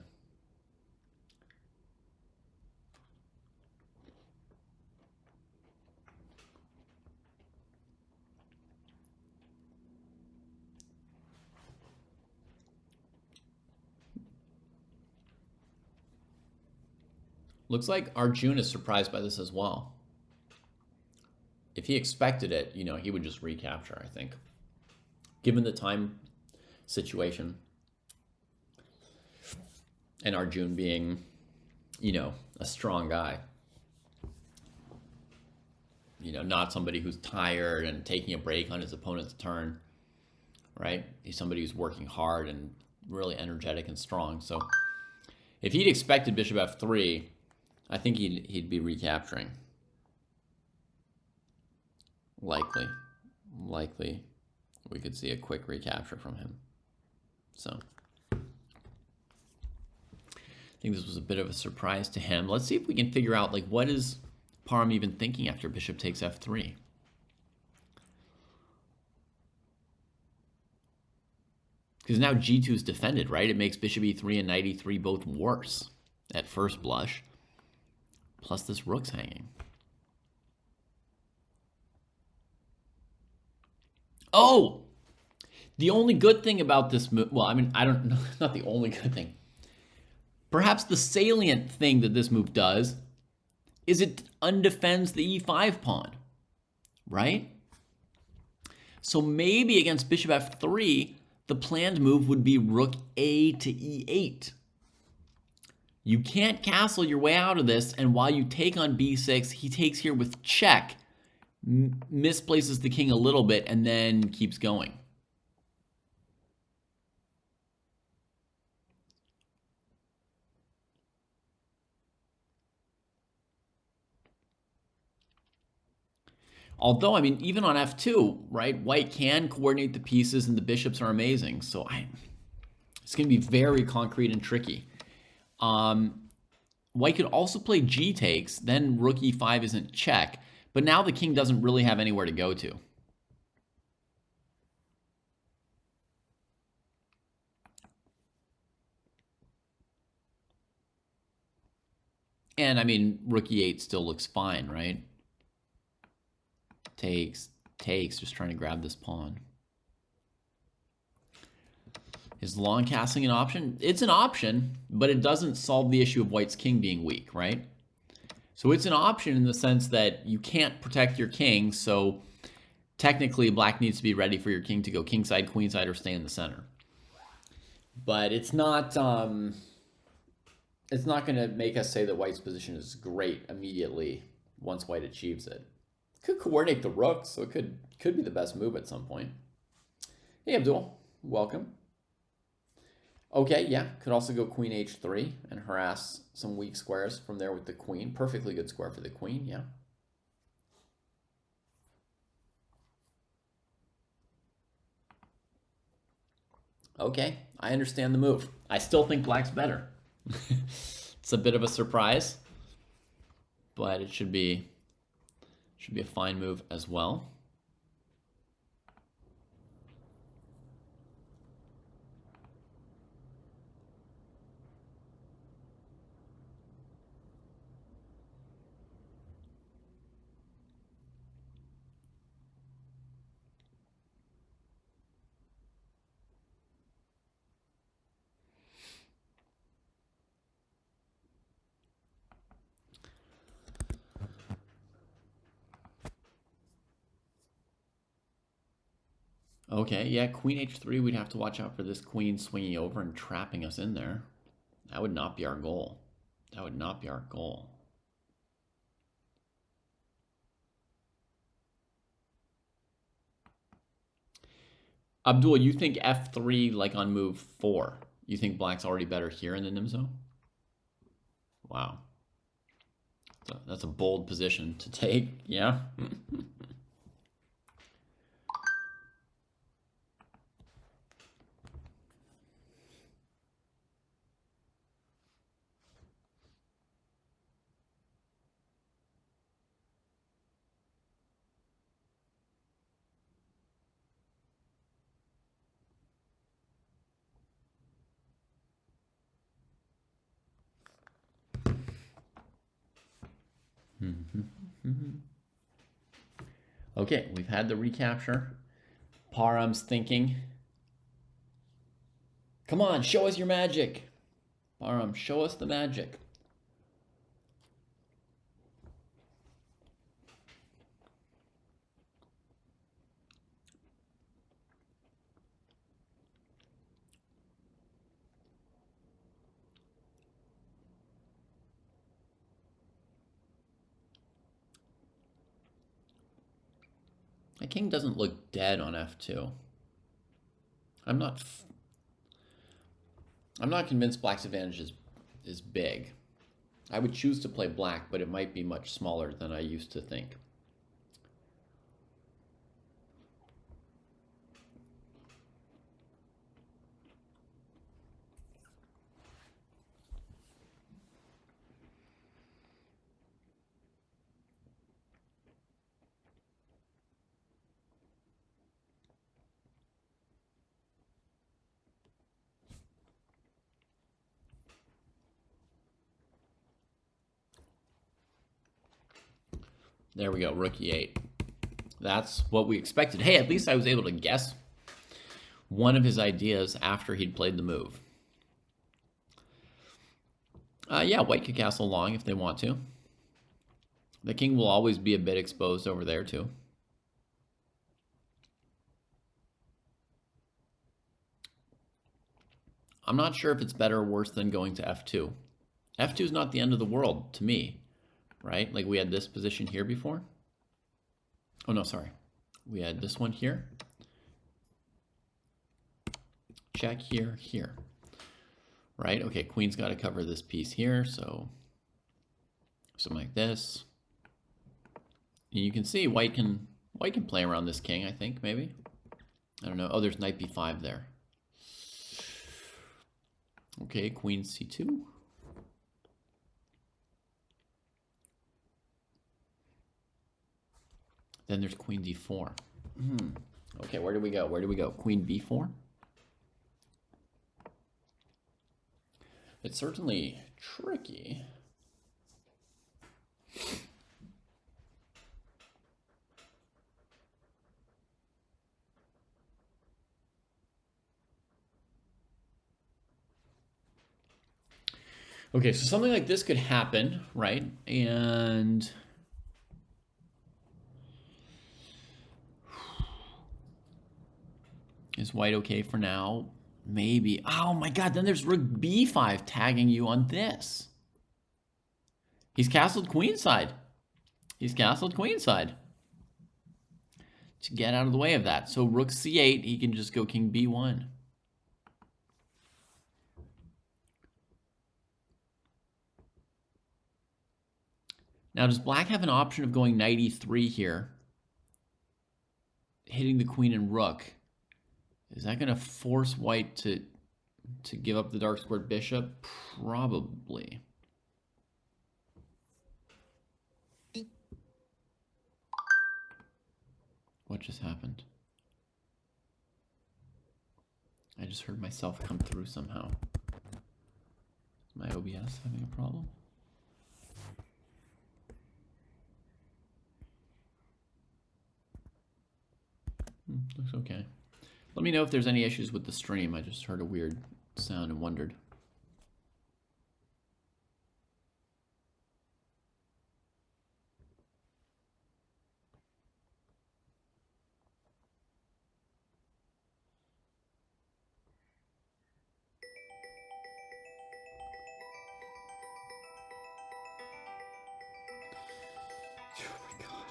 Looks like Arjun is surprised by this as well. If he expected it, you know, he would just recapture, I think. Given the time situation. And Arjun being, you know, a strong guy. You know, not somebody who's tired and taking a break on his opponent's turn, right? He's somebody who's working hard and really energetic and strong. So if he'd expected bishop f3, I think he'd be recapturing. Likely we could see a quick recapture from him. So I think this was a bit of a surprise to him. Let's see if we can figure out, like, what is Parham even thinking after bishop takes f3? Because now g2 is defended, right? It makes bishop e3 and knight e3 both worse at first blush. Plus this rook's hanging. Oh! The only good thing about this move, well, I mean, I don't know, not the only good thing. Perhaps the salient thing that this move does is it undefends the e5 pawn, right? So maybe against bishop f3, the planned move would be rook a to e8. You can't castle your way out of this, and while you take on b6, he takes here with check, misplaces the king a little bit, and then keeps going. Although, I mean, even on f2, right, white can coordinate the pieces, and the bishops are amazing. So it's going to be very concrete and tricky. White could also play g takes, then rook e5 isn't check, but now the king doesn't really have anywhere to go to. And I mean, rook e8 still looks fine, right? Takes, just trying to grab this pawn. Is long castling an option? It's an option, but it doesn't solve the issue of white's king being weak, right? So it's an option in the sense that you can't protect your king, so technically black needs to be ready for your king to go kingside, queenside, or stay in the center. But it's not going to make us say that white's position is great immediately once white achieves it. Could coordinate the rook, so it could be the best move at some point. Hey Abdul, welcome. Okay, yeah, could also go queen h3 and harass some weak squares from there with the queen. Perfectly good square for the queen, yeah. Okay, I understand the move. I still think black's better. It's a bit of a surprise, but it should be a fine move as well. Okay, yeah, queen h3, we'd have to watch out for this queen swinging over and trapping us in there. That would not be our goal. That would not be our goal. Abdul, you think f3 like on move 4? You think black's already better here in the Nimzo? Wow. That's a bold position to take, yeah? Okay, we've had the recapture. Parham's thinking. Come on, show us your magic. Parham, show us the magic. The king doesn't look dead on f2. I'm not convinced black's advantage is big. I would choose to play black, but it might be much smaller than I used to think. There we go, rook e8. That's what we expected. Hey, at least I was able to guess one of his ideas after he'd played the move. Yeah, white could castle long if they want to. The king will always be a bit exposed over there too. I'm not sure if it's better or worse than going to f2. f2 is not the end of the world to me, right? Like we had this position here before. Oh no, sorry. We had this one here. Check here, here. Right? Okay, queen's got to cover this piece here, so something like this. And you can see white can play around this king, I think, maybe. I don't know. Oh, there's knight b5 there. Okay, queen c2. Then there's queen d4. Okay, where do we go? Where do we go? Queen b4? It's certainly tricky. Okay, so something like this could happen, right? And is white okay for now? Maybe. Oh my god, then there's rook b5 tagging you on this. He's castled queenside. He's castled queenside. To get out of the way of that. So rook c8, he can just go king b1. Now, does black have an option of going knight e3 here? Hitting the queen and rook. Is that going to force white to give up the dark squared bishop? Probably. What just happened? I just heard myself come through somehow. Is my OBS having a problem? Looks okay. Let me know if there's any issues with the stream. I just heard a weird sound and wondered. Oh my God.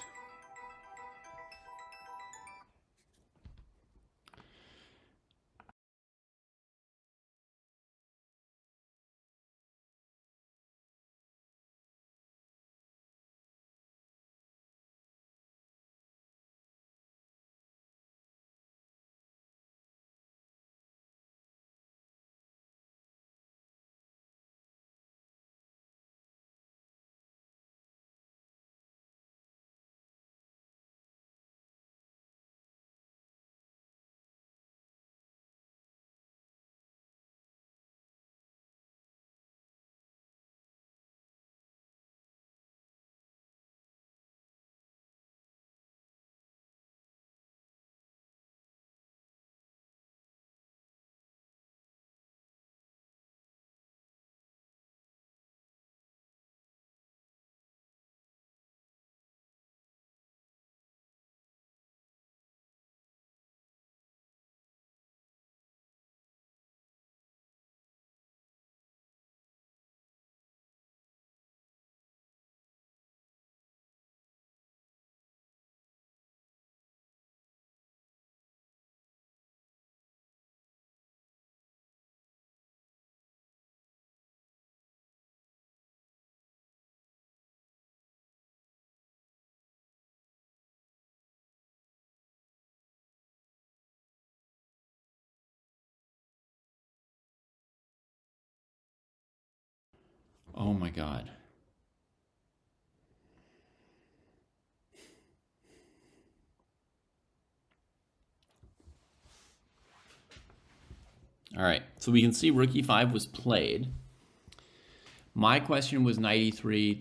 Oh my God. All right, so we can see rook e5 was played. My question was knight e3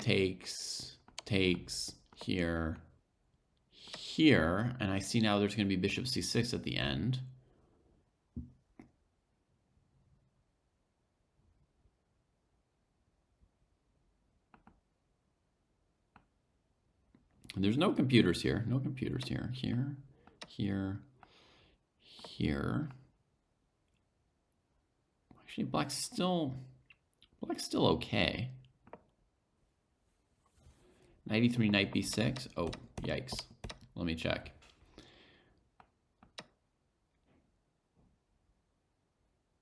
takes here, here, and I see now there's going to be bishop c6 at the end. And there's no computers here. No computers here. Here, here, here. Actually, black's still okay. Knight e3, knight b6. Oh, yikes. Let me check.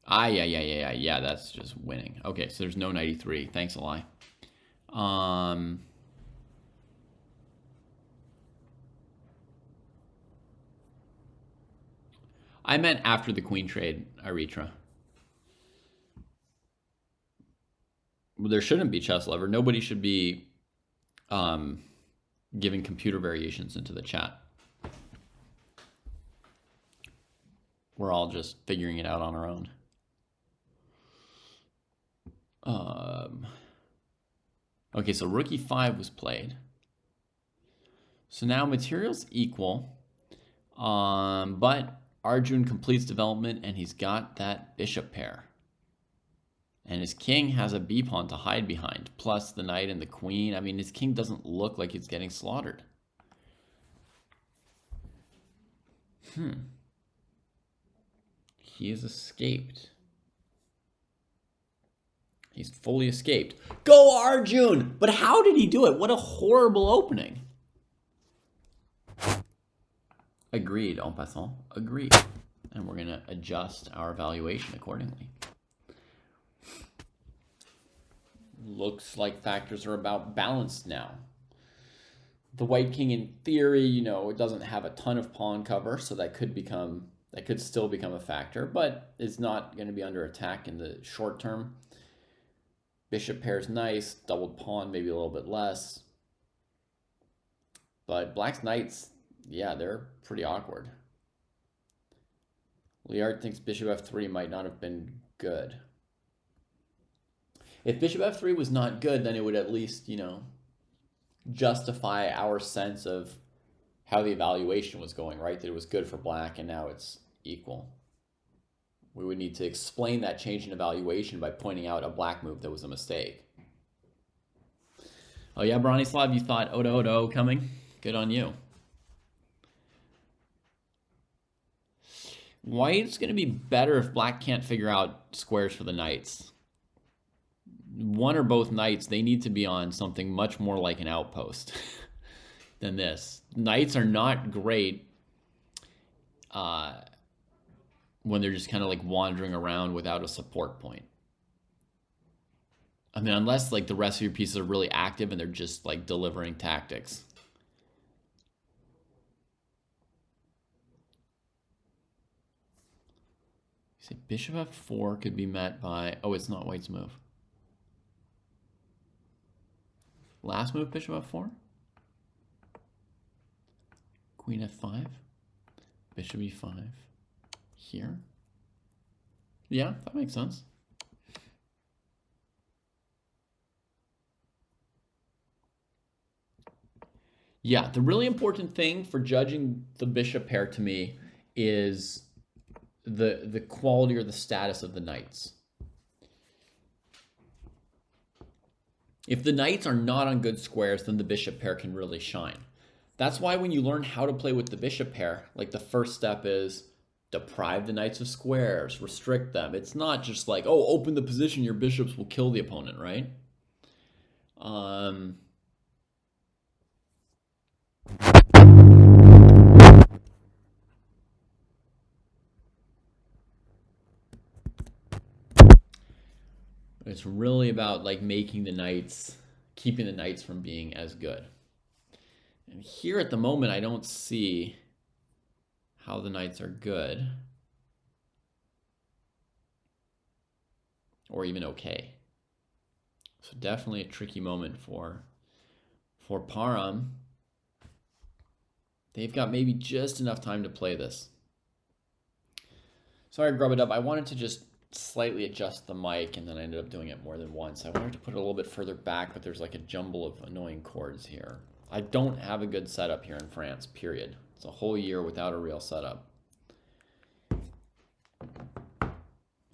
Yeah, that's just winning. Okay, so there's no knight e3. Thanks a lot. I meant after the queen trade, Aritra. Well, there shouldn't be chess lover. Nobody should be giving computer variations into the chat. We're all just figuring it out on our own. Okay, so rook e5 was played. So now material's equal, but Arjun completes development and he's got that bishop pair. And his king has a b pawn to hide behind, plus the knight and the queen. I mean, his king doesn't look like he's getting slaughtered. He has escaped. He's fully escaped. Go Arjun! But how did he do it? What a horrible opening. Agreed, en passant. Agreed. And we're going to adjust our valuation accordingly. Looks like factors are about balanced now. The white king, in theory, you know, it doesn't have a ton of pawn cover, so that could still become a factor, but it's not going to be under attack in the short term. Bishop pair's nice, doubled pawn maybe a little bit less. But black's knights, yeah, they're pretty awkward. Liard thinks bishop f3 might not have been good. If bishop f3 was not good, then it would at least, you know, justify our sense of how the evaluation was going, right? That it was good for black and now it's equal. We would need to explain that change in evaluation by pointing out a black move that was a mistake. Oh yeah, Bronislav, you thought Odo coming? Good on you. White's going to be better if black can't figure out squares for the knights. One or both knights, they need to be on something much more like an outpost than this. Knights are not great when they're just kind of like wandering around without a support point. I mean, unless like the rest of your pieces are really active and they're just like delivering tactics. Say bishop f4 could be met by, oh, it's not white's move. Last move, bishop f4. Queen f5. Bishop e5. Here. Yeah, that makes sense. Yeah, the really important thing for judging the bishop pair to me is the quality or the status of the knights. If the knights are not on good squares, then the bishop pair can really shine. That's why when you learn how to play with the bishop pair, like the first step is deprive the knights of squares, restrict them. It's not just like, oh, open the position, your bishops will kill the opponent, right? It's really about like making the knights, keeping the knights from being as good. And here at the moment, I don't see how the knights are good or even okay. So definitely a tricky moment for Parham. They've got maybe just enough time to play this. Sorry, Grub It Up. I wanted to just slightly adjust the mic, and then I ended up doing it more than once. I wanted to put it a little bit further back, but there's like a jumble of annoying chords here. I don't have a good setup here in France, period. It's a whole year without a real setup.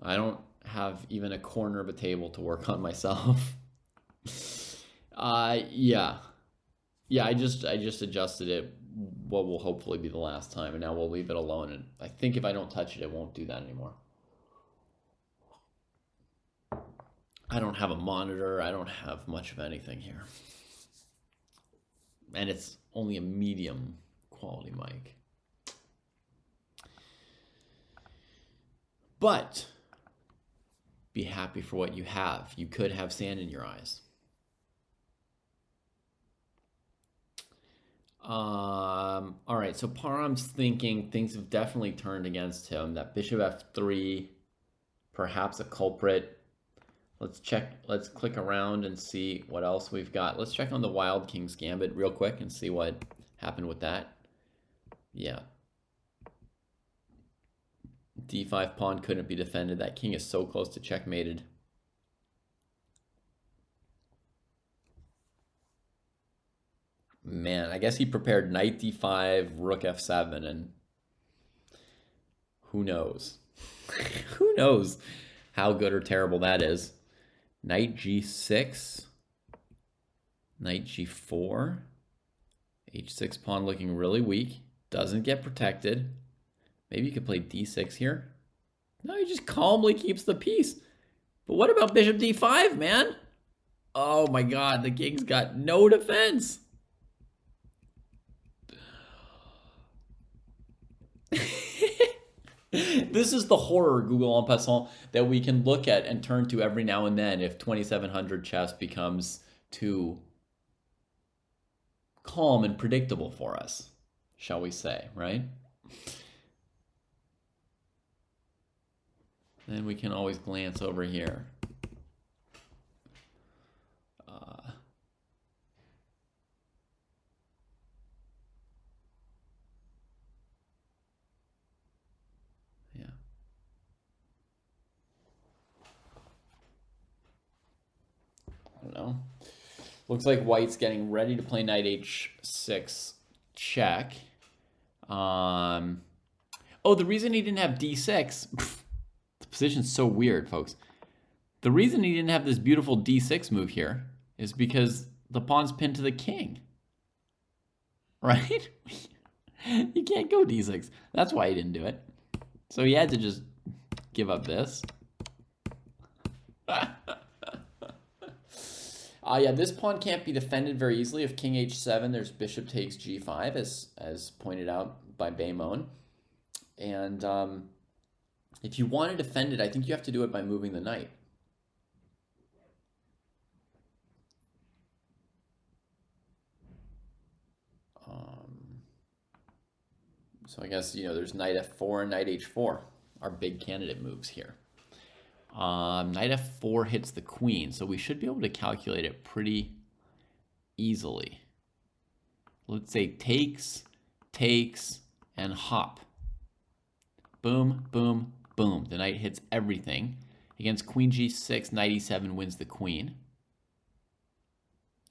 I don't have even a corner of a table to work on myself. Yeah, I just adjusted it what will hopefully be the last time, and now we'll leave it alone, and I think if I don't touch it, it won't do that anymore. I don't have a monitor. I don't have much of anything here. And it's only a medium quality mic. But be happy for what you have. You could have sand in your eyes. All right, so Parham's thinking things have definitely turned against him. That bishop f3, perhaps a culprit. Let's check, let's click around and see what else we've got. Let's check on the Wild King's Gambit real quick and see what happened with that. Yeah. D5 pawn couldn't be defended. That king is so close to checkmated. Man, I guess he prepared knight d5, rook f7, and who knows? Who knows how good or terrible that is. Knight g6, knight g4, h6 pawn looking really weak, doesn't get protected. Maybe you could play d6 here. No, he just calmly keeps the piece. But what about bishop d5, man? Oh my god, the king's got no defense. This is the horror, Google en passant, that we can look at and turn to every now and then if 2700 chess becomes too calm and predictable for us, shall we say, right? Then we can always glance over here. Yeah. I don't know. Looks like white's getting ready to play knight h6 check. Oh, the reason he didn't have d6, the position's so weird, folks. The reason he didn't have this beautiful d6 move here is because the pawn's pinned to the king. Right? You can't go d6. That's why he didn't do it. So he had to just give up this. Yeah, this pawn can't be defended very easily. If king h7, there's bishop takes g5, as pointed out by Baymon. And if you want to defend it, I think you have to do it by moving the knight. So I guess, you know, there's knight f4 and knight h4, our big candidate moves here. Knight f4 hits the queen, so we should be able to calculate it pretty easily. Let's say takes, and hop. Boom, boom, boom. The knight hits everything. Against queen g6, knight e7 wins the queen.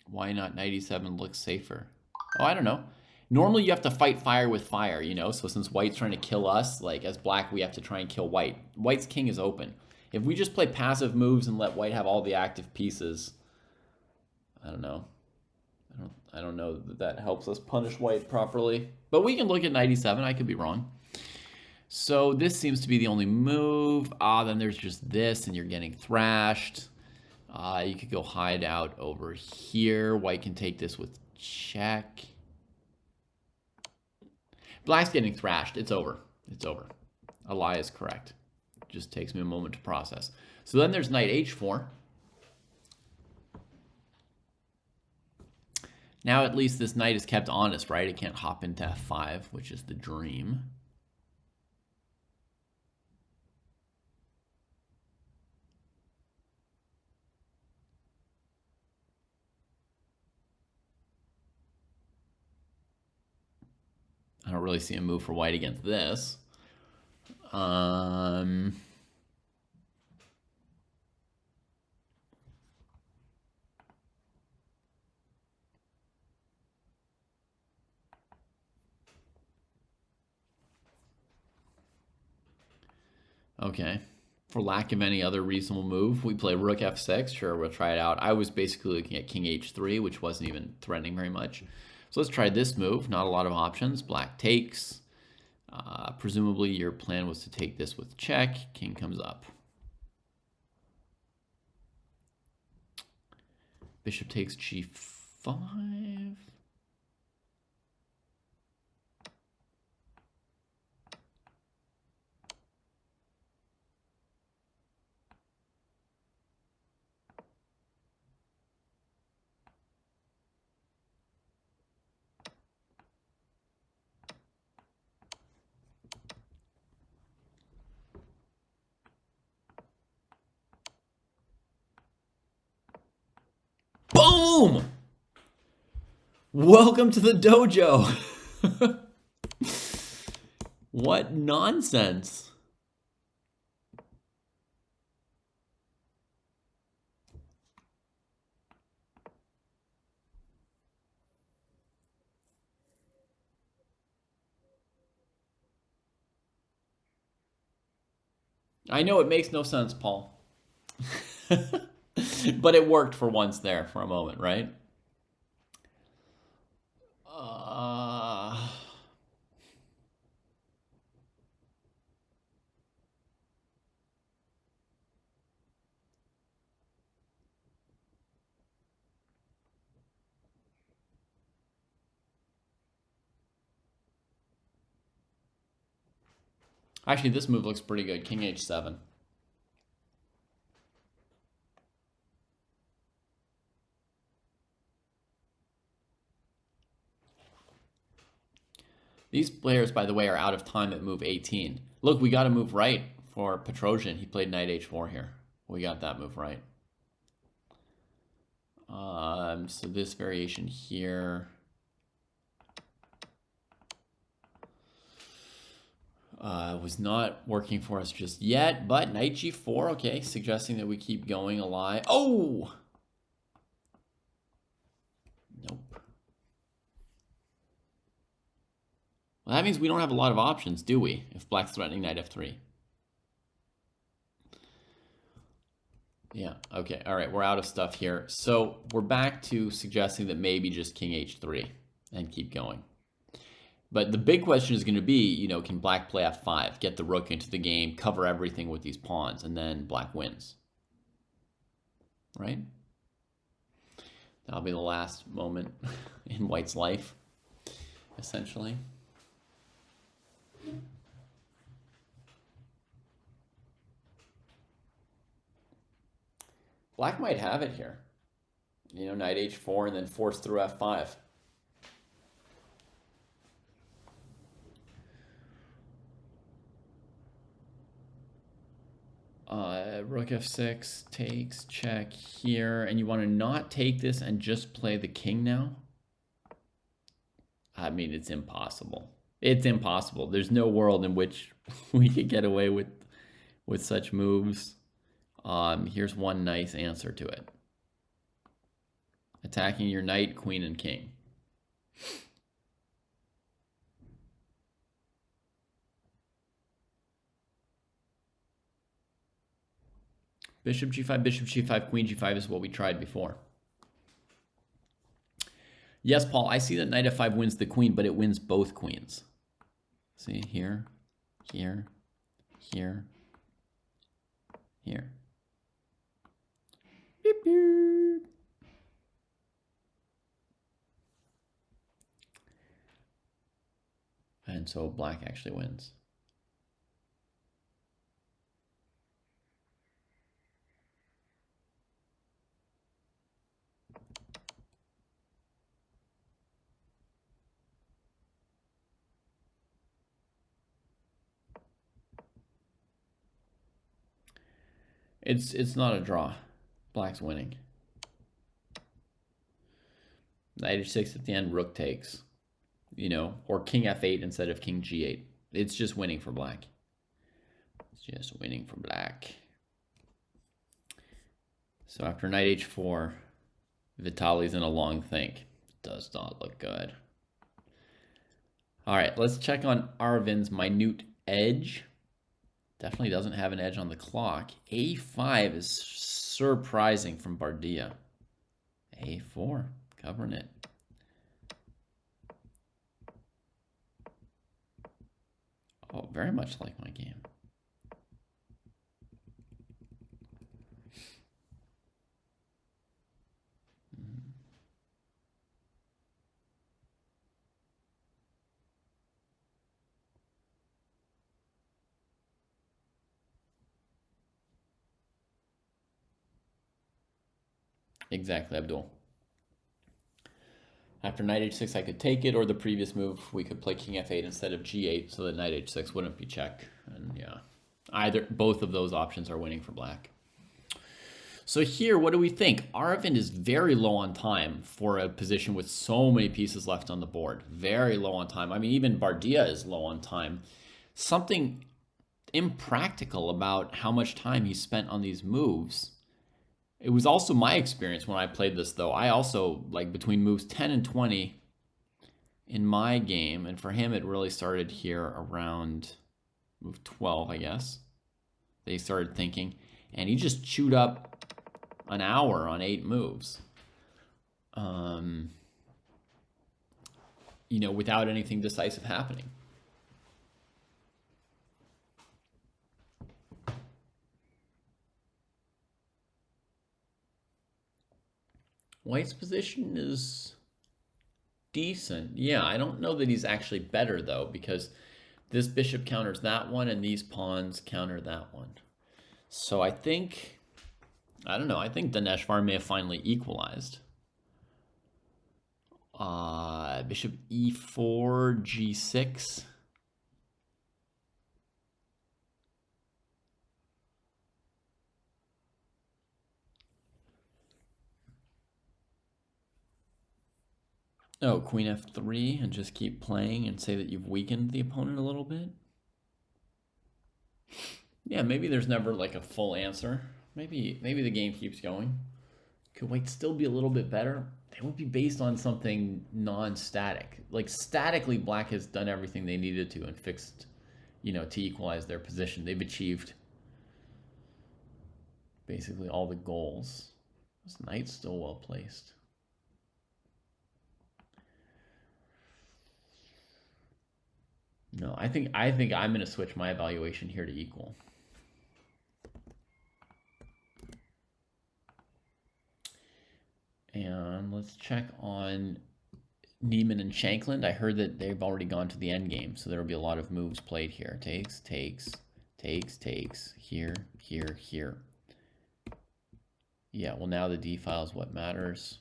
Why not knight e7 looks safer? Oh, I don't know. Normally you have to fight fire with fire, you know? So since white's trying to kill us, like as black, we have to try and kill white. White's king is open. If we just play passive moves and let white have all the active pieces, I don't know. I don't know that that helps us punish white properly. But we can look at knight e7. I could be wrong. So this seems to be the only move. Then there's just this, and you're getting thrashed. You could go hide out over here. White can take this with check. Black's getting thrashed. It's over. It's over. Alai is correct. It just takes me a moment to process. So then there's knight h4. Now at least this knight is kept honest, right? It can't hop into f5, which is the dream. I don't really see a move for white against this. Okay. For lack of any other reasonable move, we play rook f6. Sure, we'll try it out. I was basically looking at king h3, which wasn't even threatening very much. So let's try this move. Not a lot of options. Black takes. Presumably your plan was to take this with check. King comes up. Bishop takes g5. Boom! Welcome to the dojo. What nonsense. I know it makes no sense, Paul. But it worked for once there for a moment, right? Actually, this move looks pretty good. King h7. These players, by the way, are out of time at move 18. Look, we got to move right for Petrosian. He played knight h4 here. We got that move right. So this variation here was not working for us just yet, but knight g4, okay, suggesting that we keep going alive. Oh! Nope. Well, that means we don't have a lot of options, do we? If black's threatening knight f3. Yeah, okay, all right, we're out of stuff here. So we're back to suggesting that maybe just king h3 and keep going. But the big question is going to be, you know, can black play f5, get the rook into the game, cover everything with these pawns, and then black wins. Right? That'll be the last moment in white's life, essentially. Black might have it here. You know, knight h4 and then force through f5. Rook f6 takes, check here, and you want to not take this and just play the king now? I mean, it's impossible. It's impossible. There's no world in which we could get away with such moves. Here's one nice answer to it. Attacking your knight, queen, and king. Bishop g5, queen g5 is what we tried before. Yes, Paul, I see that knight f5 wins the queen, but it wins both queens. See, here, here, here, here. Beep, beep. And so black actually wins. It's not a draw. Black's winning. Knight h6 at the end, rook takes. You know, or king f8 instead of king g8. It's just winning for black. It's just winning for black. So after knight h4, Vitali's in a long think. Does not look good. All right, let's check on Arvin's minute edge. Definitely doesn't have an edge on the clock. A5 is surprising from Bardia. A4, covering it. Oh, very much like my game. Exactly, Abdul. After knight h6, I could take it, or the previous move, we could play king f8 instead of g8, so that knight h6 wouldn't be check. And yeah, both of those options are winning for black. So here, what do we think? Arvind is very low on time for a position with so many pieces left on the board. Very low on time. I mean, even Bardia is low on time. Something impractical about how much time he spent on these moves. It was also my experience when I played this, though. I also, like, between moves 10 and 20 in my game, and for him it really started here around move 12, I guess. They started thinking, and he just chewed up an hour on 8 moves. You know, without anything decisive happening. White's position is decent. Yeah, I don't know that he's actually better, though, because this bishop counters that one, and these pawns counter that one. So I think, I don't know, I think Dineshvar may have finally equalized. Bishop e4, g6. Oh, queen f3 and just keep playing and say that you've weakened the opponent a little bit. Yeah, maybe there's never like a full answer. Maybe the game keeps going. Could white still be a little bit better? It would be based on something non-static. Like statically, black has done everything they needed to and fixed, you know, to equalize their position. They've achieved basically all the goals. This knight's still well placed. No, I think I'm going to switch my evaluation here to equal. And let's check on Neiman and Shankland. I heard that they've already gone to the end game, so there will be a lot of moves played here. Takes, takes, takes, takes, here, here, here. Yeah, well now the D file is what matters.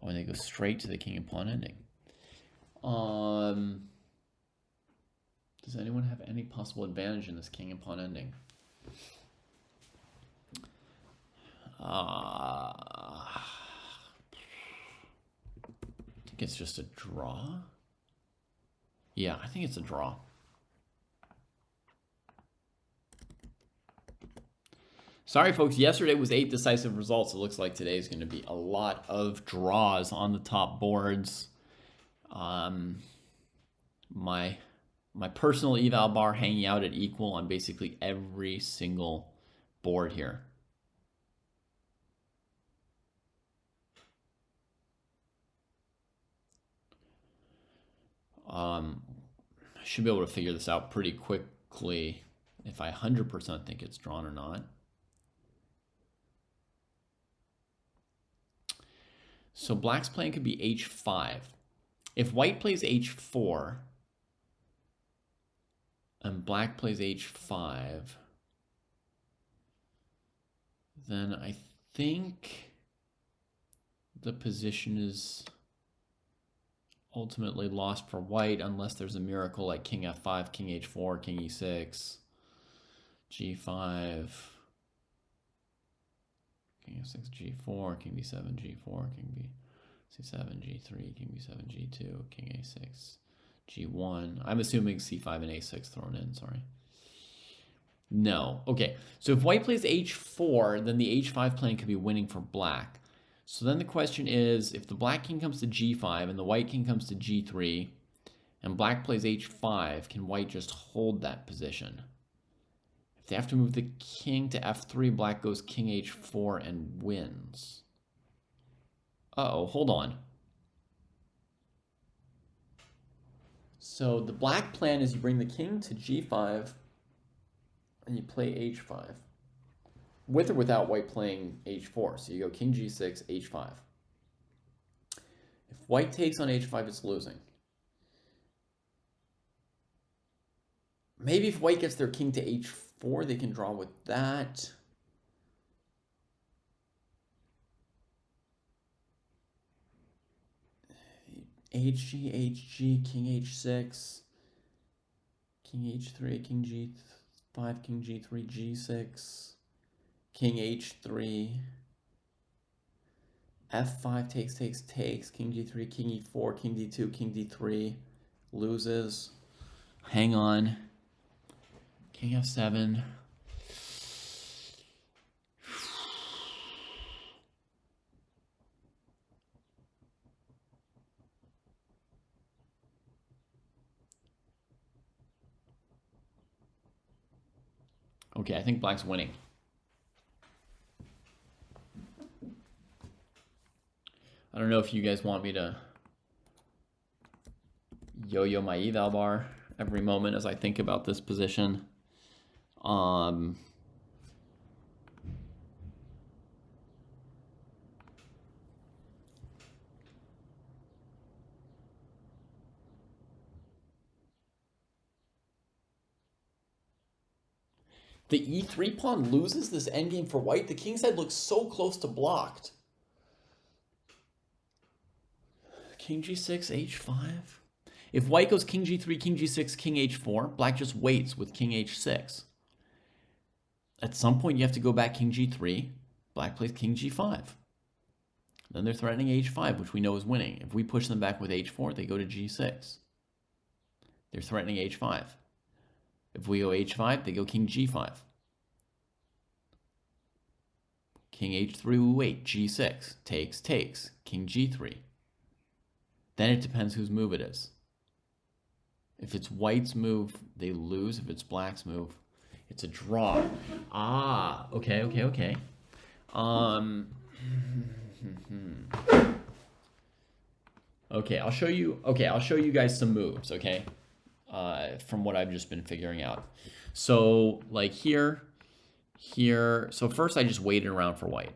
Oh, and they go straight to the king and pawn ending. Does anyone have any possible advantage in this king and pawn ending? I think it's just a draw. Yeah, I think it's a draw. Sorry, folks. Yesterday was 8 decisive results. It looks like today is going to be a lot of draws on the top boards. My personal eval bar hanging out at equal on basically every single board here. I should be able to figure this out pretty quickly if I 100% think it's drawn or not. So black's plan could be h5. If white plays h4 and black plays h5, then I think the position is ultimately lost for white unless there's a miracle like king f5, king h4, king e6, g5, king f6, g4, king b7, g4, king b7, g3, king b7, g2, king a6, g1. I'm assuming c5 and a6 thrown in, sorry. No. Okay, so if white plays h4, then the h5 plan could be winning for black. So then the question is, if the black king comes to g5 and the white king comes to g3, and black plays h5, can white just hold that position? If they have to move the king to f3, black goes king h4 and wins. Uh-oh, hold on. So the black plan is you bring the king to g5 and you play h5. With or without white playing h4. So you go king g6, h5. If white takes on h5, it's losing. Maybe if white gets their king to h4, they can draw with that. hg, hg, king h6, king h3, king g5, king g3, g6, king h3, f5 takes, takes, takes, king g3, king e4, king d2, king d3, loses. Hang on. King f7. Okay, I think black's winning. I don't know if you guys want me to yo-yo my eval bar every moment as I think about this position. The e3 pawn loses this endgame for white. The king side looks so close to blocked. King G6, H5. If white goes King G3, King G6, King H4, black just waits with King H6. At some point, you have to go back King G3. Black plays King G5. Then they're threatening H5, which we know is winning. If we push them back with H4, they go to G6. They're threatening H5. If we go H5, they go King G5. King H3, we wait. G6. Takes, takes. King G3. Then it depends whose move it is. If it's white's move, they lose. If it's black's move, it's a draw. Ah, okay, okay, okay. Okay, I'll show you. Okay, I'll show you guys some moves. Okay, from what I've just been figuring out. So like here. So first I just waited around for white.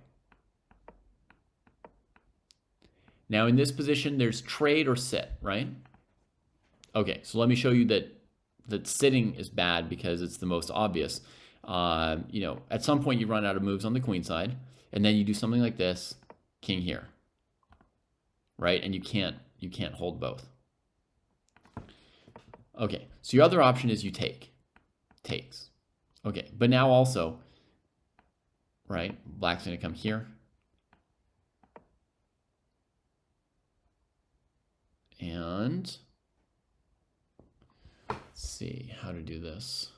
Now in this position, there's trade or sit, right? Okay, so let me show you that sitting is bad because it's the most obvious. You know, at some point you run out of moves on the queen side, and then you do something like this, king here, right? And you can't hold both. Okay, so your other option is you takes. Okay, but now also, right? Black's gonna come here. And let's see how to do this.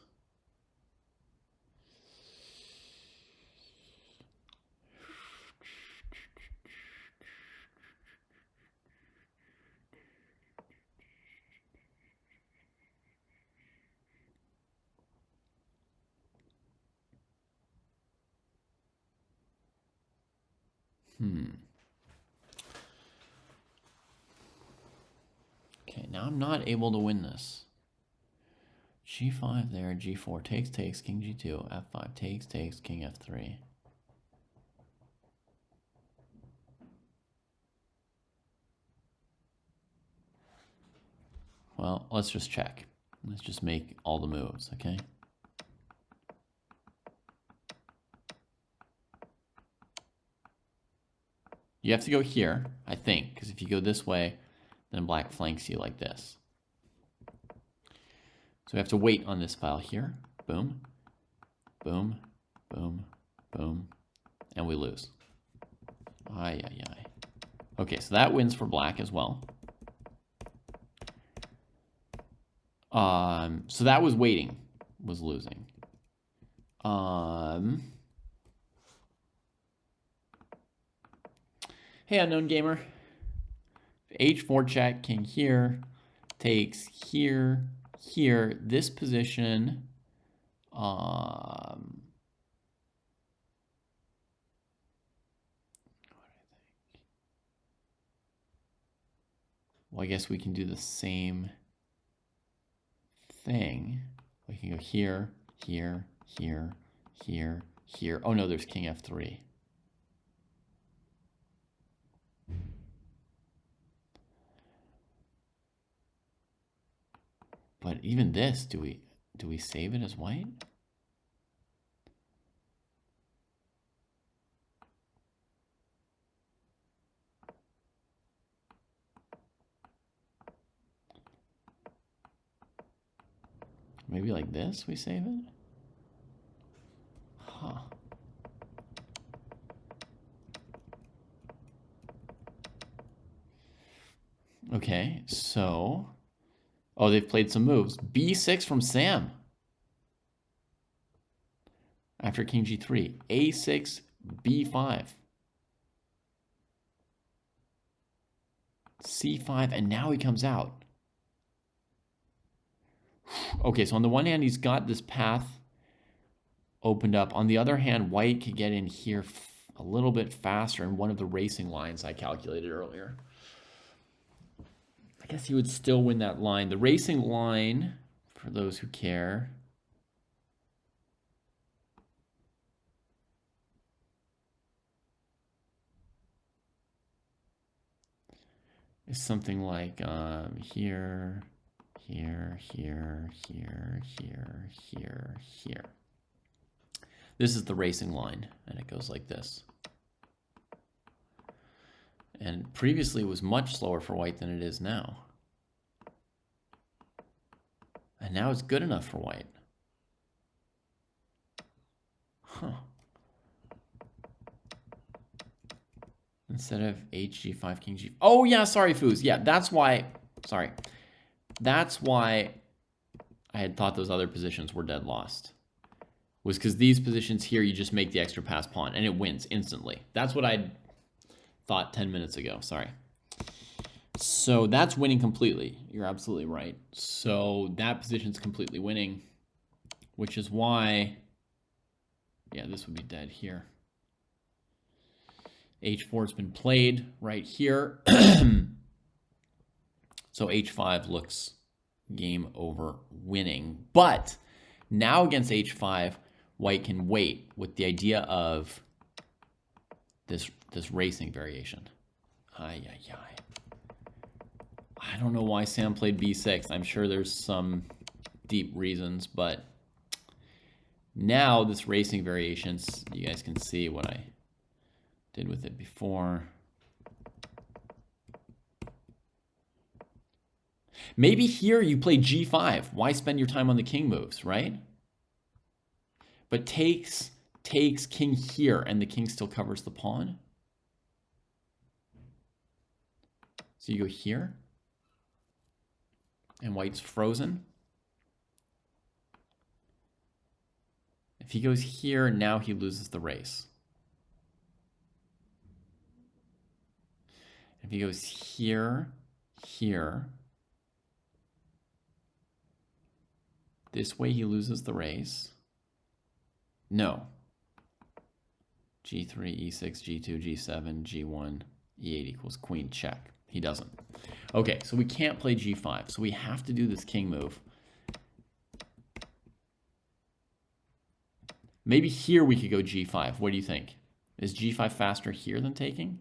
Okay, now I'm not able to win this. G5 there, G4 takes, takes, King G2, F5 takes, takes, King F3. Well, let's just check. Let's just make all the moves, okay? You have to go here, I think, because if you go this way, then black flanks you like this. So we have to wait on this file here. Boom, boom, boom, boom, and we lose. Ay, ay, ay. Okay, so that wins for black as well. So that was waiting, was losing. Hey, unknown gamer. H4 check, king here, takes here, here. This position, well, I guess we can do the same thing. We can go here, here, here, here, here. Oh no, there's king F3. But even this, do we save it as white? Maybe like this, we save it? Huh. Okay, so... Oh, they've played some moves. B6 from Sam. After King G3. A6, B5. C5, and now he comes out. Okay, so on the one hand, he's got this path opened up. On the other hand, white could get in here a little bit faster in one of the racing lines I calculated earlier. I guess he would still win that line. The racing line, for those who care, is something like here, here, here, here, here, here, here. This is the racing line, and it goes like this. And previously was much slower for white than it is now. And now it's good enough for white. Huh. Instead of HG5, King G. Oh yeah, sorry, Foos. Yeah, that's why. Sorry. That's why I had thought those other positions were dead lost. Was because these positions here, you just make the extra pass pawn and it wins instantly. That's what I thought 10 minutes ago. Sorry. So that's winning completely. You're absolutely right. So that position's completely winning, which is why, yeah, this would be dead here. H4's been played right here. So H5 looks game over winning. But now against H5, white can wait with the idea of this racing variation. I don't know why Sam played B6. I'm sure there's some deep reasons, but now this racing variations, you guys can see what I did with it before. Maybe here you play G5. Why spend your time on the king moves, right? But takes king here, and the king still covers the pawn. So you go here, and white's frozen. If he goes here, now he loses the race. If he goes here, here, this way he loses the race. No. G3, E6, G2, G7, G1, E8 equals queen, check. He doesn't. Okay, so we can't play G5, so we have to do this king move. Maybe here we could go G5. What do you think? Is G5 faster here than taking?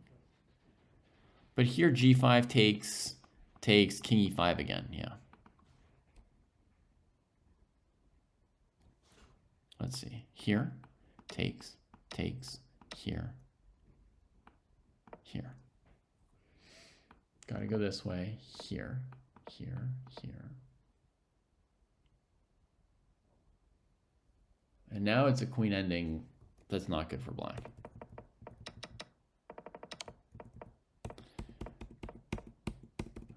But here G5 takes king E5 again, yeah. Let's see. Here, takes, here, here. Gotta go this way. Here, here, here. And now it's a queen ending that's not good for black.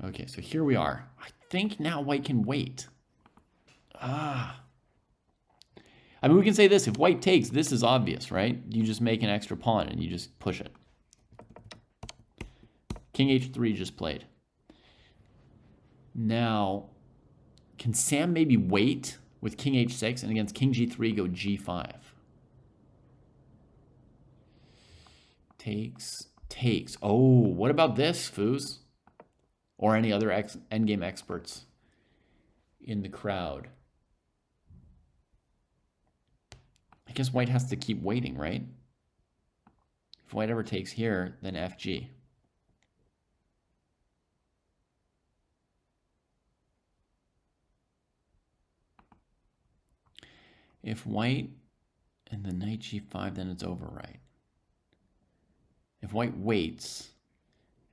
Okay, so here we are. I think now white can wait. I mean, we can say this. If white takes, this is obvious, right? You just make an extra pawn and you just push it. King H3 just played. Now, can Sam maybe wait with King H6 and against King G3 go G5? Takes. Oh, what about this, Foos? Or any other endgame experts in the crowd? I guess white has to keep waiting, right? If white ever takes here, then FG. If white and then knight G5, then it's over, right? If white waits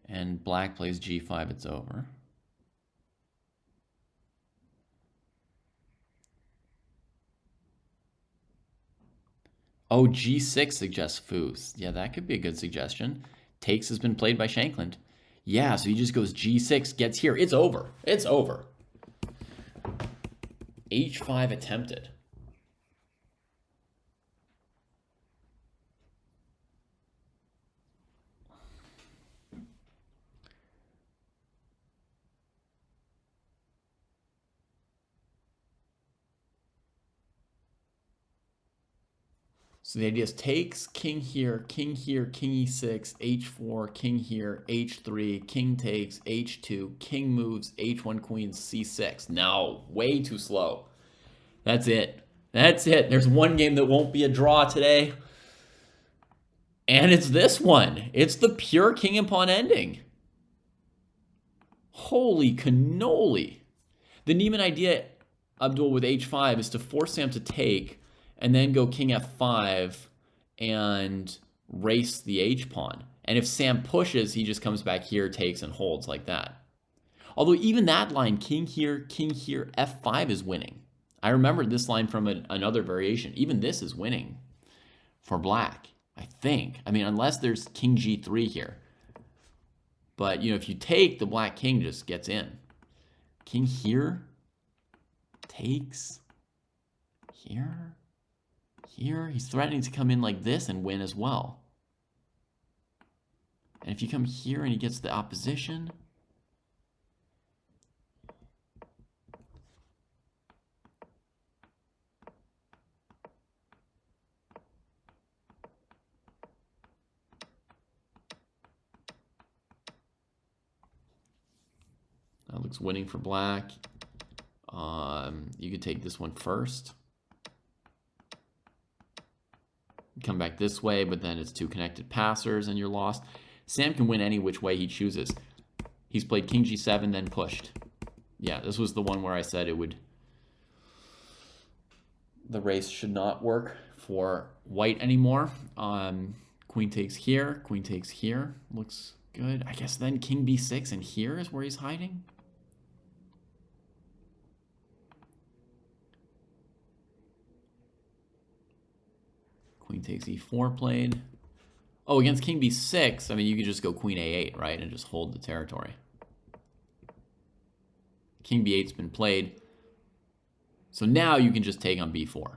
and black plays G5, it's over. Oh, G6 suggests Foos. Yeah, that could be a good suggestion. Takes has been played by Shankland. Yeah, so he just goes G6, gets here. It's over. It's over. H5 attempted. So the idea is takes, king here, king E6, H4, king here, H3, king takes, H2, king moves, H1 queen, C6. No, way too slow. That's it. That's it. There's one game that won't be a draw today. And it's this one. It's the pure king and pawn ending. Holy cannoli. The Neiman idea, Abdul, with H5 is to force Sam to take and then go king F5 and race the h-pawn. And if Sam pushes, he just comes back here, takes, and holds like that. Although even that line, king here, f5 is winning. I remember this line from another variation. Even this is winning for black, I think. I mean, unless there's king g3 here. But, you know, if you take, the black king just gets in. King here, takes, here, here. He's threatening to come in like this and win as well. And if you come here and he gets the opposition, that looks winning for black. You could take this one first. Come back this way, but then it's two connected passers and you're lost. Sam can win any which way he chooses. He's played king g7, then pushed. Yeah, this was the one where I said it would... The race should not work for white anymore. Queen takes here, queen takes here. Looks good. I guess then king b6 and here is where he's hiding. Queen takes e4 played. Oh, against king b6, I mean, you could just go queen a8, right, and just hold the territory. King b8's been played. So now you can just take on b4.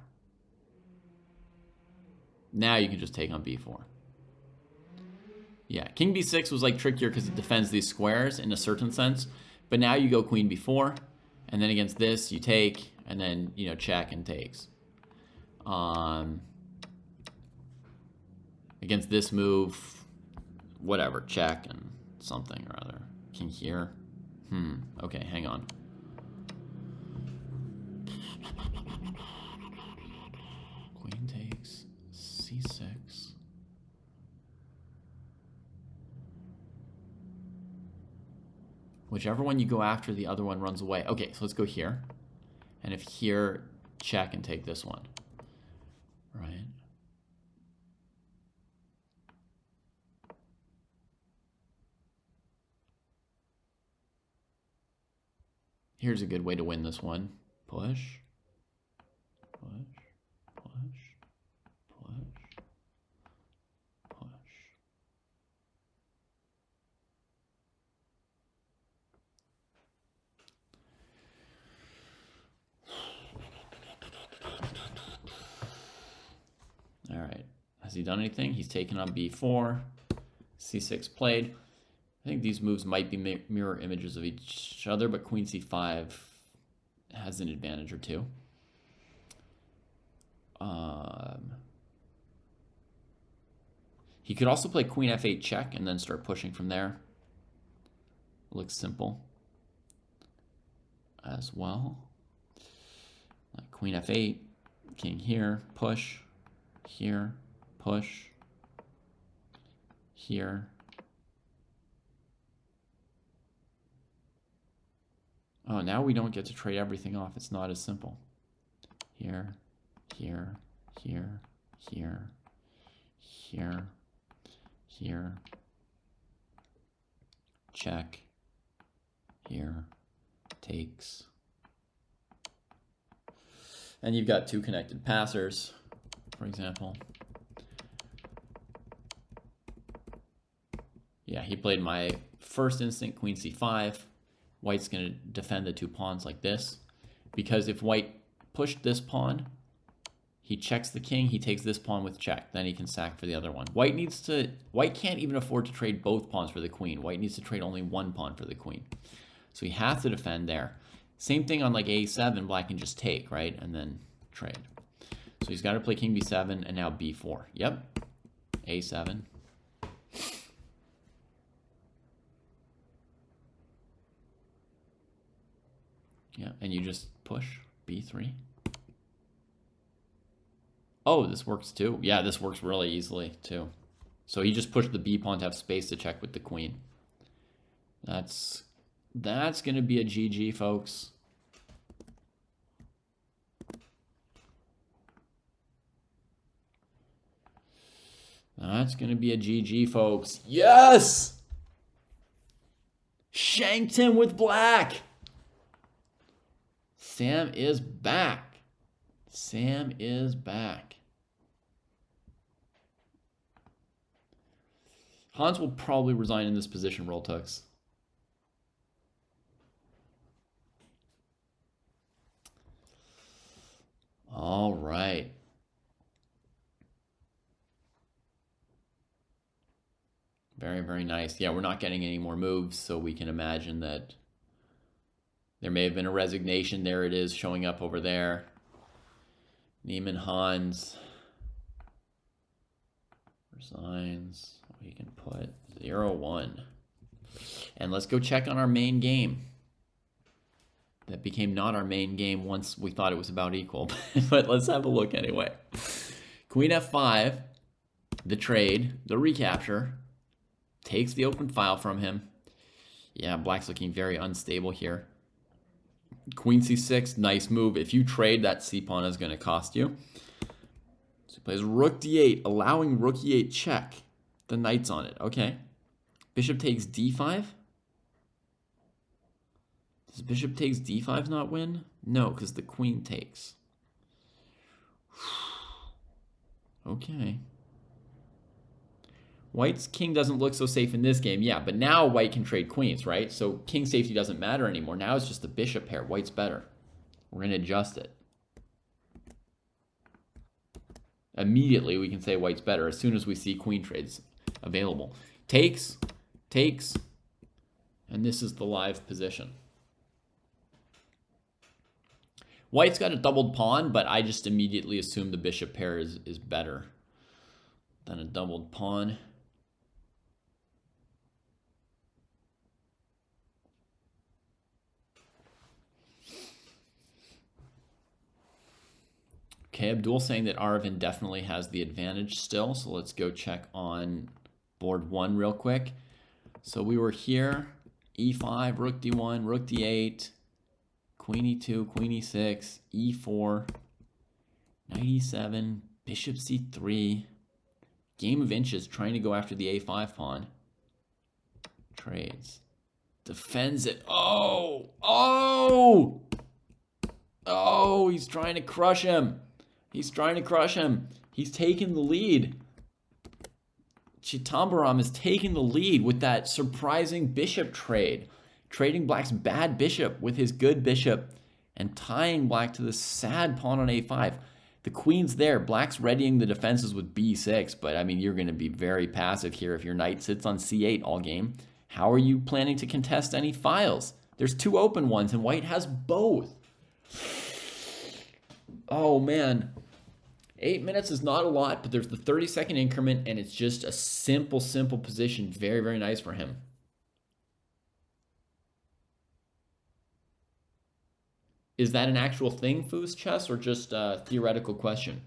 Now you can just take on b4. Yeah, king b6 was like trickier because it defends these squares in a certain sense. But now you go queen b4, and then against this you take, and then, you know, check and takes. Against this move, whatever, check and something or other. King here. Okay, hang on. Queen takes c6. Whichever one you go after, the other one runs away. Okay, so let's go here. And if here, check and take this one. Right? Here's a good way to win this one. Push, push, push, push, push. All right. Has he done anything? He's taken on b4. c6 played. I think these moves might be mirror images of each other, but queen c5 has an advantage or two. He could also play queen f8 check and then start pushing from there. Looks simple as well. Like queen f8, king here, push, here, push, here. Oh, now we don't get to trade everything off. It's not as simple. Here, here, here, here, here, here. Check. Here. Takes. And you've got two connected passers, for example. Yeah, he played my first instinct, queen c5. White's going to defend the two pawns like this, because if white pushed this pawn, he checks the king, he takes this pawn with check, then he can sack for the other one. White can't even afford to trade both pawns for the queen. White needs to trade only one pawn for the queen. So he has to defend there. Same thing on like a7, black can just take, right, and then trade. So he's got to play king b7 and now b4. Yep, a7. Yeah, and you just push b3. Oh, this works too. Yeah, this works really easily too. So he just pushed the b pawn to have space to check with the queen. That's going to be a GG, folks. That's going to be a GG, folks. Yes! Shanked him with black. Sam is back. Sam is back. Hans will probably resign in this position, Roll Tux. All right. Very, very nice. Yeah, we're not getting any more moves, so we can imagine that there may have been a resignation. There it is showing up over there. Neiman Hans resigns. We can put 0-1. And let's go check on our main game. That became not our main game once we thought it was about equal. But let's have a look anyway. Queen F5, the trade, the recapture. Takes the open file from him. Yeah, black's looking very unstable here. Queen C6, nice move. If you trade, that C-pawn is going to cost you. So he plays Rook D8, allowing Rook E8 check. The knight's on it. Okay. Bishop takes D5? Does bishop takes D5 not win? No, because the queen takes. Okay. White's king doesn't look so safe in this game. Yeah, but now white can trade queens, right? So king safety doesn't matter anymore. Now it's just the bishop pair. White's better. We're going to adjust it. Immediately, we can say white's better as soon as we see queen trades available. Takes, takes, and this is the live position. White's got a doubled pawn, but I just immediately assume the bishop pair is better than a doubled pawn. Okay, Abdul saying that Arvin definitely has the advantage still, so let's go check on board 1 real quick. So we were here, E5, Rook D1, Rook D8, Queen E2, Queen E6, E4, Knight E7, Bishop C3, game of inches trying to go after the A5 pawn. Trades. Defends it. Oh! Oh! Oh, he's trying to crush him. He's trying to crush him. He's taking the lead. Chitambaram is taking the lead with that surprising bishop trade. Trading black's bad bishop with his good bishop and tying black to the sad pawn on A5. The queen's there. Black's readying the defenses with B6, but I mean, you're going to be very passive here if your knight sits on C8 all game. How are you planning to contest any files? There's 2 open ones and white has both. Oh, man. 8 minutes is not a lot, but there's the 30-second increment, and it's just a simple, simple position. Very, very nice for him. Is that an actual thing, Foos Chess, or just a theoretical question?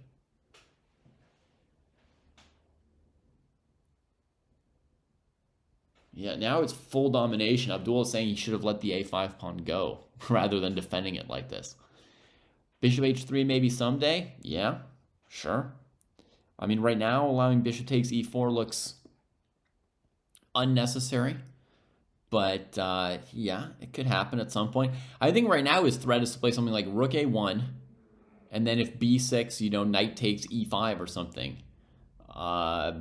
Yeah, now it's full domination. Abdul is saying he should have let the A5 pawn go rather than defending it like this. Bishop H3 maybe someday? Yeah, sure. I mean, right now, allowing bishop takes E4 looks unnecessary. But, yeah, it could happen at some point. I think right now his threat is to play something like Rook A1. And then if B6, you know, knight takes E5 or something.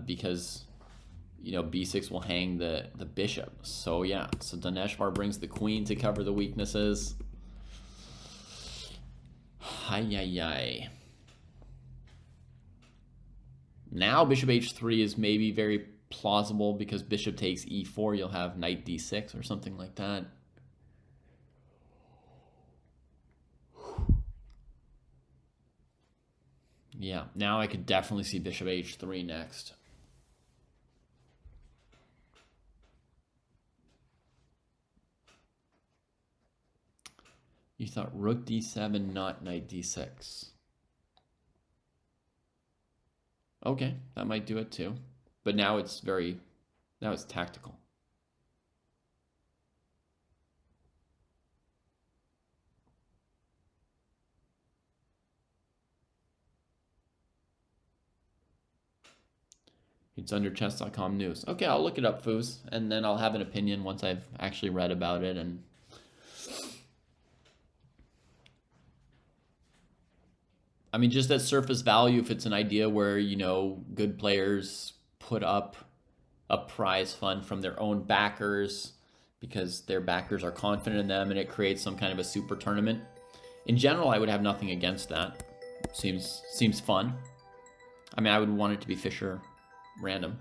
Because, you know, B6 will hang the bishop. So, yeah. So Daneshvar brings the queen to cover the weaknesses. Hi-yi-yi. Now bishop H3 is maybe very plausible because bishop takes E4. You'll have knight D6 or something like that. Yeah, now I could definitely see bishop H3 next. You thought rook D7, not knight D6. Okay, that might do it too. But now it's tactical. It's under chess.com news. Okay, I'll look it up, Foos, and then I'll have an opinion once I've actually read about it. And I mean, just at surface value, if it's an idea where, you know, good players put up a prize fund from their own backers because their backers are confident in them and it creates some kind of a super tournament. In general, I would have nothing against that. Seems fun. I mean, I would want it to be Fischer random.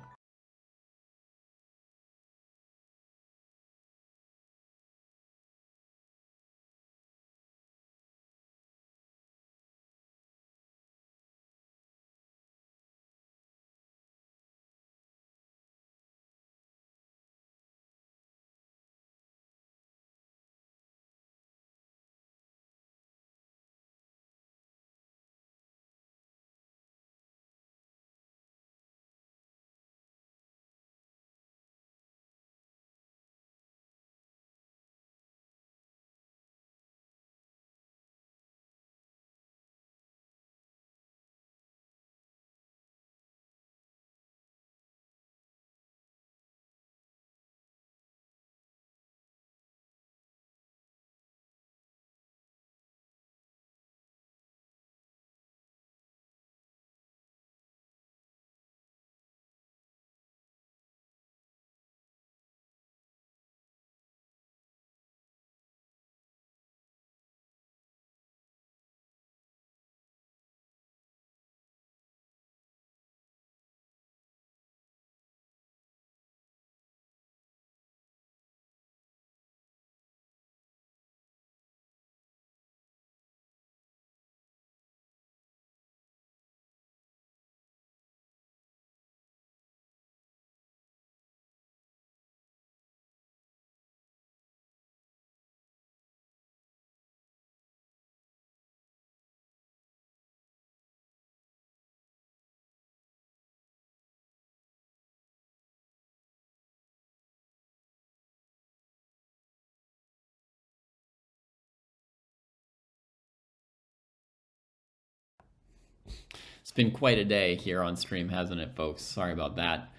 It's been quite a day here on stream, hasn't it, folks? Sorry about that.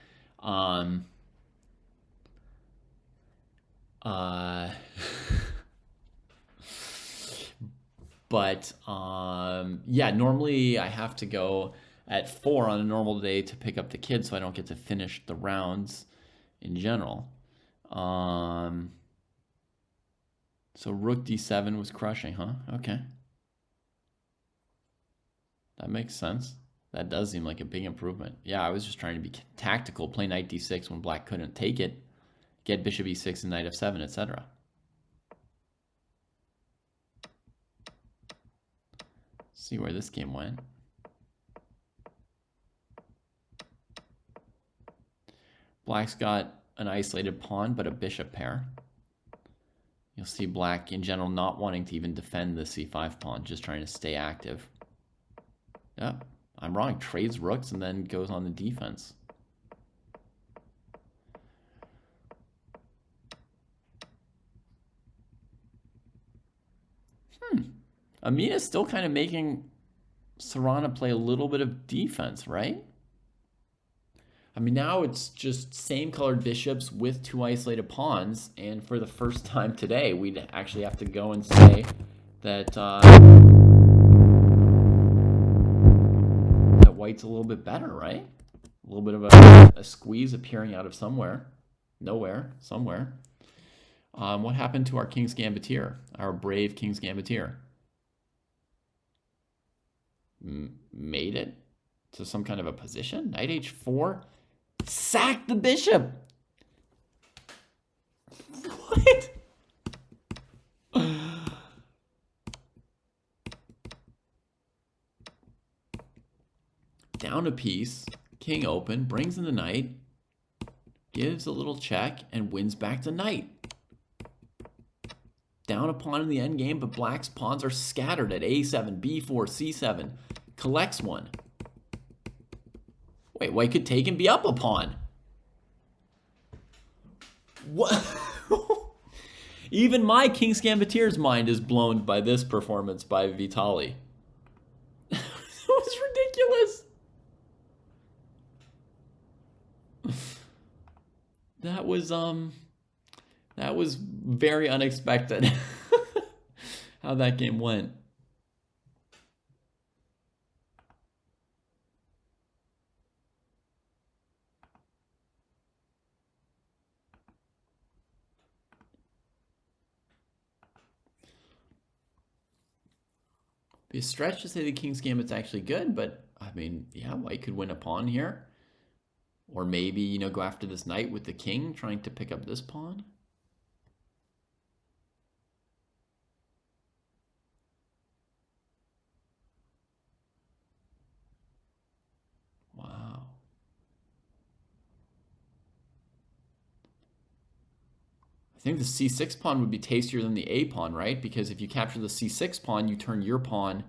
But yeah, normally I have to go at 4 on a normal day to pick up the kids, so I don't get to finish the rounds in general. So rook d7 was crushing, huh? Okay. That makes sense. That does seem like a big improvement. Yeah, I was just trying to be tactical, play knight d6 when black couldn't take it, get bishop e6 and knight f7, etc. See where this game went. Black's got an isolated pawn, but a bishop pair. You'll see black in general not wanting to even defend the c5 pawn, just trying to stay active. Yep, I'm wrong. Trades rooks and then goes on the defense. Amina's still kind of making Serrano play a little bit of defense, right? I mean, now it's just same colored bishops with 2 isolated pawns, and for the first time today, we'd actually have to go and say that that white's a little bit better, right? A little bit of a squeeze appearing out of somewhere. Nowhere, somewhere. What happened to our King's Gambitier, our brave King's Gambitier? Made it to some kind of a position? Knight h4? Sack the bishop! What? Down a piece, king open, brings in the knight, gives a little check, and wins back to knight. Down a pawn in the endgame, but black's pawns are scattered at a7, b4, c7. Collects one. Wait, white could take and be up a pawn. What? Even my King's Gambitier's mind is blown by this performance by Vitali. It was ridiculous. That was very unexpected how that game went. Be a stretch to say the King's Gambit's actually good, but I mean, yeah, White could win a pawn here. Or maybe, you know, go after this knight with the king, trying to pick up this pawn. Wow. I think the c6 pawn would be tastier than the a pawn, right? Because if you capture the c6 pawn, you turn your pawn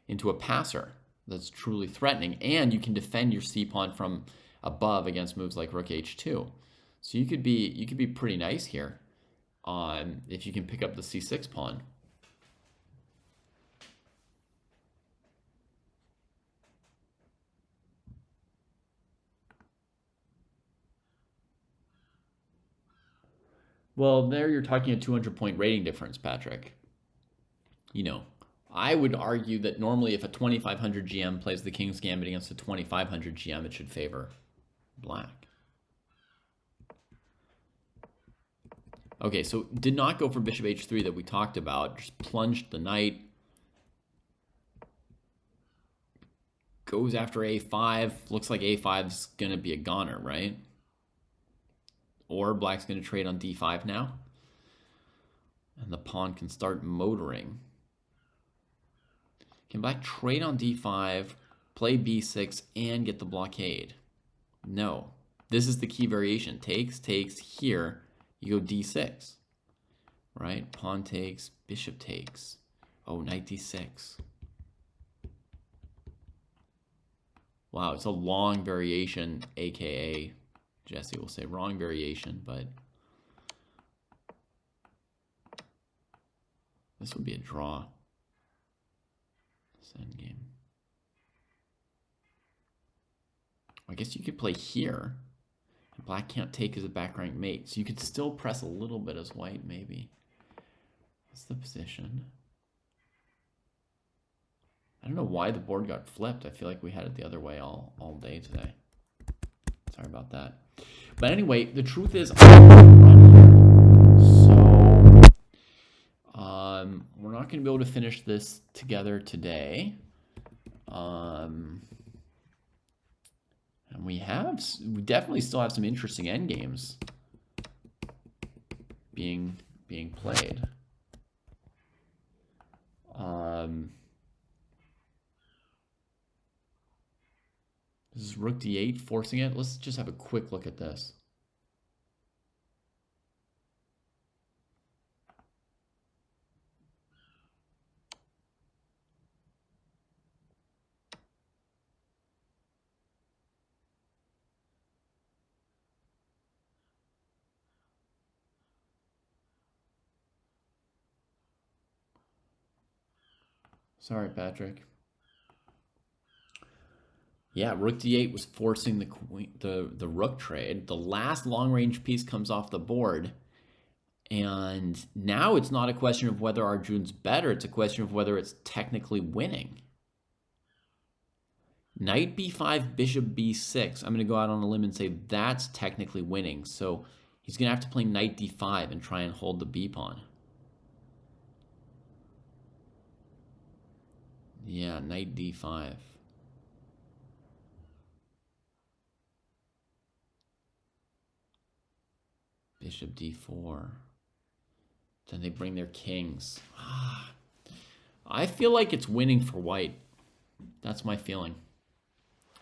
into a passer that's truly threatening, and you can defend your c pawn from above against moves like rook h2. So you could be pretty nice here if you can pick up the c6 pawn. Well, there you're talking a 200-point rating difference, Patrick. You know, I would argue that normally if a 2500 GM plays the King's Gambit against a 2500 GM, it should favor black. Okay, so did not go for bishop h3 that we talked about. Just plunged the knight. Goes after a5. Looks like a5's going to be a goner, right? Or black's going to trade on d5 now. And the pawn can start motoring. Can black trade on d5, play b6, and get the blockade? No. This is the key variation. Takes, takes, here. You go d6. Right? Pawn takes, bishop takes. Oh, knight d6. Wow, it's a long variation, aka Jesse will say wrong variation, but this would be a draw. This endgame. I guess you could play here. And black can't take as a back rank mate. So you could still press a little bit as white, maybe. What's the position? I don't know why the board got flipped. I feel like we had it the other way all day today. Sorry about that. But anyway, the truth is, we're not going to be able to finish this together today. And we definitely still have some interesting endgames being played. This is rook d8 forcing it. Let's just have a quick look at this. Sorry, Patrick. Yeah, rook d8 was forcing the rook trade. The last long-range piece comes off the board. And now it's not a question of whether Arjun's better. It's a question of whether it's technically winning. Knight b5, bishop b6. I'm going to go out on a limb and say that's technically winning. So he's going to have to play knight d5 and try and hold the b pawn. Yeah, knight d5. Bishop d4. Then they bring their kings. I feel like it's winning for white. That's my feeling.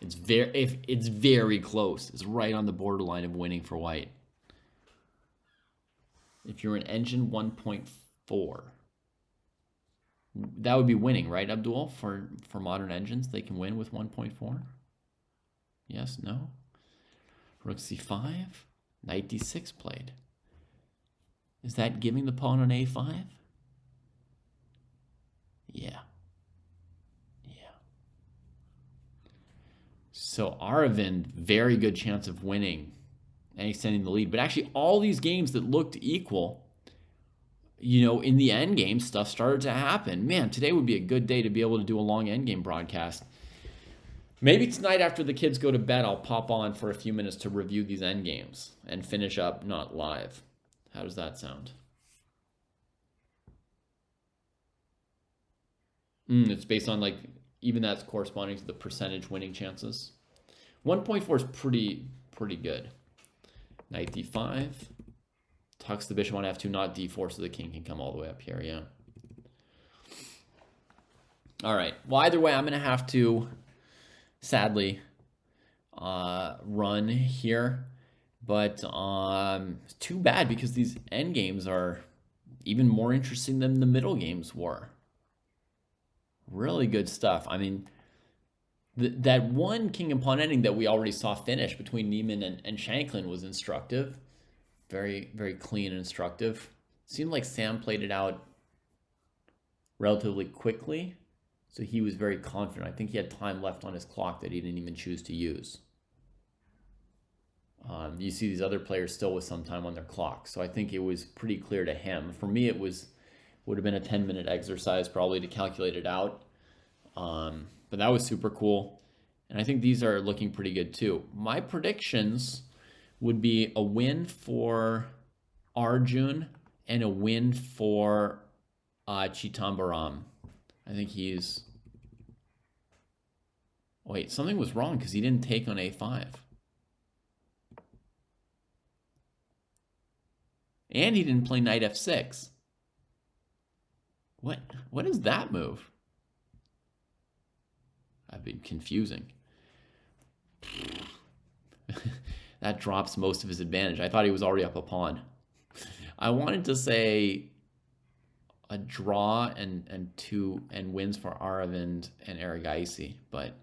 It's very close. It's right on the borderline of winning for white. If you're an engine 1.4, that would be winning, right, Abdul? For modern engines, they can win with 1.4. Yes, no. Rook c5. Knight d6 played. Is that giving the pawn on a5? Yeah. Yeah. So Aravind, very good chance of winning and extending the lead. But actually, all these games that looked equal, you know, in the end game, stuff started to happen. Man, today would be a good day to be able to do a long end game broadcast. Maybe tonight after the kids go to bed, I'll pop on for a few minutes to review these end games and finish up not live. How does that sound? It's based on like, even that's corresponding to the percentage winning chances. 1.4 is pretty good. Knight d5. Tucks the bishop on f2, not d4, so the king can come all the way up here, yeah. All right, well, either way, I'm going to have to, sadly, run here. But it's too bad because these end games are even more interesting than the middle games were. Really good stuff. I mean, that one king and pawn ending that we already saw finish between Niemann and Shanklin was instructive. Very, very clean and instructive. Seemed like Sam played it out relatively quickly, so he was very confident. I think he had time left on his clock that he didn't even choose to use. You see these other players still with some time on their clock, so I think it was pretty clear to him. For me, it would have been a 10-minute exercise probably to calculate it out. But that was super cool. And I think these are looking pretty good too. My predictions would be a win for Arjun and a win for Chitambaram. I think he's... Wait, something was wrong because he didn't take on a5. And he didn't play knight f6. What is that move? I've been confusing. That drops most of his advantage. I thought he was already up a pawn. I wanted to say a draw and wins for Aravind and Aragaisi, but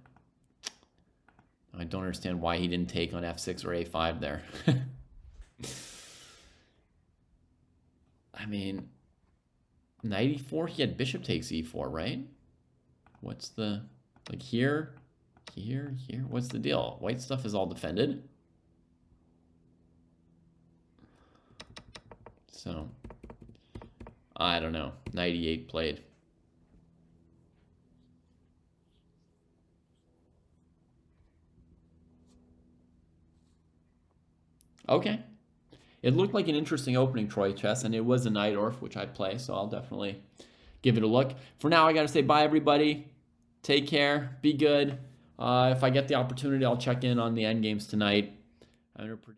I don't understand why he didn't take on f6 or a5 there. I mean, knight e4, he had bishop takes e4, right? What's the, like here, here, here? What's the deal? White stuff is all defended. So, I don't know. Knight e8 played. Okay. It looked like an interesting opening Troy chess, and it was a Knight Orf, which I'd play, so I'll definitely give it a look. For now, I got to say bye, everybody. Take care. Be good. If I get the opportunity, I'll check in on the end games tonight. I'm gonna